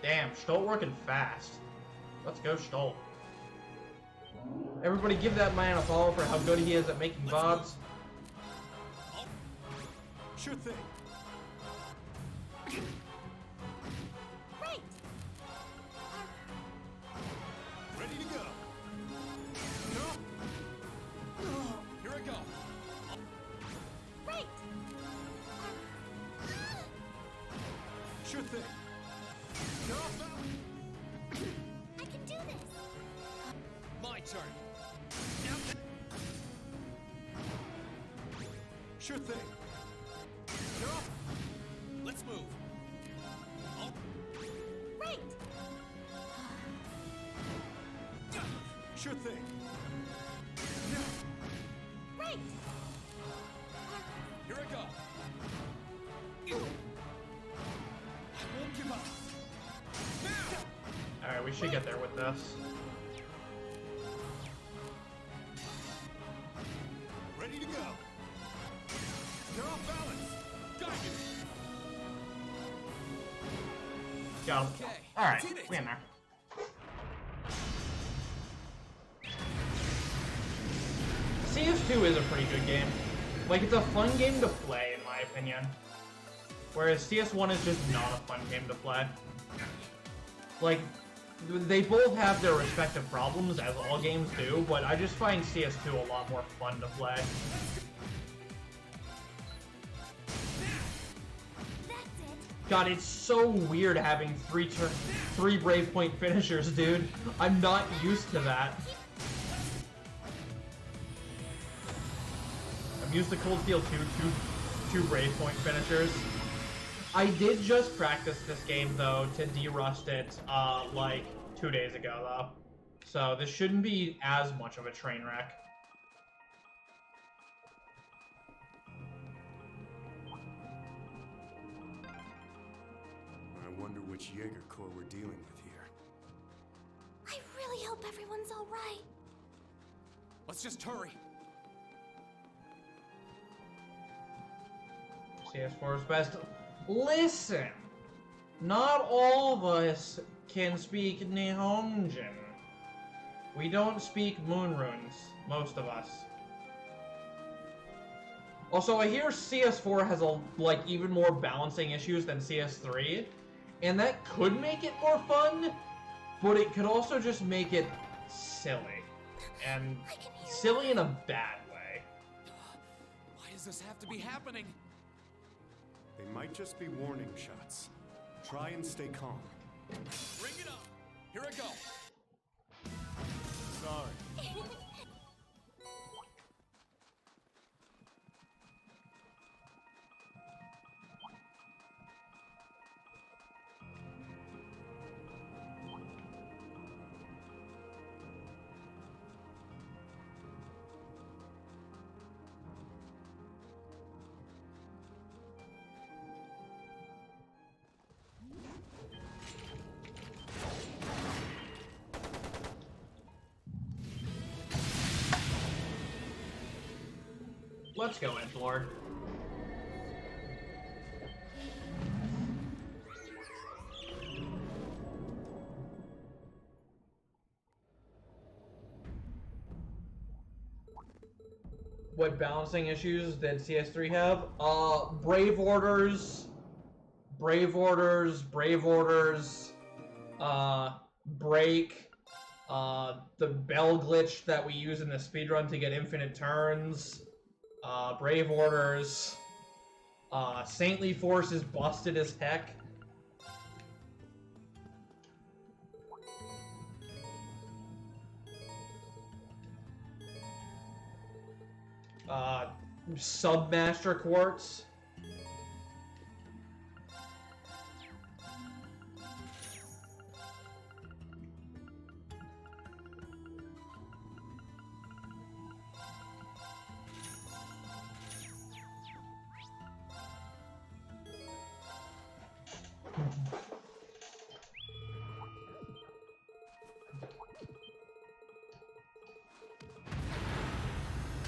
Damn, Stolt working fast. Let's go, Stolt. Everybody give that man a follow for how good he is at making VODs. Sure thing. Right. Ready to go. Here I go. Right. Sure thing. I can do this. My turn. Sure thing. Let's move. Right. Sure thing. Right. Here I go. I won't give up. Alright, we should get there with this. Ready to go. You're off balance. Got you. Got him. Okay, Alright, did it. we in there. CS2 is a pretty good game. Like, it's a fun game to play, in my opinion. Whereas CS1 is just not a fun game to play. Like, they both have their respective problems, as all games do, but I just find CS2 a lot more fun to play. That's it. God, it's so weird having three Brave Point finishers, dude. I'm not used to that. I'm used to Cold Steel 2, two Brave Point finishers. I did just practice this game, though, to de-rust it, like, 2 days ago, though. So this shouldn't be as much of a train wreck. I wonder which Jaeger Corps we're dealing with here. I really hope everyone's all right. Let's just hurry. CS4's best. Listen! Not all of us can speak Nihonjin. We don't speak moon runes, most of us. Also, I hear CS4 has like even more balancing issues than CS3, and that could make it more fun, but it could also just make it silly. And silly in a bad way. Why does this have to be happening? They might just be warning shots. Try and stay calm. Bring it up. Here I go. Sorry. Let's go, Edgelord. What balancing issues did CS3 have? Brave Orders, Brave Orders, Brave Orders, Break, the bell glitch that we use in the speedrun to get infinite turns, Brave Orders, Saintly Force is busted as heck. Submaster Quartz.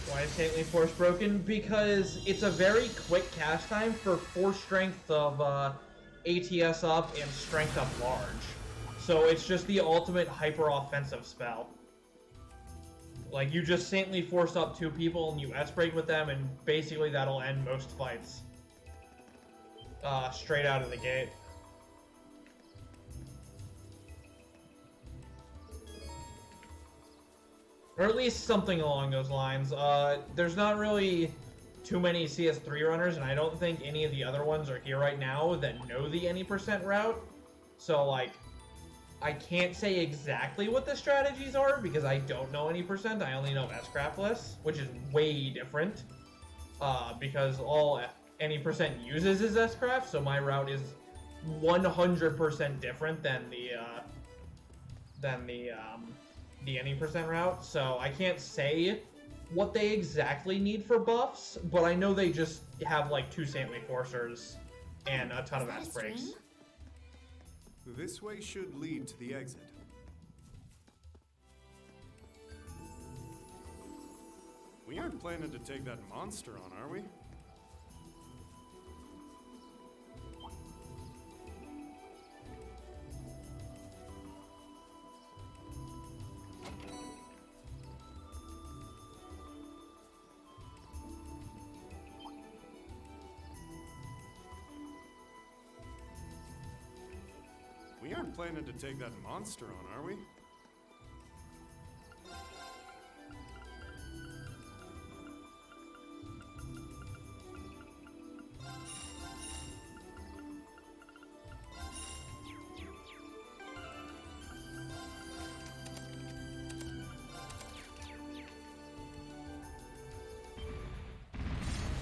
Why is Saintly Force broken? Because it's a very quick cast time for force strength of ATS up and strength up large. So it's just the ultimate hyper-offensive spell. Like, you just Saintly Force up 2 people and you S-break with them, and basically that'll end most fights. Straight out of the gate. Or at least something along those lines. There's not really too many CS3 runners, and I don't think any of the other ones are here right now that know the any % route. So, like, I can't say exactly what the strategies are, because I don't know any %. I only know S-Craft lists, which is way different. Because all any % uses is S-Craft, so my route is 100% different than the any percent route. So I can't say what they exactly need for buffs, but I know they just have like 2 Saintly Forcers and a ton of S breaks. This way should lead to the exit. We aren't planning to take that monster on, are we? We aren't planning to take that monster on, are we?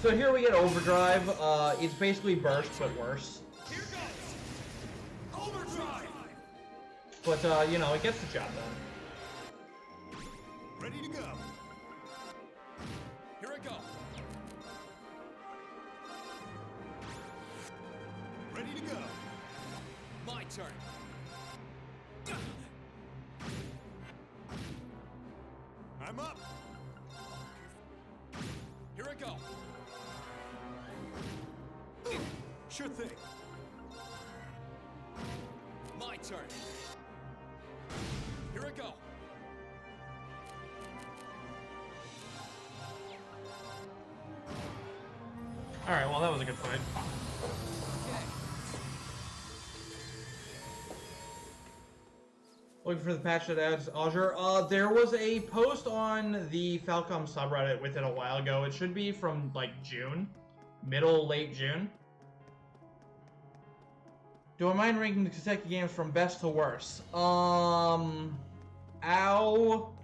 So here we get Overdrive. It's basically Burst, but worse. Here goes! Overdrive! But, you know, it gets the job done. Ready to go. Here I go. Ready to go. My turn. I'm up. Here I go. Sure thing. My turn. Here I go. Alright, well that was a good fight. Looking for the patch that adds Azure. There was a post on the Falcom subreddit with it a while ago. It should be from like June. Late June. Do I mind ranking the Kiseki games from best to worst?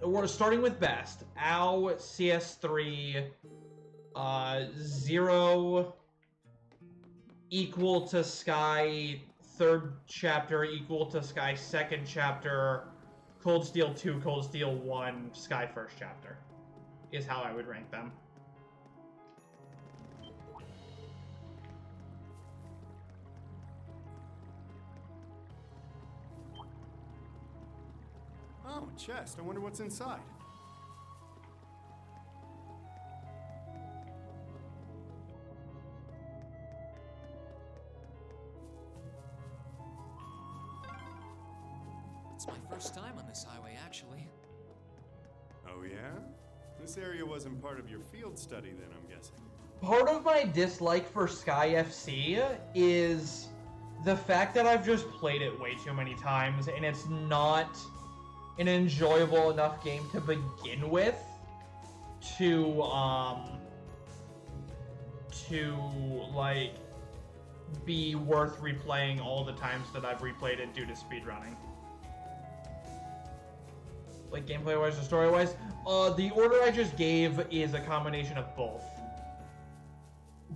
We're starting with best. OW, CS3, 0 equal to Sky 3rd chapter equal to Sky 2nd chapter, Cold Steel 2, Cold Steel 1, Sky 1st chapter is how I would rank them. Oh, chest. I wonder what's inside. It's my first time on this highway, actually. Oh, yeah? This area wasn't part of your field study then, I'm guessing. Part of my dislike for Sky FC is the fact that I've just played it way too many times and it's not an enjoyable enough game to begin with to like be worth replaying all the times that I've replayed it due to speedrunning. Like gameplay wise or story wise, the order I just gave is a combination of both,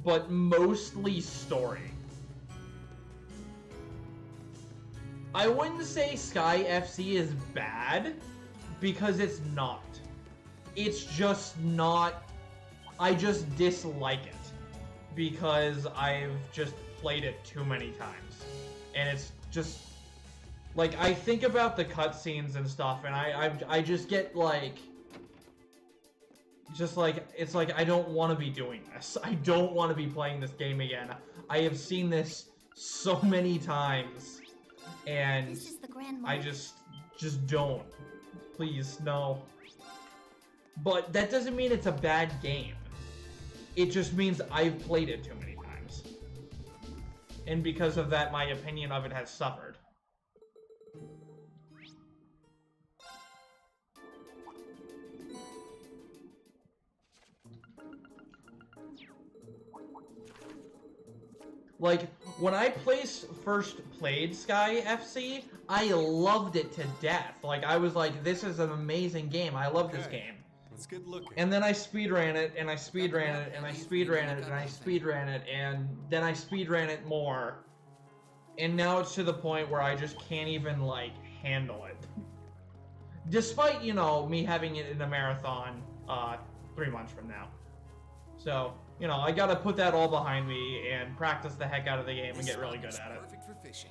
but mostly story. I wouldn't say Sky FC is bad, because it's not. It's just not... I just dislike it, because I've just played it too many times. And it's just... Like, I think about the cutscenes and stuff, and I just get, like... Just like, it's like, I don't want to be doing this. I don't want to be playing this game again. I have seen this so many times. And I just don't. Please, no. But that doesn't mean it's a bad game. It just means I've played it too many times. And because of that, my opinion of it has suffered. Like, when I first played Sky FC, I loved it to death. Like, I was like, this is an amazing game. I love this game. Let's get looking. And then I speedran it, and I speedran it, and I speedran it, and I speedran it, and then I speedran it more. And now it's to the point where I just can't even, like, handle it. Despite, you know, me having it in a marathon 3 months from now. So, you know, I gotta put that all behind me and practice the heck out of the game and get really good at it. Perfect for fishing.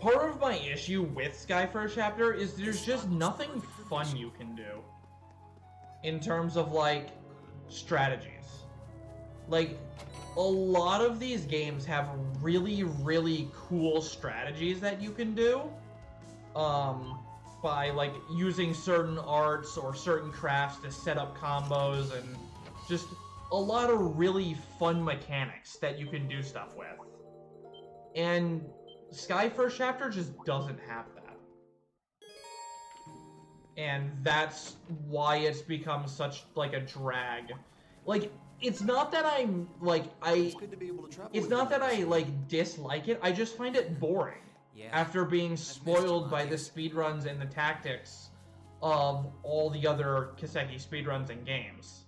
Part of my issue with Sky First Chapter is there's just nothing fun you can do in terms of, like, strategies. Like, a lot of these games have really, really cool strategies that you can do by, like, using certain arts or certain crafts to set up combos, and just a lot of really fun mechanics that you can do stuff with. And Sky First Chapter just doesn't have that. And that's why it's become such, like, a drag. Like, it's not that I'm, like, it's not that I, like, dislike it, I just find it boring. Yeah. After being spoiled by the speedruns and the tactics of all the other Kiseki speedruns and games.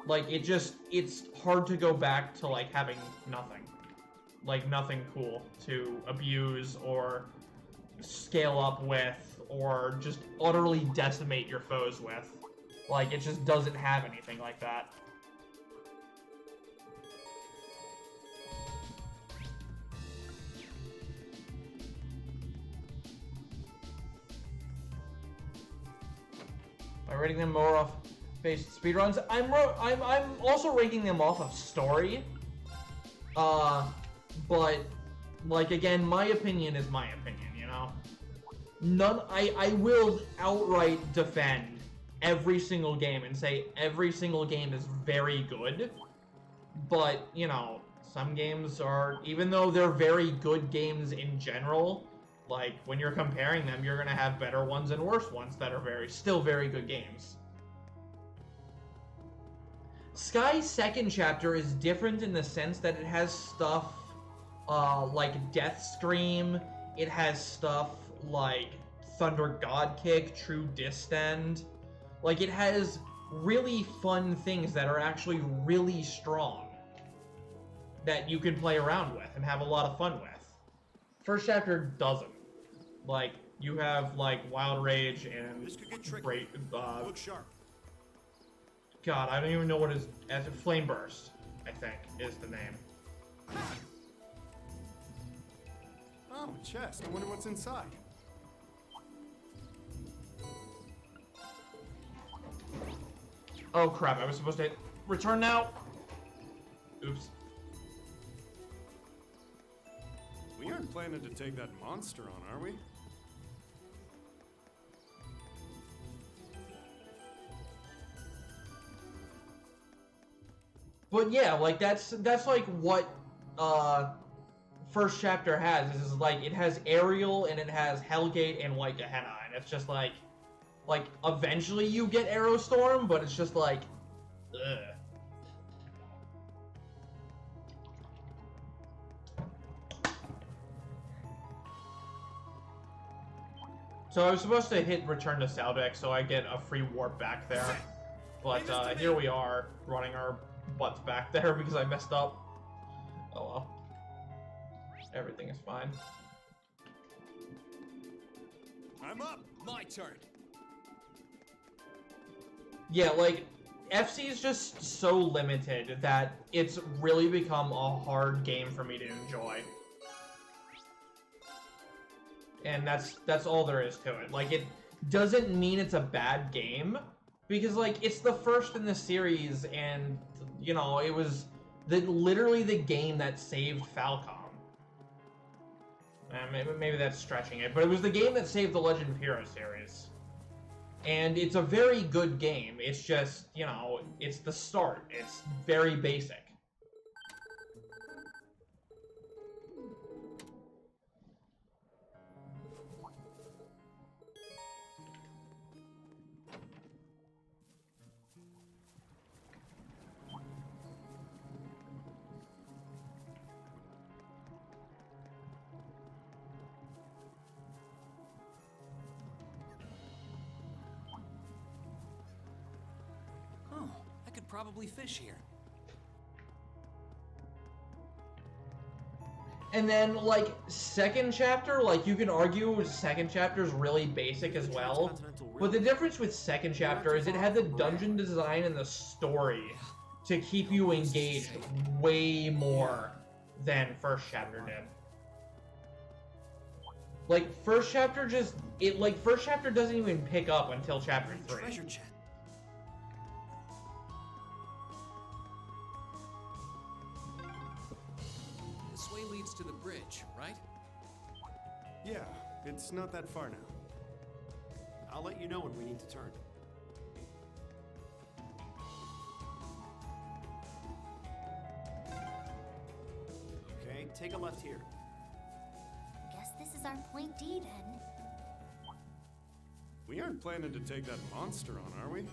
Like, it's hard to go back to, like, having nothing. Like, nothing cool to abuse or scale up with or just utterly decimate your foes with. Like, it just doesn't have anything like that. Am I rating them more off based speedruns? I'm also rating them off of story. But, like, again, my opinion is my opinion, you know? I will outright defend every single game and say every single game is very good. But, you know, some games are, even though they're very good games in general, like, when you're comparing them, you're gonna have better ones and worse ones that are still very good games. Sky's second chapter is different in the sense that it has stuff like Death Scream, it has stuff like Thunder God Kick, True Distend. Like, it has really fun things that are actually really strong that you can play around with and have a lot of fun with. First chapter doesn't. Like, you have, like, Wild Rage and Great, Look sharp. God, I don't even know what his, as a Flame Burst, I think, is the name. Oh, a chest. I wonder what's inside. Oh crap, I was supposed to hit return now. Oops. We aren't planning to take that monster on, are we? But yeah, like, that's like what first chapter has, is like, it has Aerial and it has Hellgate and White Gehenna, and it's just like eventually you get Aerostorm, but it's just like, ugh. So I was supposed to hit return to Saldex so I get a free warp back there, but here we are running our butts back there because I messed up. Oh well. Everything is fine. I'm up. My turn. Yeah, like, FC is just so limited that it's really become a hard game for me to enjoy. And that's all there is to it. Like, it doesn't mean it's a bad game, because, like, it's the first in the series, and, you know, it was literally the game that saved Falcom. Maybe that's stretching it, but it was the game that saved the Legend of Heroes series. And it's a very good game. It's just, you know, it's the start. It's very basic. Probably fish here. And then, like, second chapter, like, you can argue second chapter is really basic as well. But the difference with second chapter is it had the dungeon design and the story to keep you engaged way more than first chapter did. Like, first chapter first chapter doesn't even pick up until chapter 3. Treasure chest. This way leads to the bridge, right? Yeah, it's not that far now. I'll let you know when we need to turn. Okay, take a left here. Guess this is our point D then. We aren't planning to take that monster on, are we?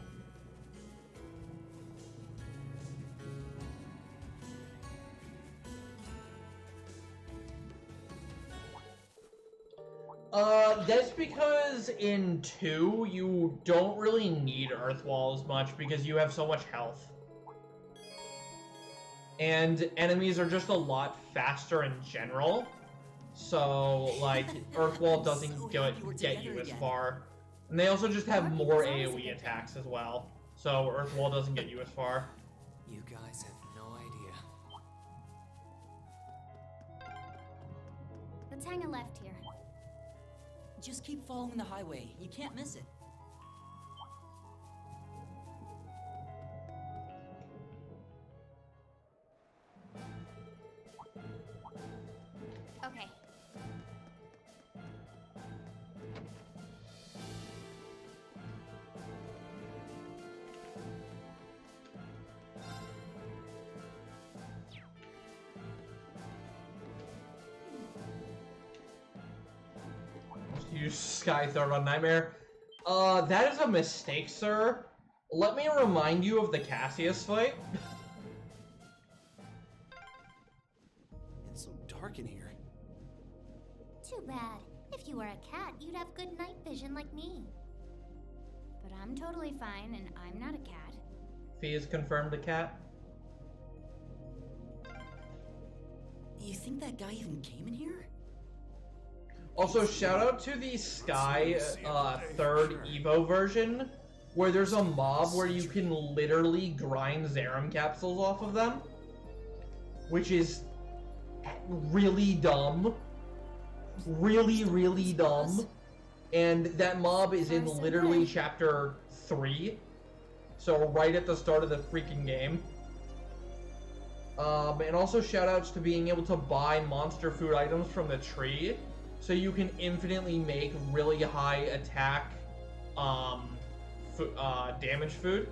That's because in 2, you don't really need Earthwall as much because you have so much health. And enemies are just a lot faster in general. So, like, Earthwall doesn't get you as far. And they also just have more AoE attacks as well. So, Earthwall doesn't get you as far. You guys have no idea. Let's hang a left here. Just keep following the highway. You can't miss it. Okay. Use Sky Third on Nightmare. That is a mistake, sir. Let me remind you of the Cassius fight. It's so dark in here. Too bad. If you were a cat, you'd have good night vision like me. But I'm totally fine, and I'm not a cat. Fee is confirmed a cat. You think that guy even came in here? Also, shout out to the Sky third Evo version, where there's a mob where you can literally grind Zerum capsules off of them, which is really dumb. Really, really dumb. And that mob is in literally chapter 3, so right at the start of the freaking game. And also shout outs to being able to buy monster food items from the tree, so you can infinitely make really high attack damage food.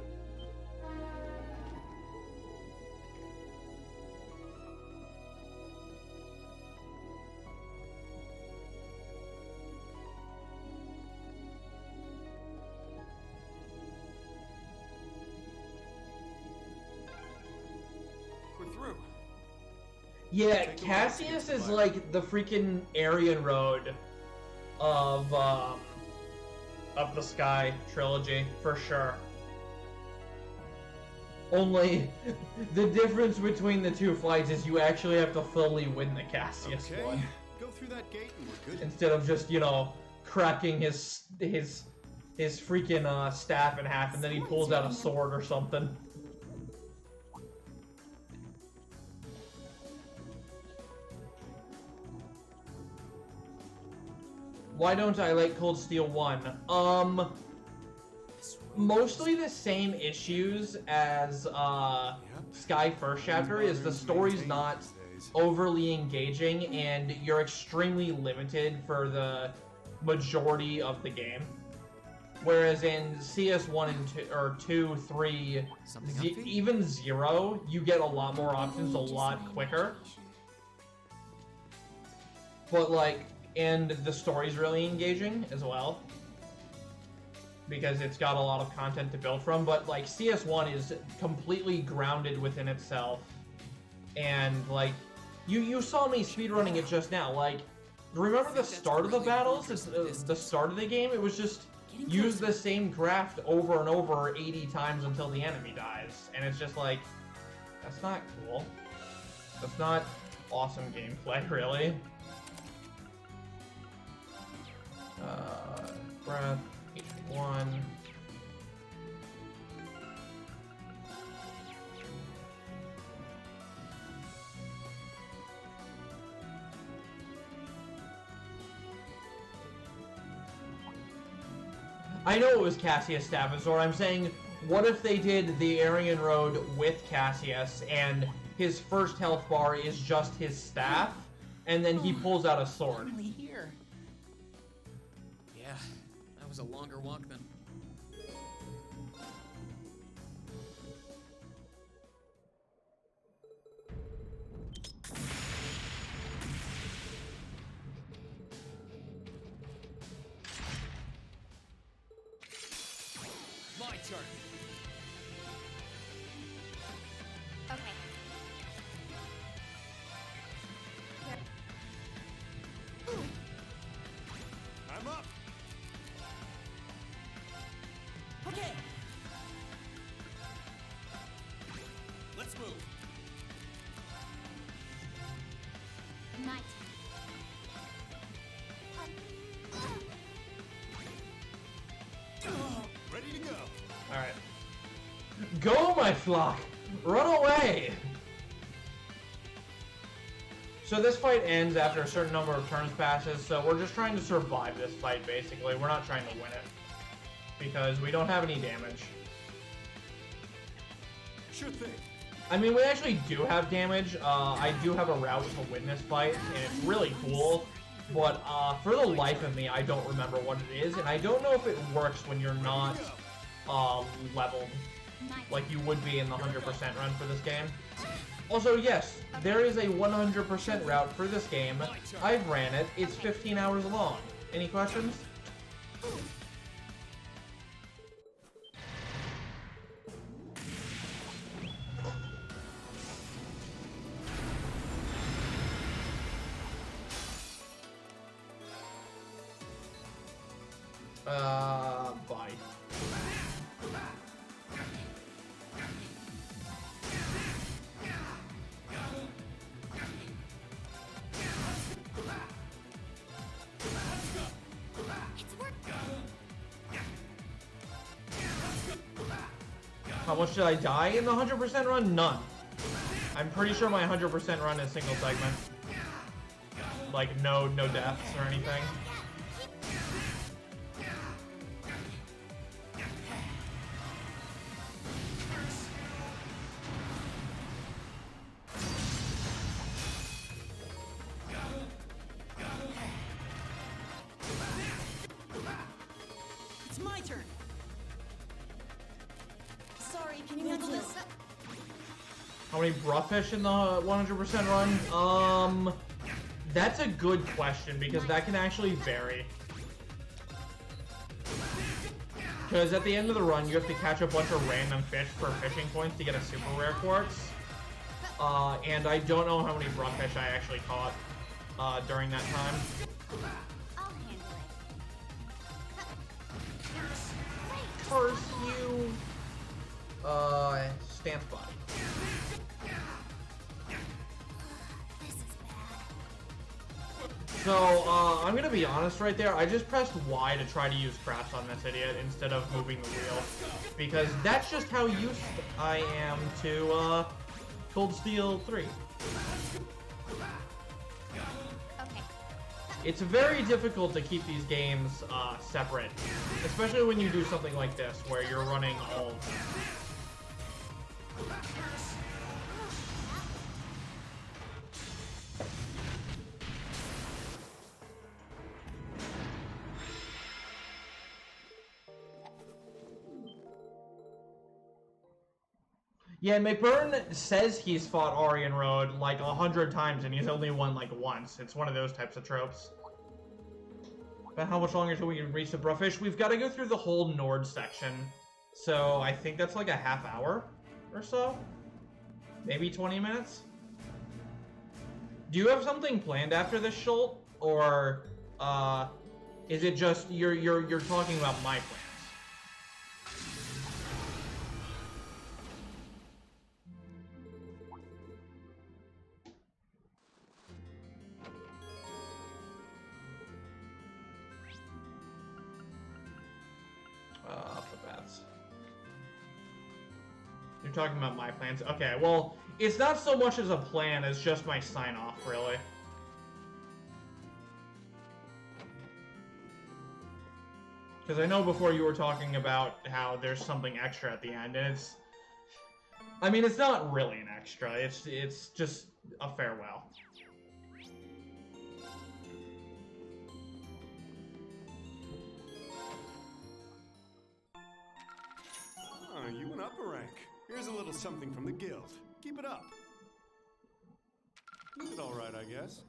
We're through. Yeah, Cassius is like the freaking Aryan Road of the Sky trilogy, for sure. Only, the difference between the two fights is you actually have to fully win the Cassius one. Go through that gate and we're good. Instead of just, you know, cracking his freaking staff in half and then he pulls out a sword or something. Why don't I like Cold Steel 1? Mostly the same issues as Sky First Chapter is the story's not overly engaging and you're extremely limited for the majority of the game. Whereas in CS1 and 2, or 2, 3, even 0, you get a lot more options a lot quicker. But like, and the story's really engaging as well, because it's got a lot of content to build from, but like CS1 is completely grounded within itself, and like, you saw me speedrunning it just now, like, remember the start of the battles, the start of the game, it was just, use the same craft over and over 80 times until the enemy dies, and it's just like, that's not cool. That's not awesome gameplay, really. Breath, H1. I know it was Cassius Stavizor. I'm saying, what if they did the Aryan Road with Cassius, and his first health bar is just his staff, and then he pulls out a sword? Finally here. Yeah, that was a longer walk than... My turn. Okay. I'm up. Okay. Let's move. My Ready to go. Alright. Go, my flock! Run away! So this fight ends after a certain number of turns passes, so we're just trying to survive this fight, basically. We're not trying to win it. Because we don't have any damage. Sure thing. I mean, we actually do have damage. I do have a route to win this fight, and it's really cool. But for the life of me, I don't remember what it is, and I don't know if it works when you're not leveled like you would be in the 100% run for this game. Also, yes, there is a 100% route for this game. I've ran it. It's 15 hours long. Any questions? Bye. How much did I die in the 100% run? None. I'm pretty sure my 100% run is single segment. Like, no deaths or anything. It's my turn. Sorry, can you handle this? How many Bruhfish in the 100% run? That's a good question, because that can actually vary. Because at the end of the run, you have to catch a bunch of random fish for fishing points to get a super rare quartz. And I don't know how many Bruhfish I actually caught during that time. I'll handle it. Curse you! Stance body. This is bad. So, I'm gonna be honest right there. I just pressed Y to try to use crafts on this idiot instead of moving the wheel. Because that's just how used I am to, Cold Steel 3. Okay. It's very difficult to keep these games, separate. Especially when you do something like this, where you're running all of them. Yeah, McBurn says he's fought Aryan Road like 100 times and he's only won like once. It's one of those types of tropes. But how much longer until we can reach the Bruhfish? We've got to go through the whole Nord section. So I think that's like a half hour or so. Maybe 20 minutes. Do you have something planned after this, Schult? Or is it just you're talking about my plans? plans. You're talking about my plans? Okay, well, it's not so much as a plan as just my sign-off, really. Because I know before you were talking about how there's something extra at the end, and it's... I mean, it's not really an extra, it's just a farewell. Oh, you went up a rank. Here's a little something from the guild. Keep it up. You did all right, I guess.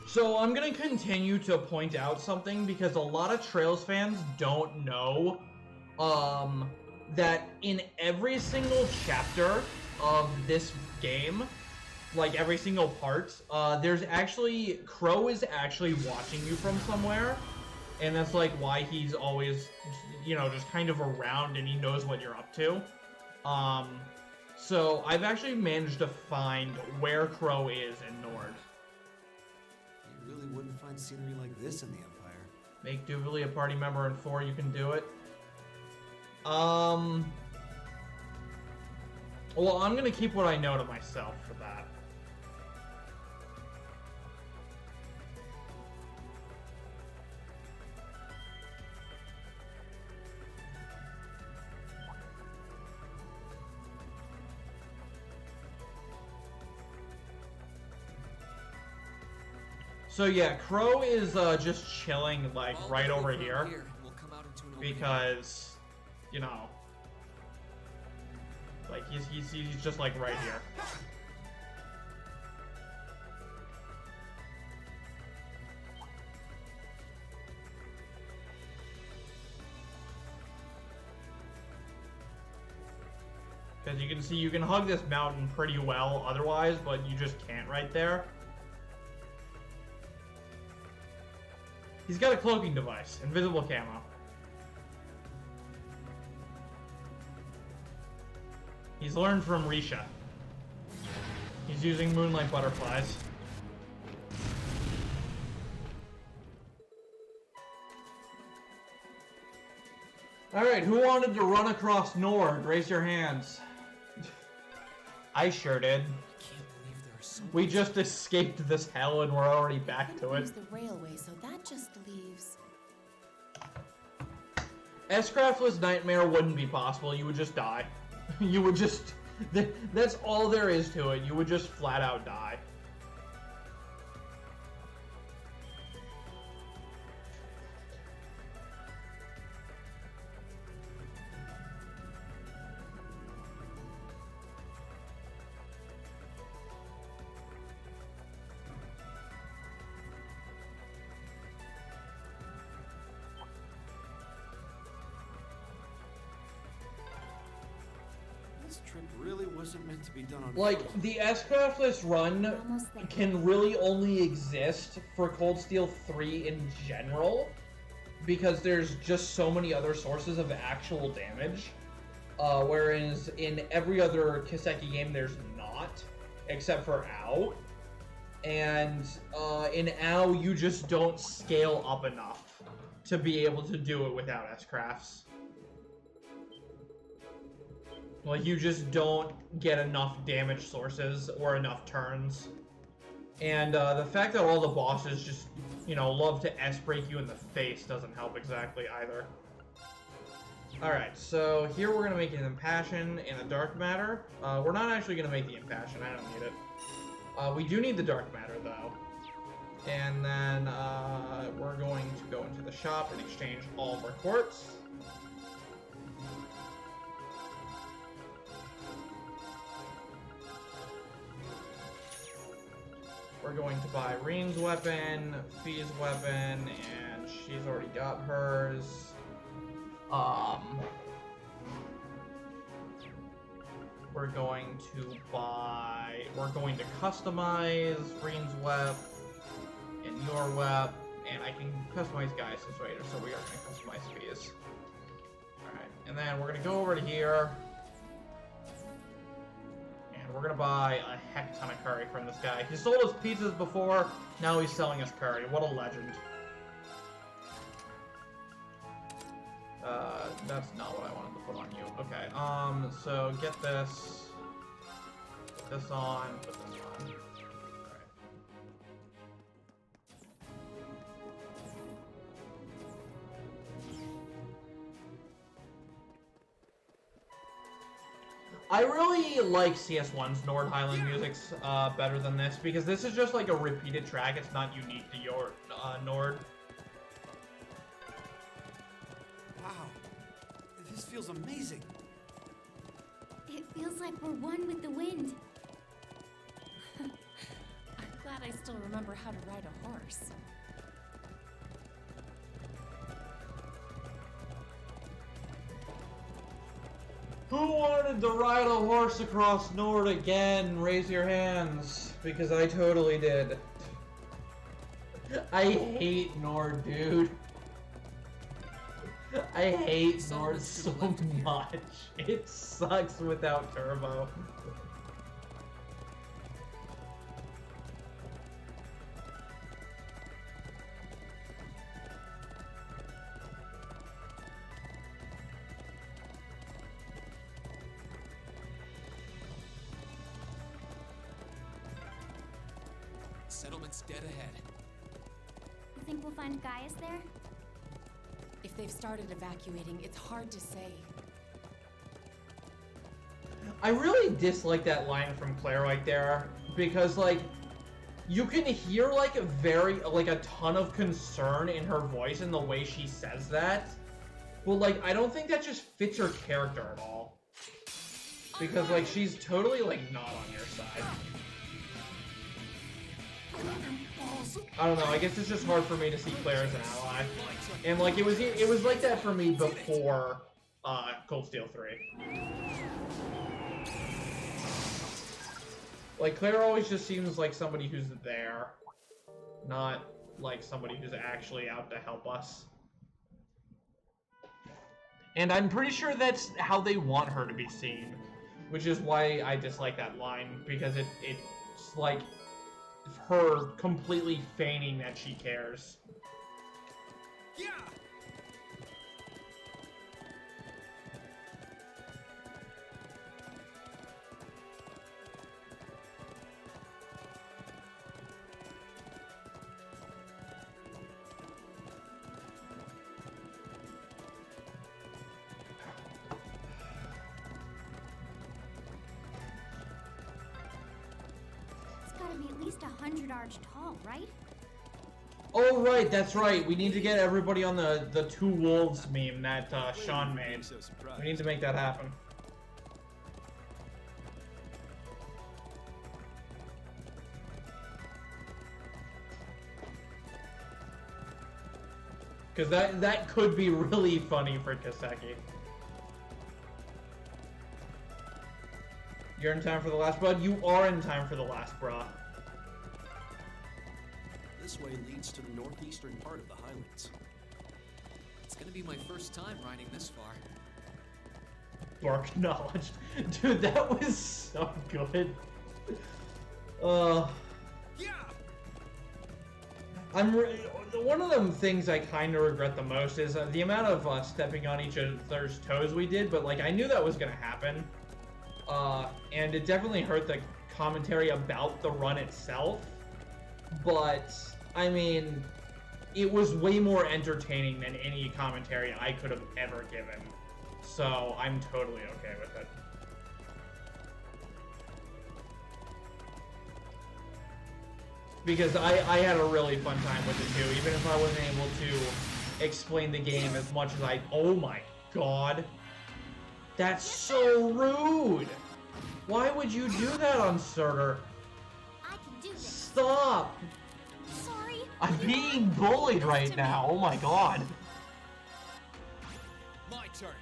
So I'm gonna continue to point out something because a lot of Trails fans don't know that in every single chapter of this game, like every single part, there's actually, Crow is actually watching you from somewhere, and that's like why he's always, you know, just kind of around and he knows what you're up to. So I've actually managed to find where Crow is in Nord. You really wouldn't find scenery like this in the Empire. Make Duvalie a party member in 4, you can do it. Well, I'm gonna keep what I know to myself for that. So yeah, Crow is just chilling like right over here, because, you know, like he's just like right here. Because you can see you can hug this mountain pretty well otherwise, but you just can't right there. He's got a cloaking device, invisible camo. He's learned from Risha. He's using moonlight butterflies. Alright, who wanted to run across Nord? Raise your hands. I sure did. We just escaped this hell and we're already back to it. The railway, so that just leaves. S-Craftless Nightmare wouldn't be possible. You would just die. You would just... That's all there is to it. You would just flat out die. This trip really wasn't meant to be done on Like, foot. the S-Craftless run can really only exist for Cold Steel 3 in general, because there's just so many other sources of actual damage, whereas in every other Kiseki game there's not, except for Ow. And in Ow, you just don't scale up enough to be able to do it without S-Crafts. Like, you just don't get enough damage sources or enough turns. And the fact that all the bosses just, you know, love to S-break you in the face doesn't help exactly either. Alright, so here we're going to make an Impassion and a Dark Matter. We're not actually going to make the Impassion, I don't need it. We do need the Dark Matter, though. And then we're going to go into the shop and exchange all of our quartz. We're going to buy Reen's weapon, Fee's weapon, and she's already got hers. We're going to customize Reen's web and your web, and I can customize Gaius' later, so we are going to customize Fee's. Alright, and then we're going to go over to here, and we're we're gonna buy a heck ton of curry from this guy. He sold us pizzas before, now he's selling us curry. What a legend. That's not what I wanted to put on you. Okay, so get this. Put this on, put this on. Alright. I really like CS1's Nord Highland musics better than this, because this is just like a repeated track. It's not unique to your Nord. Wow, this feels amazing. It feels like we're one with the wind. I'm glad I still remember how to ride a horse. Who wanted to ride a horse across Nord again? Raise your hands, because I totally did. I hate Nord, dude. I hate Nord so much. It sucks without turbo. Settlement's dead ahead. You think we'll find Gaius there? If they've started evacuating, it's hard to say. I really dislike that line from Claire right there, because like you can hear like a ton of concern in her voice in the way she says that, but like I don't think that just fits her character at all, because like she's totally like not on your side. I don't know, I guess it's just hard for me to see Claire as an ally. And like it was like that for me before Cold Steel 3. Like Claire always just seems like somebody who's there, not like somebody who's actually out to help us. And I'm pretty sure that's how they want her to be seen, which is why I dislike that line, because it's like her completely feigning that she cares. Yeah. It's gotta be at least 100 arch tall, right? Oh right, that's right. We need to get everybody on the two wolves meme that Sean made. We need to make that happen. Because that could be really funny for Kiseki. You're in time for the last, bud. You are in time for the last, brah. This way leads to the northeastern part of the Highlands. It's gonna be my first time riding this far. Bark knowledge. Dude, that was so good. Yeah. One of the things I kind of regret the most is the amount of stepping on each other's toes we did, but like I knew that was gonna happen. And it definitely hurt the commentary about the run itself, but I mean, it was way more entertaining than any commentary I could have ever given, so I'm totally okay with it. Because I had a really fun time with it too, even if I wasn't able to explain the game as much as oh my god. That's so rude! Why would you do that on Surtur? I can do this. Stop! Sorry. I'm being bullied right now, oh my god. My turn.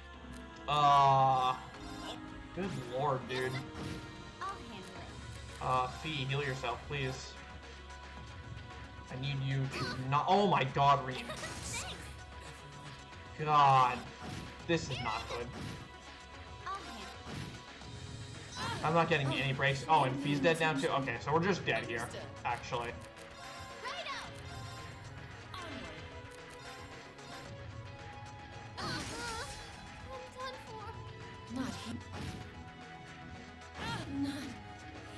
Good lord, dude. I'll handle it. Fee, heal yourself, please. I need you to not- oh my god, Reem. God. This is not good. I'll handle I'm not getting any breaks. Oh, and Fee's dead now too? Okay, so we're just dead here, actually. Not here. Not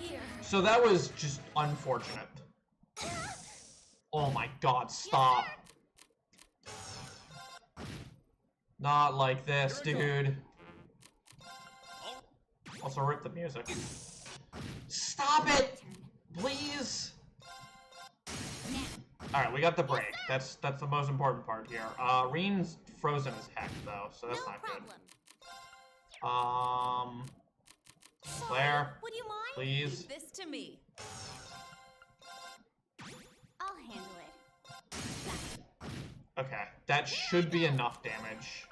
here. So that was just unfortunate. Oh my god, stop. Not like this, dude. Also, rip the music. Stop it! Please! Alright, we got the break. That's the most important part here. Reen's frozen as heck, though, so that's not good. Claire, Would you mind? please. Leave this to me. I'll handle it. Okay, that should be enough damage.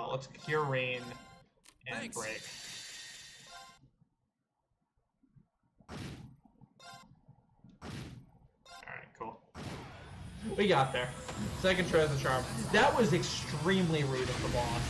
Let's cure Reen and Thanks. break. Alright, cool. We got there. Second try of the charm. That was extremely rude of the boss.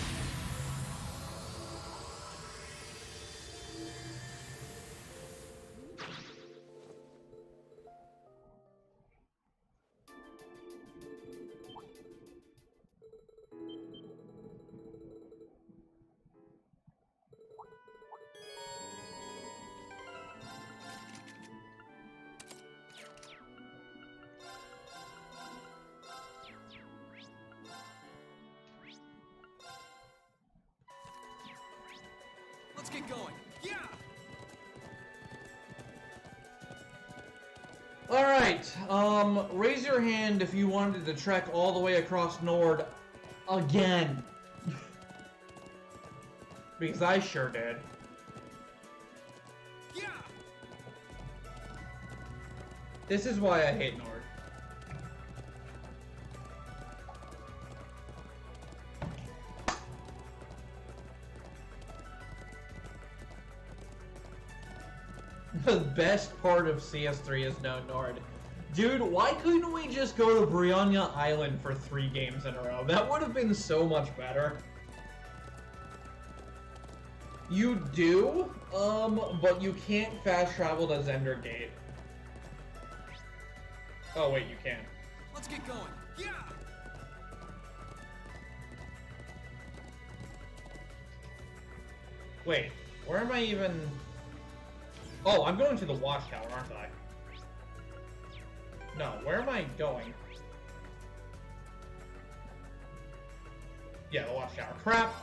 Let's get going. Yeah! Alright, raise your hand if you wanted to trek all the way across Nord again. Because I sure did. Yeah! This is why I hate Nord. The best part of CS3 is no Nord. Dude, why couldn't we just go to Brianna Island for 3 games in a row? That would have been so much better. You do, but you can't fast travel to Zender Gate. Oh wait, you can. Let's get going. Yeah! Wait, where am I even... Oh, I'm going to the Watchtower, aren't I? No, where am I going? Yeah, the Watchtower. Crap!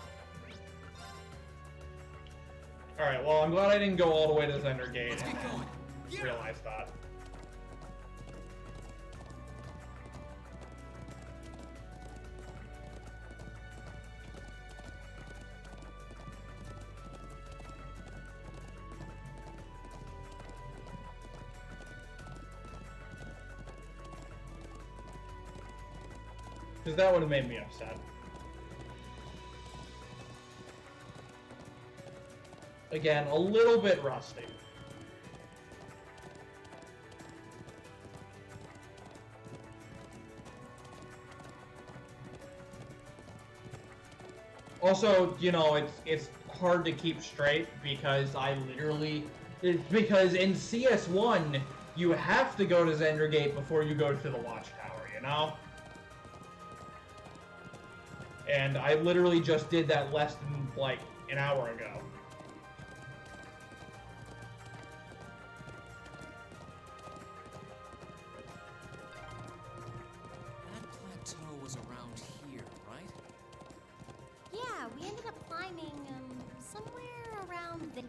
Alright, well, I'm glad I didn't go all the way to Zender Gate Let's and get going. then Yeah! realize that. Because that would have made me upset. Again, a little bit rusty. Also, you know, it's hard to keep straight because because in CS1 you have to go to Zender Gate before you go to the Watchtower, you know? And I literally just did that less than, like, an hour ago. That plateau was around here, right? Yeah, we ended up climbing, somewhere around the...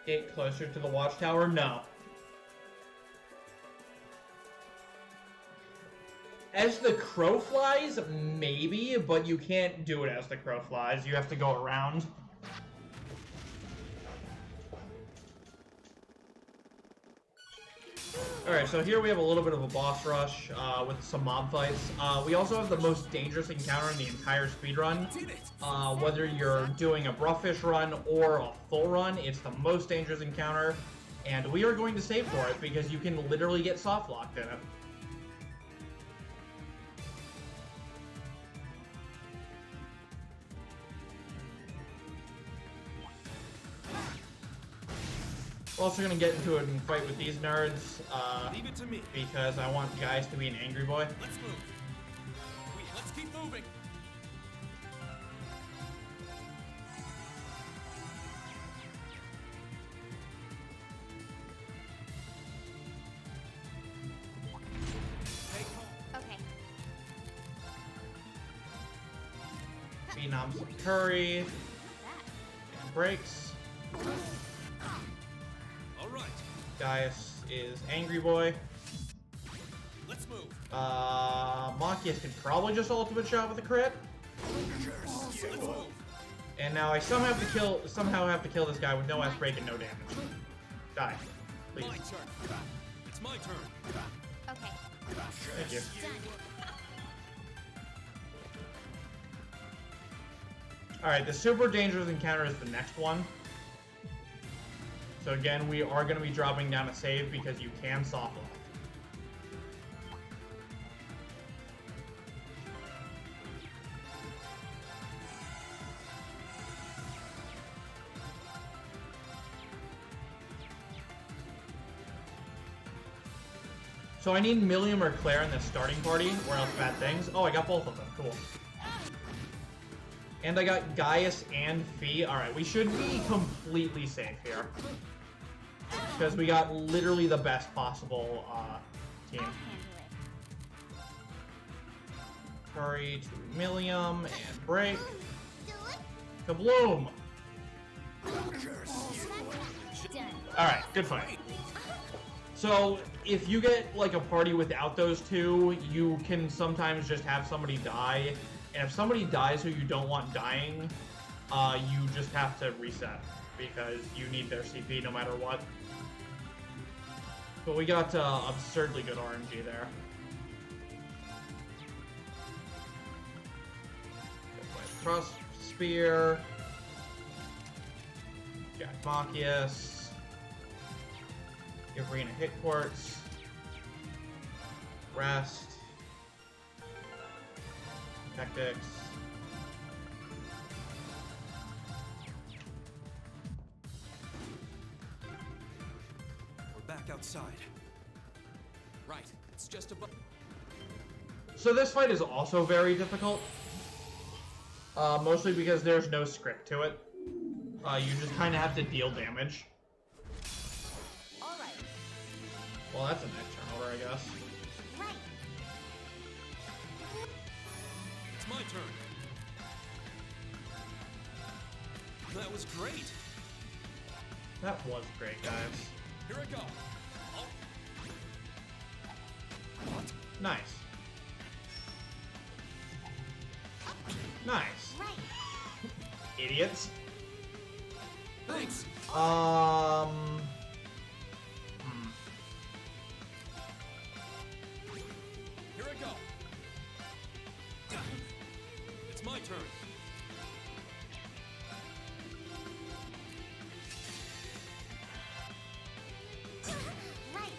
Get closer to the Watchtower? No. As the crow flies, maybe, but you can't do it as the crow flies. You have to go around. Alright, so here we have a little bit of a boss rush with some mob fights. We also have the most dangerous encounter in the entire speedrun. Whether you're doing a Bruhfish run or a full run, it's the most dangerous encounter. And we are going to save for it because you can literally get soft locked in it. Also gonna get into a fight with these nerds, Leave it to me. because I want guys to be an angry boy. Let's move. Let's keep moving. Okay. Phenom some curry. And breaks. All right. Gaius is angry boy. Let's move. Machias can probably just ultimate shot with a crit. Let's move. And now I somehow have to kill this guy with no S break and no damage. Die, please. My turn. It's my turn. Okay. Thank you. Alright, the super dangerous encounter is the next one. So again, we are going to be dropping down a save because you can soft lock. So I need Milliam or Claire in the starting party, or else bad things. Oh, I got both of them. Cool. And I got Gaius and Fee. Alright, we should be completely safe here. Because we got literally the best possible team. I'll handle it. Curry to Milliam and break. Do it. Kabloom! Done. Alright, good fight. So, if you get like a party without those two, you can sometimes just have somebody die. And if somebody dies who you don't want dying, you just have to reset. Because you need their CP no matter what. But we got absurdly good RNG there. Trust Spear. Jack Machias. Give Rena hit quartz. Rest. Tactics. We're back outside. Right. It's just a So this fight is also very difficult. Mostly because there's no script to it. You just kind of have to deal damage. Alright. Well, that's a nice turnover, I guess. Right. It's my turn. That was great. That was great, guys. Here I go. Nice. Nice. Right. Idiots. Thanks. Here I go. It's my turn. Right.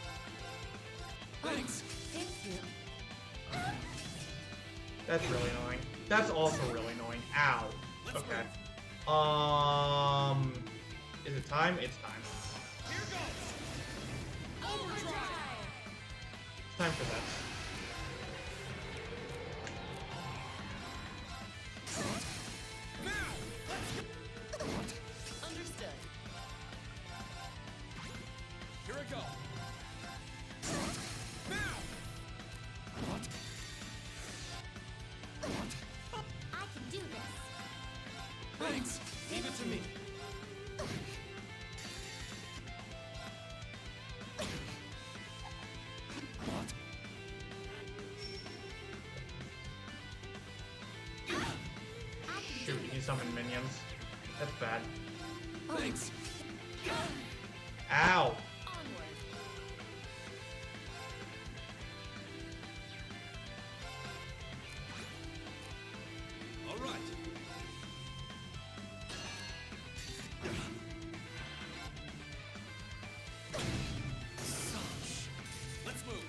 Thanks. Thank you. That's really annoying. That's also really annoying. Ow. Let's Okay. move. Is it time? It's time. Here goes. Overdrive. It's time for this. Now. Understood. Here I go. Now. I can do this. Thanks. Leave it to me. Shoot, you summon minions. That's bad. Thanks. Ow! Onward. All right. Let's move.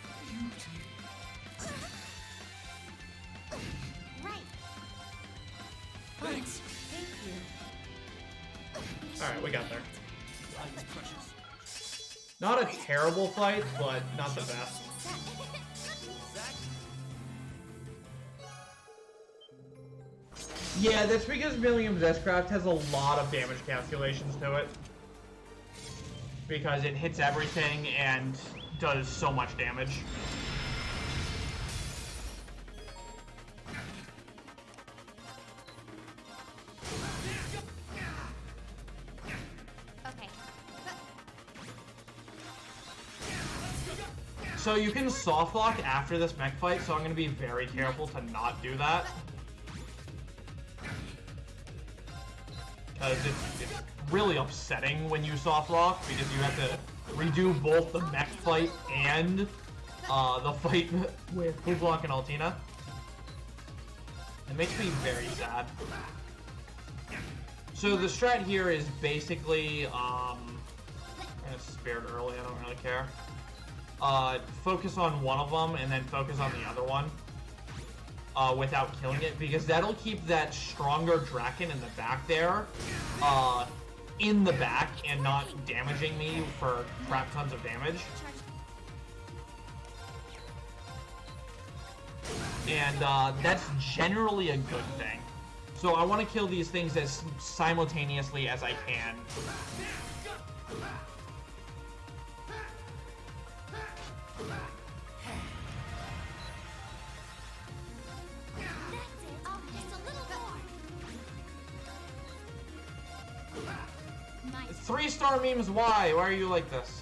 Right. Thanks. Thank you. Alright, we got there. Time is precious. Not a terrible fight, but not the best. Yeah, that's because Milliam's S-Craft has a lot of damage calculations to it. Because it hits everything and does so much damage. Okay. So you can soft lock after this mech fight, so I'm going to be very careful to not do that. Because it's really upsetting when you soft lock, because you have to redo both the mech fight and the fight with Blue and Altina. It makes me very sad. So the strat here is basically, I'm gonna spare it early, I don't really care. Focus on one of them and then focus on the other one. Without killing it, because that'll keep that stronger Draken in the back there, in the back and not damaging me for crap tons of damage. And that's generally a good thing. So I want to kill these things as simultaneously as I can. Nice. 3-star memes, why? Why are you like this?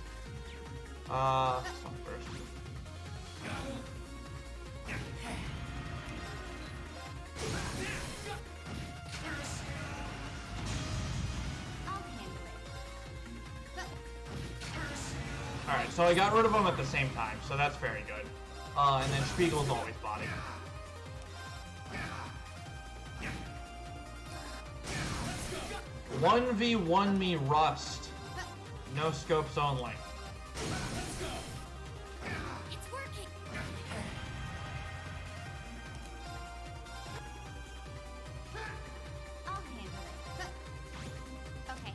This one first. I'll handle it. Alright, so I got rid of them at the same time, so that's very good. And then Spiegel's always body. One v one me Rust. No scopes only. It's working. I'll handle it. Okay.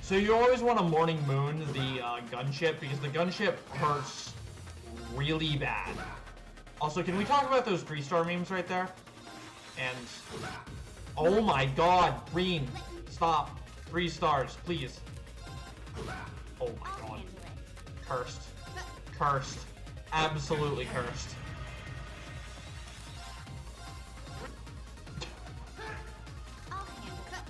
So you always want to Morning Moon the gunship, because the gunship hurts really bad. Also, can we talk about those 3-star memes right there? And oh my god, Green, stop. 3 stars, please. Oh my I'll god. handle it. Cursed. Cursed. Absolutely cursed. I'll handle it.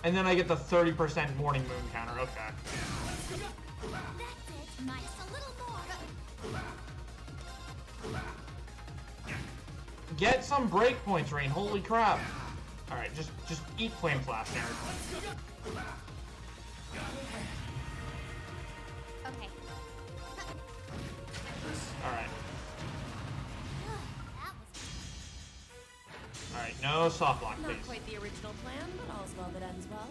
And then I get the 30% Morning Moon counter, okay. That's it. Minus a little more. Get some breakpoints, Rain, holy crap. Alright, just eat Flame Flash, nerd. Okay. Alright. That was Alright, no soft lock, Not please. quite the original plan, but all's well that ends well.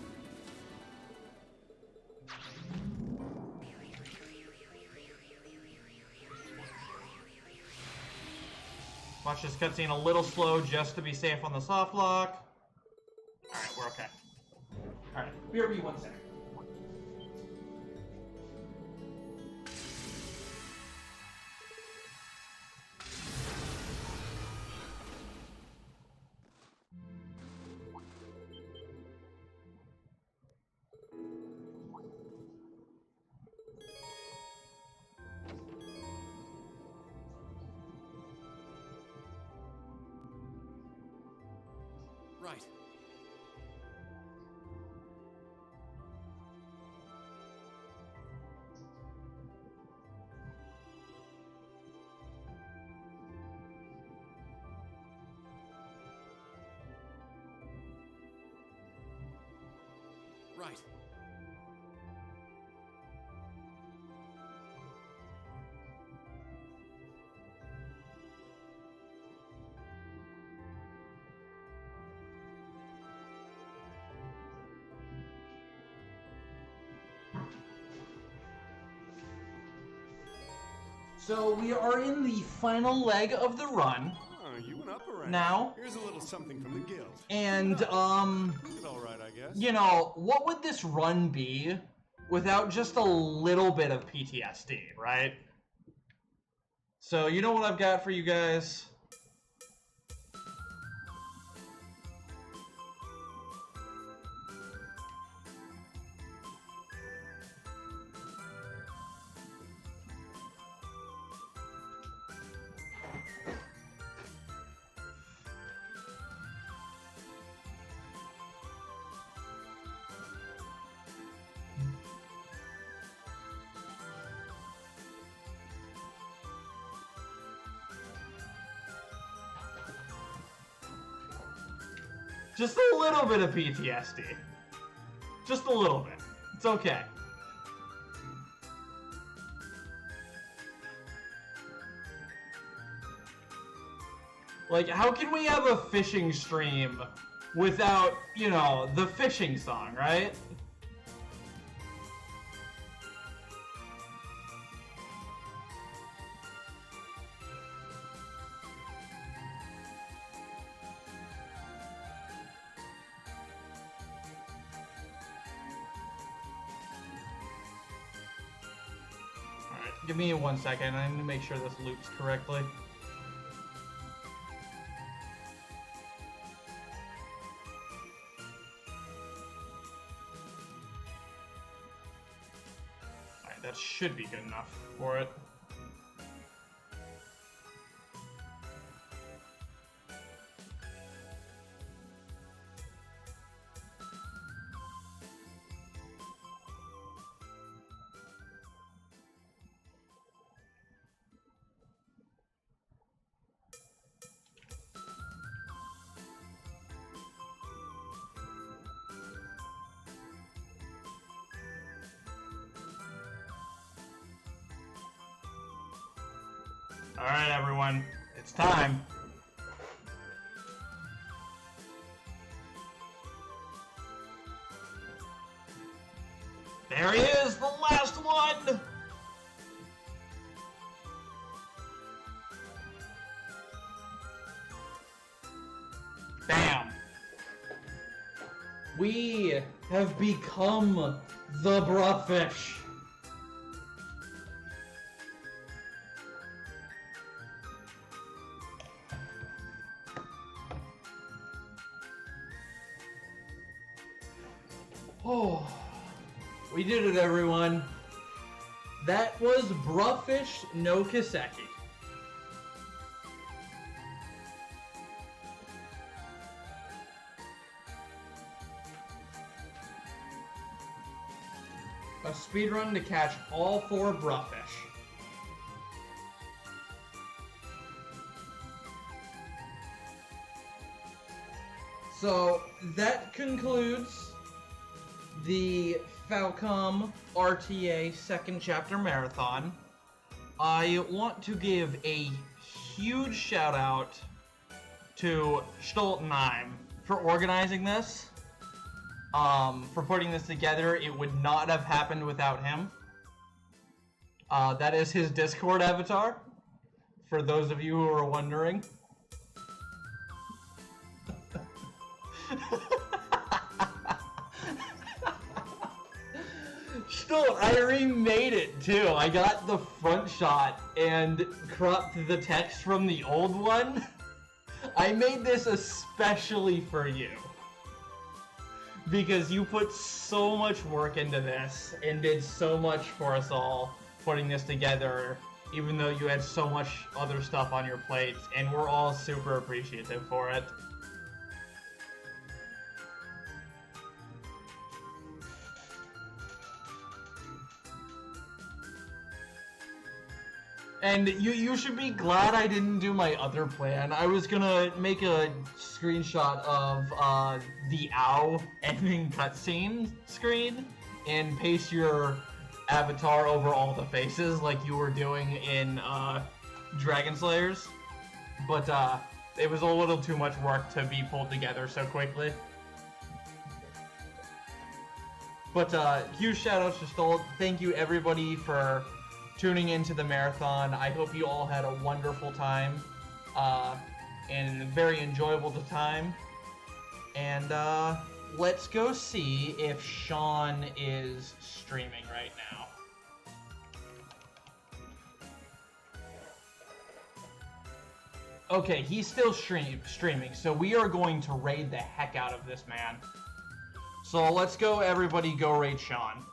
Watch this cutscene a little slow just to be safe on the soft lock. Alright, we're okay. Alright, BRB 1 second. Right. Right. So we are in the final leg of the run. Oh, you went up a right. now. Here's a little something from the guild. And, It's all right, I guess. you know, what would this run be without just a little bit of PTSD, right? So, you know what I've got for you guys? Just a little bit of PTSD. Just a little bit. It's okay. Like, how can we have a fishing stream without, you know, the fishing song, right? Give me 1 second, I need to make sure this loops correctly. Alright, that should be good enough for it. Alright, everyone. It's time. There he is, the last one! Bam! We have become the Bruhfish. Oh, we did it, everyone. That was Bruhfish no Kiseki. A speedrun to catch all 4 Bruhfish. So, that concludes the Falcom RTA second chapter marathon. I want to give a huge shout out to Stoltenheim for organizing this, for putting this together. It would not have happened without him. That is his Discord avatar, for those of you who are wondering. Still, I remade it too. I got the front shot and cropped the text from the old one. I made this especially for you, because you put so much work into this and did so much for us all putting this together, even though you had so much other stuff on your plate, and we're all super appreciative for it. And you should be glad I didn't do my other plan. I was gonna make a screenshot of the OW ending cutscene screen and paste your avatar over all the faces like you were doing in Dragon Slayers. But it was a little too much work to be pulled together so quickly. But huge shout outs to Stolt. Thank you everybody for tuning into the marathon. I hope you all had a wonderful time. and very enjoyable time. And let's go see if Sean is streaming right now. Okay, he's still streaming, so we are going to raid the heck out of this man. So let's go, everybody, go raid Sean.